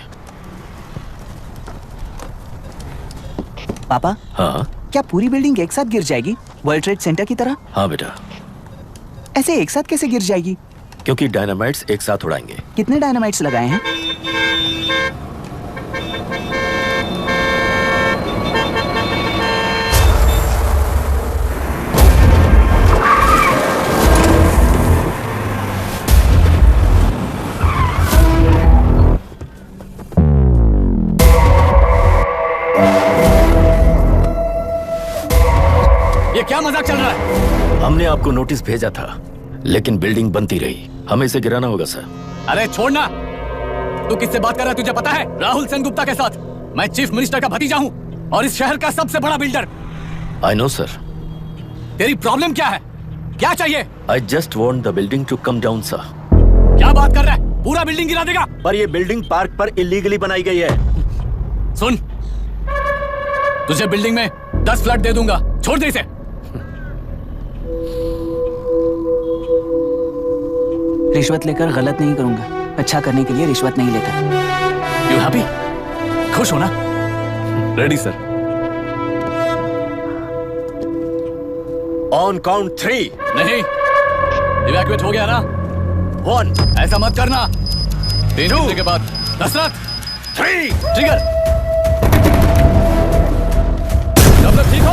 Speaker 6: पापा,
Speaker 7: हाँ
Speaker 6: क्या पूरी बिल्डिंग एक साथ गिर जाएगी, वर्ल्ड ट्रेड सेंटर की तरह?
Speaker 7: हाँ बेटा।
Speaker 6: ऐसे एक साथ कैसे गिर जाएगी?
Speaker 7: क्योंकि डायनामाइट्स एक साथ उड़ाएंगे।
Speaker 6: कितने डायनामाइट्स लगाए हैं?
Speaker 16: ये क्या मजाक चल रहा है?
Speaker 7: हमने आपको नोटिस भेजा था, लेकिन बिल्डिंग बनती रही। हमें इसे गिराना होगा सर।
Speaker 16: अरे छोड़ना। तू किससे बात कर रहा है तुझे पता है? राहुल सेनगुप्ता के साथ। मैं चीफ मिनिस्टर का भतीजा हूँ और इस शहर का सबसे बड़ा बिल्डर।
Speaker 7: I know sir.
Speaker 16: तेरी प्रॉब्लम क्या है? क्या चाहिए?
Speaker 7: I just want the building to come down sir.
Speaker 16: क्या बात कर रहा है? पूरा बिल्डिंग गिरा देगा?
Speaker 7: पर ये बिल्डिंग पार्क पर इलीगली बनाई गई है।
Speaker 16: सुन, तुझे बिल्डिंग में 10 फ्लैट दे दूंगा, छोड़ दे इसे।
Speaker 6: रिश्वत लेकर गलत नहीं करूंगा, अच्छा करने के लिए रिश्वत नहीं लेता।
Speaker 16: You happy? खुश हो ना? Ready sir.
Speaker 7: On count 3।
Speaker 1: नहीं, इवैक्यूएट हो गया ना?
Speaker 7: 1।
Speaker 1: ऐसा मत करना। 3 घंटे के बाद दशरथ
Speaker 7: 3
Speaker 1: ट्रिगर। जब तक ठीक हो।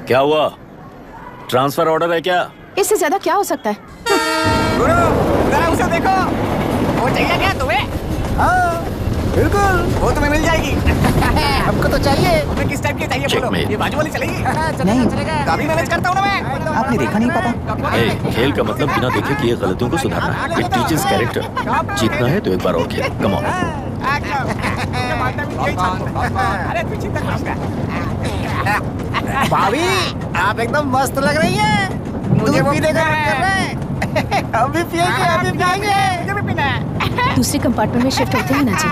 Speaker 7: क्या हुआ? ट्रांसफर ऑर्डर है क्या?
Speaker 18: इससे ज्यादा क्या हो सकता है?
Speaker 6: जरा उसे देखो, वो चाहिए क्या तुम्हें?
Speaker 10: हाँ, बिल्कुल,
Speaker 6: वो तुम्हें मिल जाएगी।
Speaker 10: हमको तो चाहिए।
Speaker 6: तुम्हें किस टाइप की चाहिए बोलो?
Speaker 7: Checkmate।
Speaker 6: ये बाजू वाली चलेगी?
Speaker 10: नहीं चलेगा।
Speaker 6: काफी मैनेज करता हूँ ना मैं।
Speaker 8: आपने देखा नहीं पापा?
Speaker 7: खेल का मतलब बिना देखे किए गलतियों को सुधारना है। It teaches character. जीतना है तो एक बार और खेल। Come on.
Speaker 6: अरे तू चिंता मत कर।
Speaker 10: भाभी, आप एकदम मस्त लग रही हैं। मुझे पीने का मन कर रहा है। हम भी पिएंगे, हम भी पिएंगे।
Speaker 6: मुझे भी पीना है।
Speaker 11: दूसरी कंपार्टमेंट में शिफ्ट होते हैं ना जी।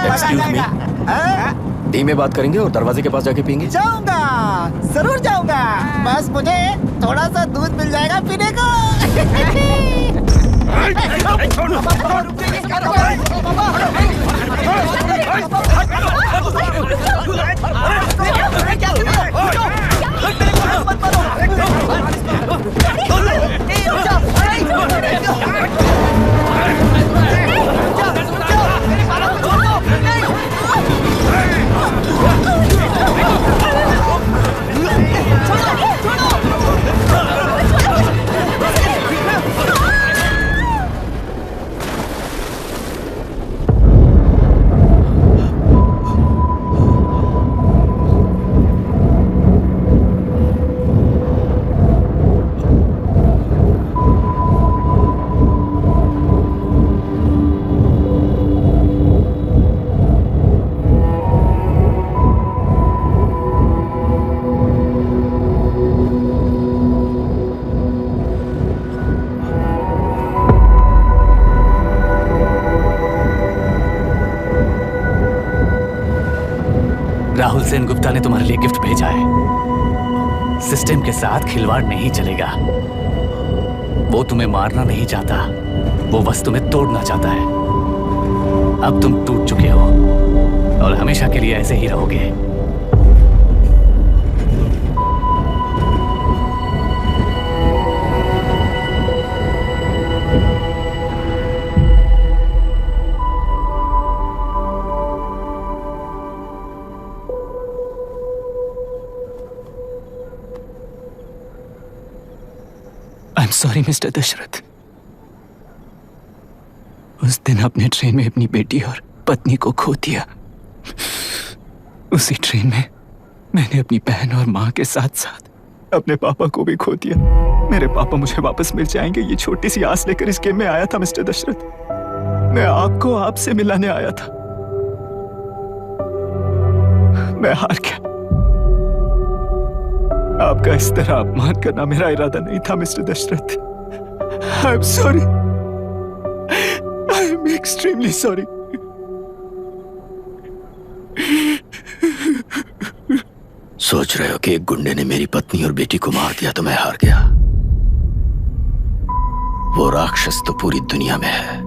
Speaker 7: एक्सक्यूज मी, डी में बात करेंगे और दरवाजे के पास जाके पियेंगे।
Speaker 10: जाऊंगा, जरूर जाऊंगा। बस मुझे थोड़ा सा दूध मिल जाएगा पीने को।
Speaker 1: राहुल सेन गुप्ता ने तुम्हारे लिए गिफ्ट भेजा है। सिस्टम के साथ खिलवाड़ नहीं चलेगा। वो तुम्हें मारना नहीं चाहता, वो बस तुम्हें तोड़ना चाहता है। अब तुम टूट चुके हो और हमेशा के लिए ऐसे ही रहोगे।
Speaker 16: I'm sorry, mister Dasharath. उस दिन अपने ट्रेन में अपनी बेटी और पत्नी को खो दिया। उसी ट्रेन में मैंने अपनी बहन और माँ के साथ साथ अपने पापा को भी खो दिया। मेरे पापा मुझे वापस मिल जाएंगे, ये छोटी सी आस लेकर इस गेम में आया था मिस्टर दशरथ। मैं आपको आपसे मिलाने आया था। मैं हार गया। आपका इस तरह अपमान करना मेरा इरादा नहीं था mister Dashrath. I am sorry, I am extremely sorry.
Speaker 15: सोच रहे हो कि एक गुंडे ने मेरी पत्नी और बेटी को मार दिया तो मैं हार गया? वो राक्षस तो पूरी दुनिया में है,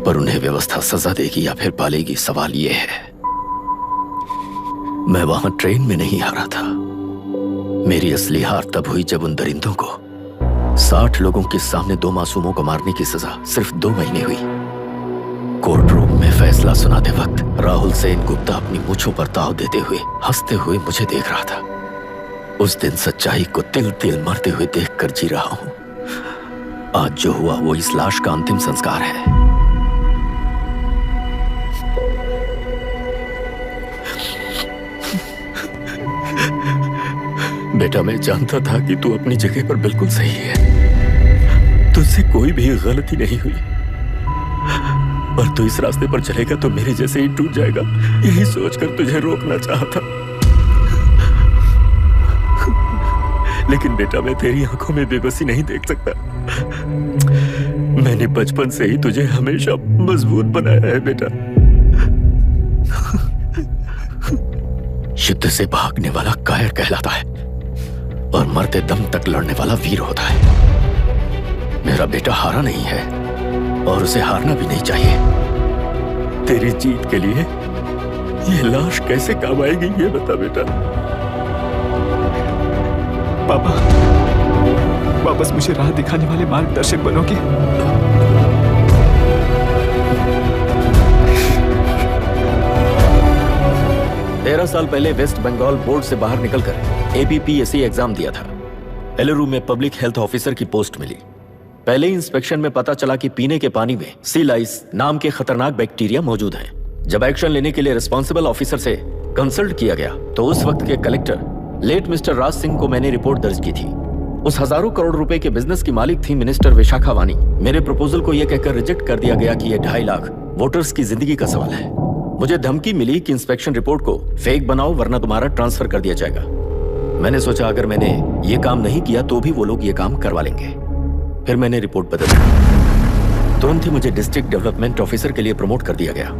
Speaker 15: पर उन्हें व्यवस्था सजा देगी या फिर पालेगी, सवाल ये है। मैं वहां ट्रेन में नहीं हारा था। मेरी असली हार तब हुई जब उन दरिंदों को 60 लोगों के सामने 2 मासूमों को मारने की सजा सिर्फ 2 महीने हुई। कोर्ट रूम में फैसला सुनाते वक्त राहुल सेन गुप्ता अपनी मूंछों पर ताव देते हुए हंसते हुए मुझे देख रहा था। उस दिन सच्चाई को तिल तिल मरते हुए देखकर जी रहा हूं। आज जो हुआ वो इस लाश का अंतिम संस्कार है। बेटा, मैं जानता था कि तू अपनी जगह पर बिल्कुल सही है। तुझसे कोई भी गलती नहीं हुई, पर तू इस रास्ते पर चलेगा तो मेरे जैसे ही टूट जाएगा, यही सोचकर तुझे रोकना चाहा था।
Speaker 7: लेकिन बेटा मैं तेरी आंखों में बेबसी नहीं देख सकता। मैंने बचपन से ही तुझे हमेशा मजबूत बनाया है बेटा। युद्ध से भागने वाला कायर कहलाता है और मरते दम तक लड़ने वाला वीर होता है। मेरा बेटा हारा नहीं है और उसे हारना भी नहीं चाहिए। तेरी जीत के लिए ये लाश कैसे काम आएगी ये बता बेटा।
Speaker 16: पापा, वापस मुझे राह दिखाने वाले मार्गदर्शक बनोगे?
Speaker 7: 13 साल पहले वेस्ट बंगाल बोर्ड से बाहर निकलकर APPSC एग्जाम दिया था। एलरू में पब्लिक हेल्थ ऑफिसर की पोस्ट मिली। पहले इंस्पेक्शन में पता चला कि पीने के पानी में सी लाइस नाम के खतरनाक बैक्टीरिया मौजूद हैं। जब एक्शन लेने के लिए रिस्पॉन्सिबल ऑफिसर से कंसल्ट किया गया तो उस वक्त के collector late mister Raj Singh को मैंने रिपोर्ट दर्ज की थी। उस हजारों करोड़ रुपए के बिजनेस की मालिक थी मिनिस्टर विशाखा वानी। मेरे प्रपोजल को यह कहकर रिजेक्ट कर दिया गया कि यह 2.5 लाख वोटर्स की जिंदगी का सवाल है। मुझे धमकी मिली कि इंस्पेक्शन रिपोर्ट को फेक बनाओ वरना तुम्हारा ट्रांसफर कर दिया जाएगा। मैंने सोचा अगर मैंने ये काम नहीं किया तो भी वो लोग ये काम करवा लेंगे। फिर मैंने रिपोर्ट बदल दी। तुरंत ही मुझे डिस्ट्रिक्ट डेवलपमेंट ऑफिसर के लिए प्रमोट कर दिया गया।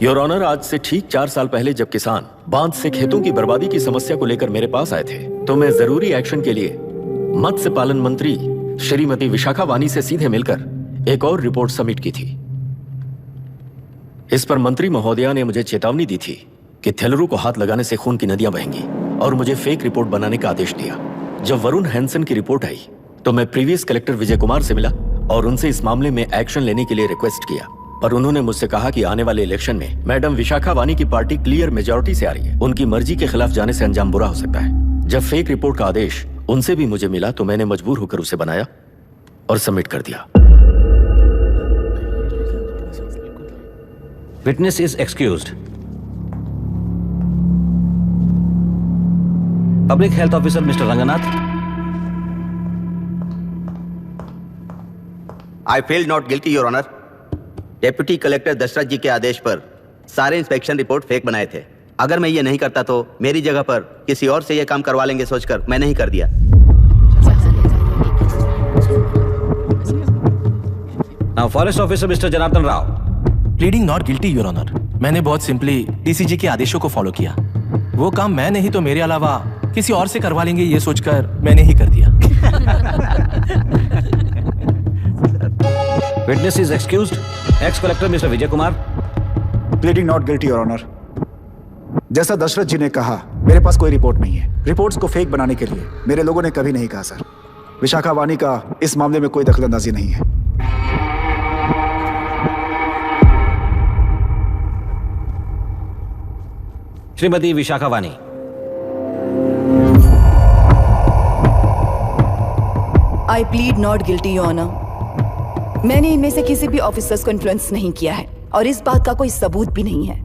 Speaker 7: योर ऑनर, आज से ठीक 4 साल पहले जब किसान बांध से खेतों की बर्बादी की समस्या को लेकर मेरे पास आए थे तो मैं जरूरी एक्शन के लिए मत्स्य पालन मंत्री श्रीमती विशाखा वानी से सीधे मिलकर एक और रिपोर्ट सबमिट की थी। इस पर मंत्री महोदया ने मुझे चेतावनी दी थी कि थेलरू को हाथ लगाने से खून की नदियां बहेंगी और मुझे फेक रिपोर्ट बनाने का आदेश दिया। जब वरुण हैंसन की रिपोर्ट आई तो मैं प्रीवियस कलेक्टर विजय कुमार से मिला और उनसे इस मामले में एक्शन लेने के लिए रिक्वेस्ट किया, पर उन्होंने मुझसे कहा कि आने वाले इलेक्शन में मैडम विशाखा वानी की पार्टी क्लियर मेजॉरिटी से आ रही है, उनकी मर्जी के खिलाफ जाने से अंजाम बुरा हो सकता है। जब फेक रिपोर्ट का आदेश उनसे भी मुझे मिला तो मैंने मजबूर होकर उसे बनाया और सबमिट कर दिया।
Speaker 3: Witness is excused. Public Health Officer Mr. Ranganath.
Speaker 8: I feel not guilty, Your Honor. Deputy collector Dasharath ji के आदेश पर सारे इंस्पेक्शन रिपोर्ट फेक बनाए थे। अगर मैं ये नहीं करता तो मेरी जगह पर किसी और से ये काम करवा लेंगे सोचकर मैं नहीं कर दिया।
Speaker 3: Now Forest Officer Mr. Janardhan Rao.
Speaker 15: Pleading not guilty your honour. मैंने बहुत सिंपली डीसीजी के आदेशों को फॉलो किया। वो काम मैं नहीं तो मेरे अलावा किसी और से करवा लेंगे ये सोचकर मैंने ही कर दिया।
Speaker 3: Witness is excused. Ex-Collector Mr. Vijay Kumar.
Speaker 10: Pleading not guilty, Your Honor. जैसा दशरथ जी ने कहा, मेरे पास कोई रिपोर्ट नहीं है। रिपोर्ट्स को फेक बनाने के लिए मेरे लोगों ने कभी नहीं कहा सर। विशाखा वानी का इस मामले में कोई दखलंदाजी नहीं है।
Speaker 3: Shrimati Vishakha Vani.
Speaker 13: I plead not guilty your honour. मैंने इनमें से किसी भी ऑफिसर्स को इन्फ्लुएंस नहीं किया है और इस बात का कोई सबूत भी नहीं है।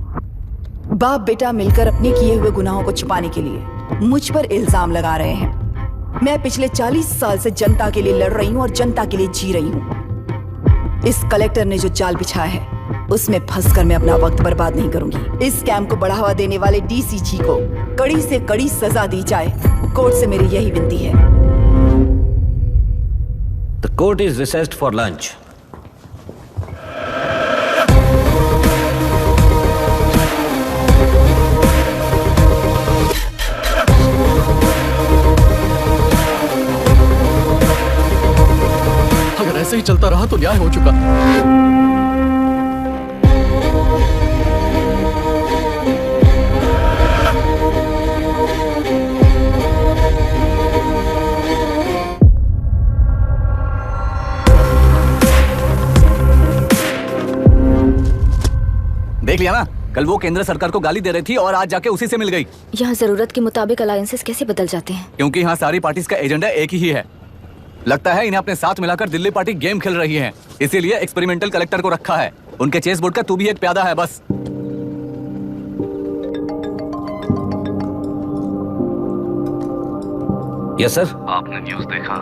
Speaker 13: बाप बेटा मिलकर अपने किए हुए गुनाहों को छुपाने के लिए मुझ पर इल्जाम लगा रहे हैं। मैं पिछले 40 साल से जनता के लिए लड़ रही हूँ और जनता के लिए जी रही हूँ। इस कलेक्टर ने जो जाल बिछाया है उसमें फंसकर मैं अपना वक्त बर्बाद नहीं करूंगी। इस स्कैम को बढ़ावा देने वाले डीसीजी को कड़ी से कड़ी सजा दी जाए, कोर्ट से मेरी यही विनती है।
Speaker 3: The court is recessed for lunch.
Speaker 1: अगर ऐसे ही चलता रहा तो न्याय हो चुका। देख लिया ना, कल वो केंद्र सरकार को गाली दे रही थी और आज जाके उसी से मिल गई।
Speaker 11: यहाँ जरूरत के मुताबिक अलायंसेस कैसे बदल जाते हैं?
Speaker 1: क्योंकि यहाँ सारी पार्टीज का एजेंडा एक ही है। लगता है इन्हें अपने साथ मिलाकर दिल्ली पार्टी गेम खेल रही है, इसीलिए एक्सपेरिमेंटल कलेक्टर को रखा है। उनके चेस बोर्ड का तू भी एक प्यादा है बस।
Speaker 3: Yes sir.
Speaker 2: आपने न्यूज़ देखा?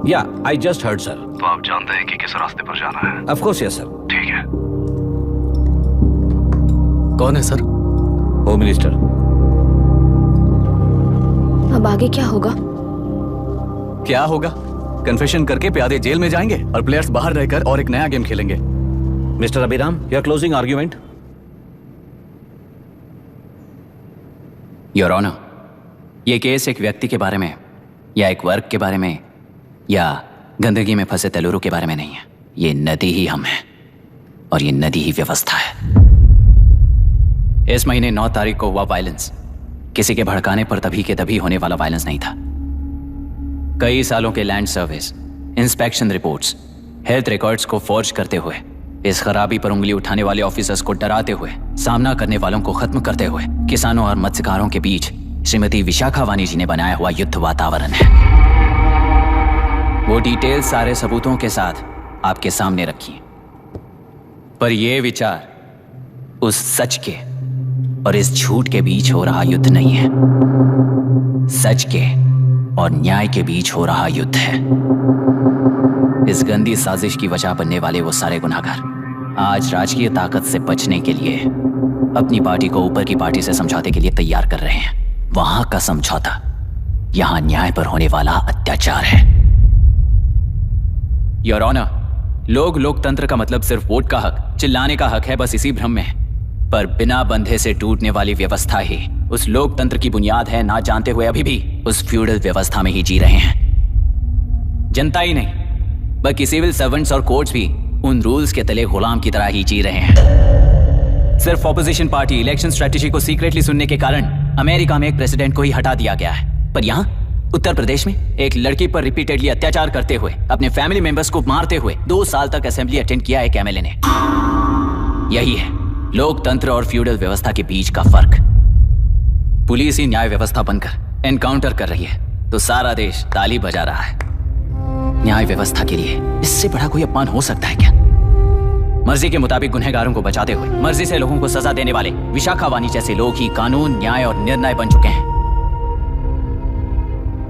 Speaker 3: या आई जस्ट हर्ड सर।
Speaker 2: तो आप जानते हैं कि किस रास्ते पर जाना है?
Speaker 3: Of course yes sir.
Speaker 2: ठीक है।
Speaker 1: कौन है सर?
Speaker 3: Home minister.
Speaker 11: अब आगे क्या होगा?
Speaker 1: क्या होगा? कन्फेशन करके प्यादे जेल में जाएंगे और प्लेयर्स बाहर रहकर और एक नया गेम खेलेंगे।
Speaker 3: Mister Abhiram, your closing argument.
Speaker 4: Your honour, ये केस एक व्यक्ति के बारे में या एक वर्ग के बारे में या गंदगी में फंसे तेलुरु के बारे में नहीं है। ये नदी ही हम हैं और ये नदी ही व्यवस्था है। इस महीने 9 तारीख को हुआ वायलेंस किसी के भड़काने पर तभी के तभी होने वाला वायलेंस नहीं था। कई सालों के land service, inspection reports, health records को फॉर्ज करते हुए, इस खराबी पर उंगली उठाने वाले ऑफिसर्स को डराते हुए, सामना करने वालों को खत्म करते हुए किसानों और मत्स्यकारों के बीच श्रीमती विशाखा वानी जी ने बनाया हुआ युद्ध वातावरण है। वो डिटेल सारे सबूतों के साथ आपके सामने रखी, पर यह विचार उस सच के और इस झूठ के बीच हो रहा युद्ध नहीं है। सच के और न्याय के बीच हो रहा युद्ध है। इस गंदी साजिश की वजह बनने वाले वो सारे गुनहगार आज राजकीय ताकत से बचने के लिए अपनी पार्टी को ऊपर की पार्टी से समझौते के लिए तैयार कर रहे हैं। वहां का समझौता यहां न्याय पर होने वाला अत्याचार है। योर ऑनर, लोग लोकतंत्र का मतलब सिर्फ वोट का हक, चिल्लाने का हक है, बस इसी भ्रम में है। पर बिना बंधे से टूटने वाली व्यवस्था ही उस लोकतंत्र की बुनियाद है, ना जानते हुए अभी भी उस फ्यूडल व्यवस्था में ही जी रहे हैं। जनता ही नहीं बल्कि सिविल सर्वेंट्स और कोर्ट्स भी उन रूल्स के तले गुलाम की तरह ही जी रहे हैं। सिर्फ ऑपोजिशन पार्टी इलेक्शन स्ट्रेटेजी को सीक्रेटली सुनने के कारण अमेरिका में एक प्रेसिडेंट को ही हटा दिया गया है, पर यहाँ उत्तर प्रदेश में एक लड़की पर रिपीटेडली अत्याचार करते हुए, अपने फैमिली मेंबर्स को मारते हुए 2 साल तक असेंबली अटेंड किया एक एमएलए ने। यही है लोकतंत्र और फ्यूडल व्यवस्था के बीच का फर्क। पुलिस ही न्याय व्यवस्था बनकर एनकाउंटर कर रही है तो सारा देश ताली बजा रहा है। न्याय व्यवस्था के लिए इससे बड़ा कोई अपमान हो सकता है क्या? मर्जी के मुताबिक गुनहगारों को बचाते हुए मर्जी से लोगों को सजा देने वाले विशाखा वानी जैसे लोग ही कानून, न्याय और निर्णय बन चुके हैं।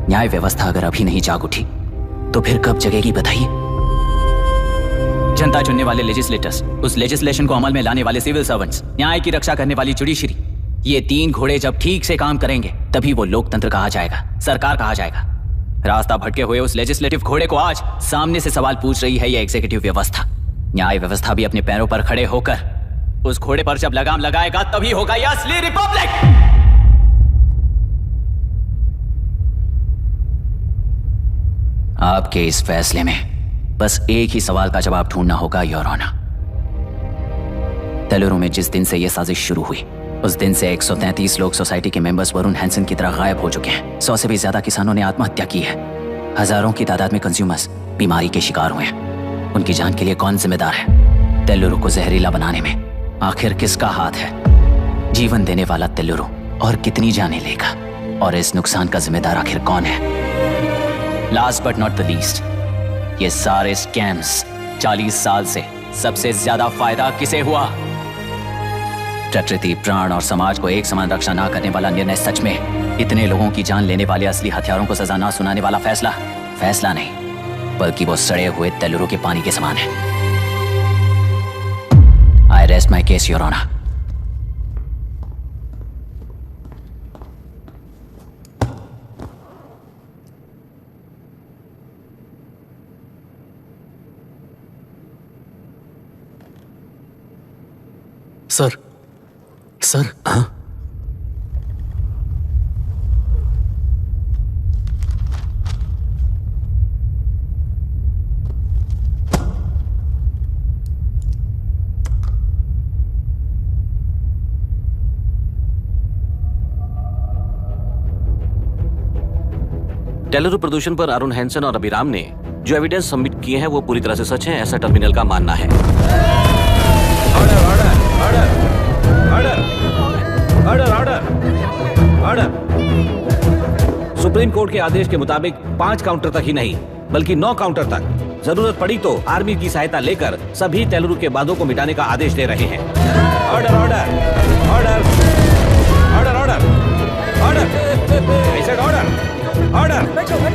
Speaker 4: न्याय व्यवस्था अगर अभी नहीं जाग उठी तो फिर कब जगेगी बताइए? जनता चुनने वाले लेजिस्लेटर्स, उस लेजिस्लेशन को अमल में लाने वाले सिविल सर्वेंट्स, न्याय की रक्षा करने वाली जुडिशरी, ये 3 घोड़े जब ठीक से काम करेंगे तभी वो लोकतंत्र कहा जाएगा, सरकार कहा जाएगा। रास्ता भटके हुए उस लेजिस्लेटिव घोड़े को आज सामने से सवाल पूछ रही है ये एग्जीक्यूटिव व्यवस्था। न्याय व्यवस्था भी अपने पैरों पर खड़े होकर उस घोड़े पर जब लगाम लगाएगा तभी होगा ये असली रिपब्लिक। आपके इस फैसले में बस एक ही सवाल का जवाब ढूंढना होगा योर ऑनर। तेलुरु में जिस दिन से यह साजिश शुरू हुई उस दिन से 133 लोग सोसाइटी के मेंबर्स वरुण हैंसन की तरह गायब हो चुके हैं। 100 से भी ज्यादा किसानों ने आत्महत्या की है। हजारों की तादाद में कंज्यूमर्स बीमारी के शिकार हुए हैं। उनकी जान के लिए कौन जिम्मेदार है? तेलुरु को जहरीला बनाने में आखिर किसका हाथ है? जीवन देने वाला तेलुरु और कितनी जाने लेगा? और इस नुकसान का जिम्मेदार आखिर कौन है? Last but not the least, ये सारे स्कैम्स 40 साल से सबसे ज्यादा फायदा किसे हुआ? प्रकृति, प्राण और समाज को एक समान रक्षा ना करने वाला निर्णय, सच में इतने लोगों की जान लेने वाले असली हथियारों को सजा ना सुनाने वाला फैसला नहीं बल्कि वो सड़े हुए तेलुरु के पानी के समान है। I rest my case your honour.
Speaker 1: Sir हाँ?
Speaker 3: तेलुरु प्रदूषण पर अरुण हैंसन और अभिराम ने जो एविडेंस सबमिट किए हैं वो पूरी तरह से सच है, ऐसा टर्मिनल का मानना है। सुप्रीम कोर्ट के आदेश के मुताबिक 5 काउंटर तक ही नहीं बल्कि 9 काउंटर तक जरूरत पड़ी तो आर्मी की सहायता लेकर सभी तेलुरु के बांधों को मिटाने का आदेश दे रहे हैं। Order order order order order order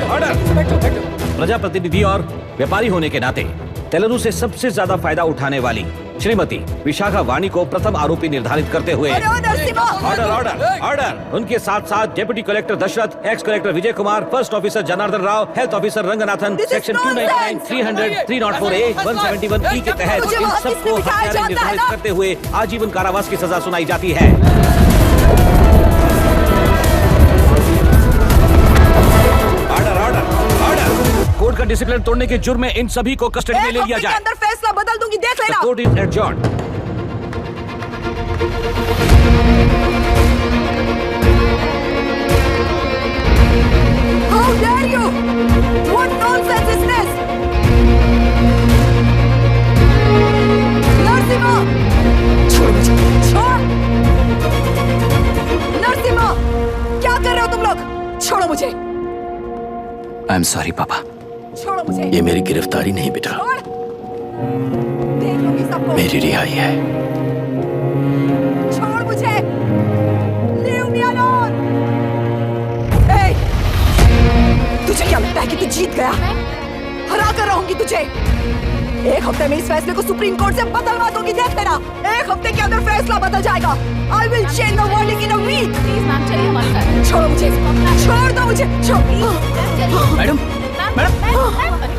Speaker 3: order. प्रजाप्रतिनिधि और व्यापारी होने के नाते तेलुरु से सबसे ज्यादा फायदा उठाने वाली श्रीमती विशाखा वाणी को प्रथम आरोपी निर्धारित करते हुए ऑर्डर ऑर्डर ऑर्डर। उनके साथ साथ deputy collector Dasharath, ex collector Vijay Kumar, first officer Janardhan Rao, health officer Ranganathan, section 299, 300, 304A, 171E के तहत इन सबको हत्यारे निर्धारित करते हुए आजीवन कारावास की सजा सुनाई जाती है। कोर्ट का डिसिप्लिन तोड़ने के जुर्म में इन सभी को कस्टडी में ले लिया जाए।
Speaker 19: अंदर फैसला बदल दूंगी, देख लेना।
Speaker 3: Court is adjourned.
Speaker 19: How dare you? What nonsense is this? Narasimha, छोड़ मुझे, छोड़। नरसिम्हा, क्या कर रहे हो तुम लोग? छोड़ो मुझे।
Speaker 4: आई एम सॉरी पापा।
Speaker 19: छोड़ो मुझे।
Speaker 15: ये मेरी गिरफ्तारी नहीं बेटा,
Speaker 19: देख लूंगी सबको।
Speaker 15: मेरी रिहाई है।
Speaker 19: छोड़ मुझे। Leave me alone. Hey, तुझे क्या लगता है कि तू जीत गया? हरा कर रहूंगी तुझे। एक हफ्ते में इस फैसले को सुप्रीम कोर्ट से बदलवा दूंगी, देख लेना। एक हफ्ते के अंदर फैसला बदल जाएगा। I will change the verdict in a week.
Speaker 18: Please ma'am चलिए हमारे साथ।
Speaker 19: छोड़ो मुझे, छोड़ दो मुझे, छोड़।
Speaker 18: मैडम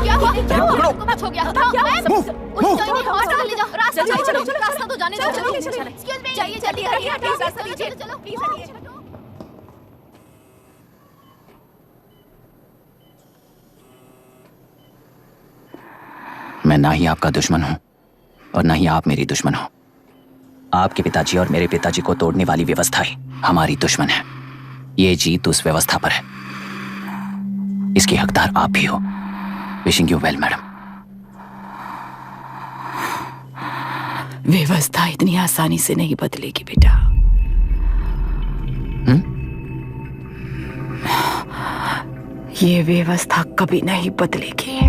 Speaker 18: क्या हुआ? कुछ हो गया? रास्ता तो जाने दो। जाइए जल्दी करिए। चलो प्लीज।
Speaker 4: मैं ना ही आपका दुश्मन हूं और ना ही आप मेरी दुश्मन हो। आपके पिताजी और मेरे पिताजी को तोड़ने वाली व्यवस्था ही हमारी दुश्मन है। ये जीत उस व्यवस्था पर है, इसकी हकदार आप भी हो। Wishing you well madam.
Speaker 13: व्यवस्था इतनी आसानी से नहीं बदलेगी बेटा। ये व्यवस्था कभी नहीं बदलेगी।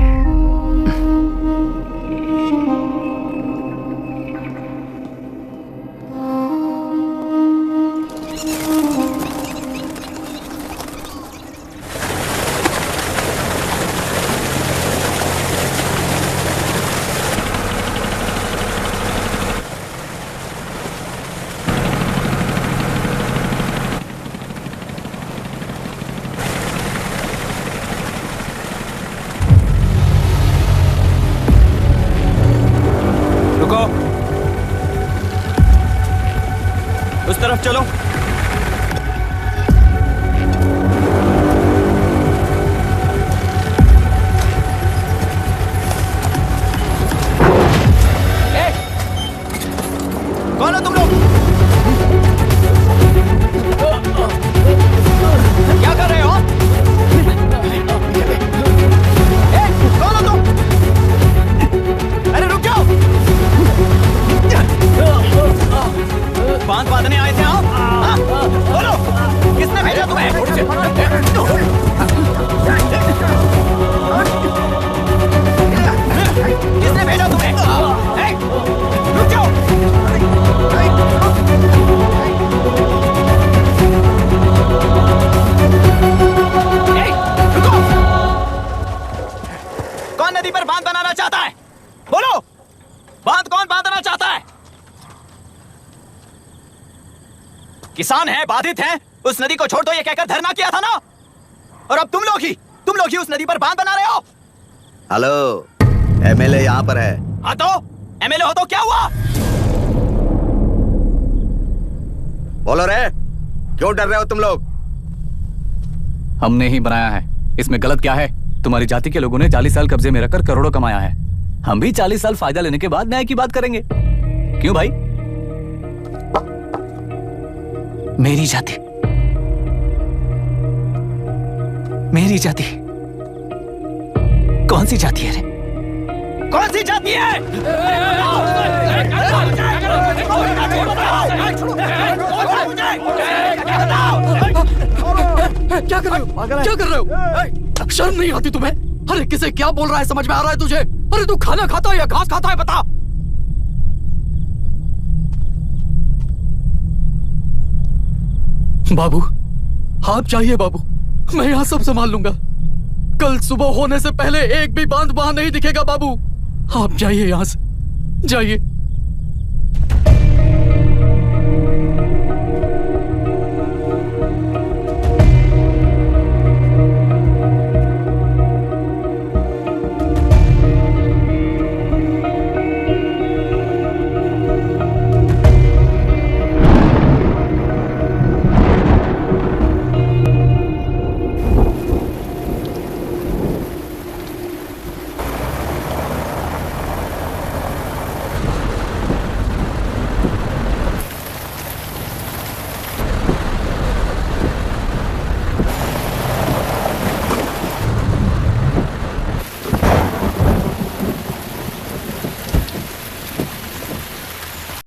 Speaker 7: उस तरफ चलो। कौन हो तुम लोग? क्या कर रहे हो? कौन हो तुम? अरे रुक जाओ। बांध बांधने आए थे आप? बोलो, किसने भेजा तुम्हें? किसने भेजा तुम्हें? रुक जाओ। रुको। कौन नदी पर बांध बनाना चाहता है? बोलो, बांध कौन बांधना चाहता है? किसान हैं, बाधित हैं, उस नदी को छोड़ दो ये कहकर धरना किया था ना। और अब तुम लोग ही उस नदी पर बांध बना रहे हो।
Speaker 8: हेलो, एमएलए यहाँ पर है।
Speaker 7: हाँ तो एमएलए हो तो क्या हुआ?
Speaker 8: बोलो रे, क्यों डर रहे हो तुम लोग?
Speaker 1: हमने ही बनाया है, इसमें गलत क्या है? तुम्हारी जाति के लोगों ने 40 साल कब्जे में रखकर करोड़ों कमाया है। हम भी 40 साल फायदा लेने के बाद न्याय की बात करेंगे। क्यों भाई?
Speaker 4: मेरी जाति, मेरी जाति कौन सी जाति है रे?
Speaker 7: कौन सी जाति है?
Speaker 20: क्या कर रहे हो? क्या कर रहे हो? शर्म नहीं आती तुम्हें? अरे किसे क्या बोल रहा है, समझ में आ रहा है तुझे? अरे तू खाना खाता है या घास खाता है, बता। बाबू, आप चाहिए बाबू, मैं यहाँ सब संभाल लूंगा। कल सुबह होने से पहले एक भी बांध वहां नहीं दिखेगा बाबू। आप जाइए यहाँ से, जाइए।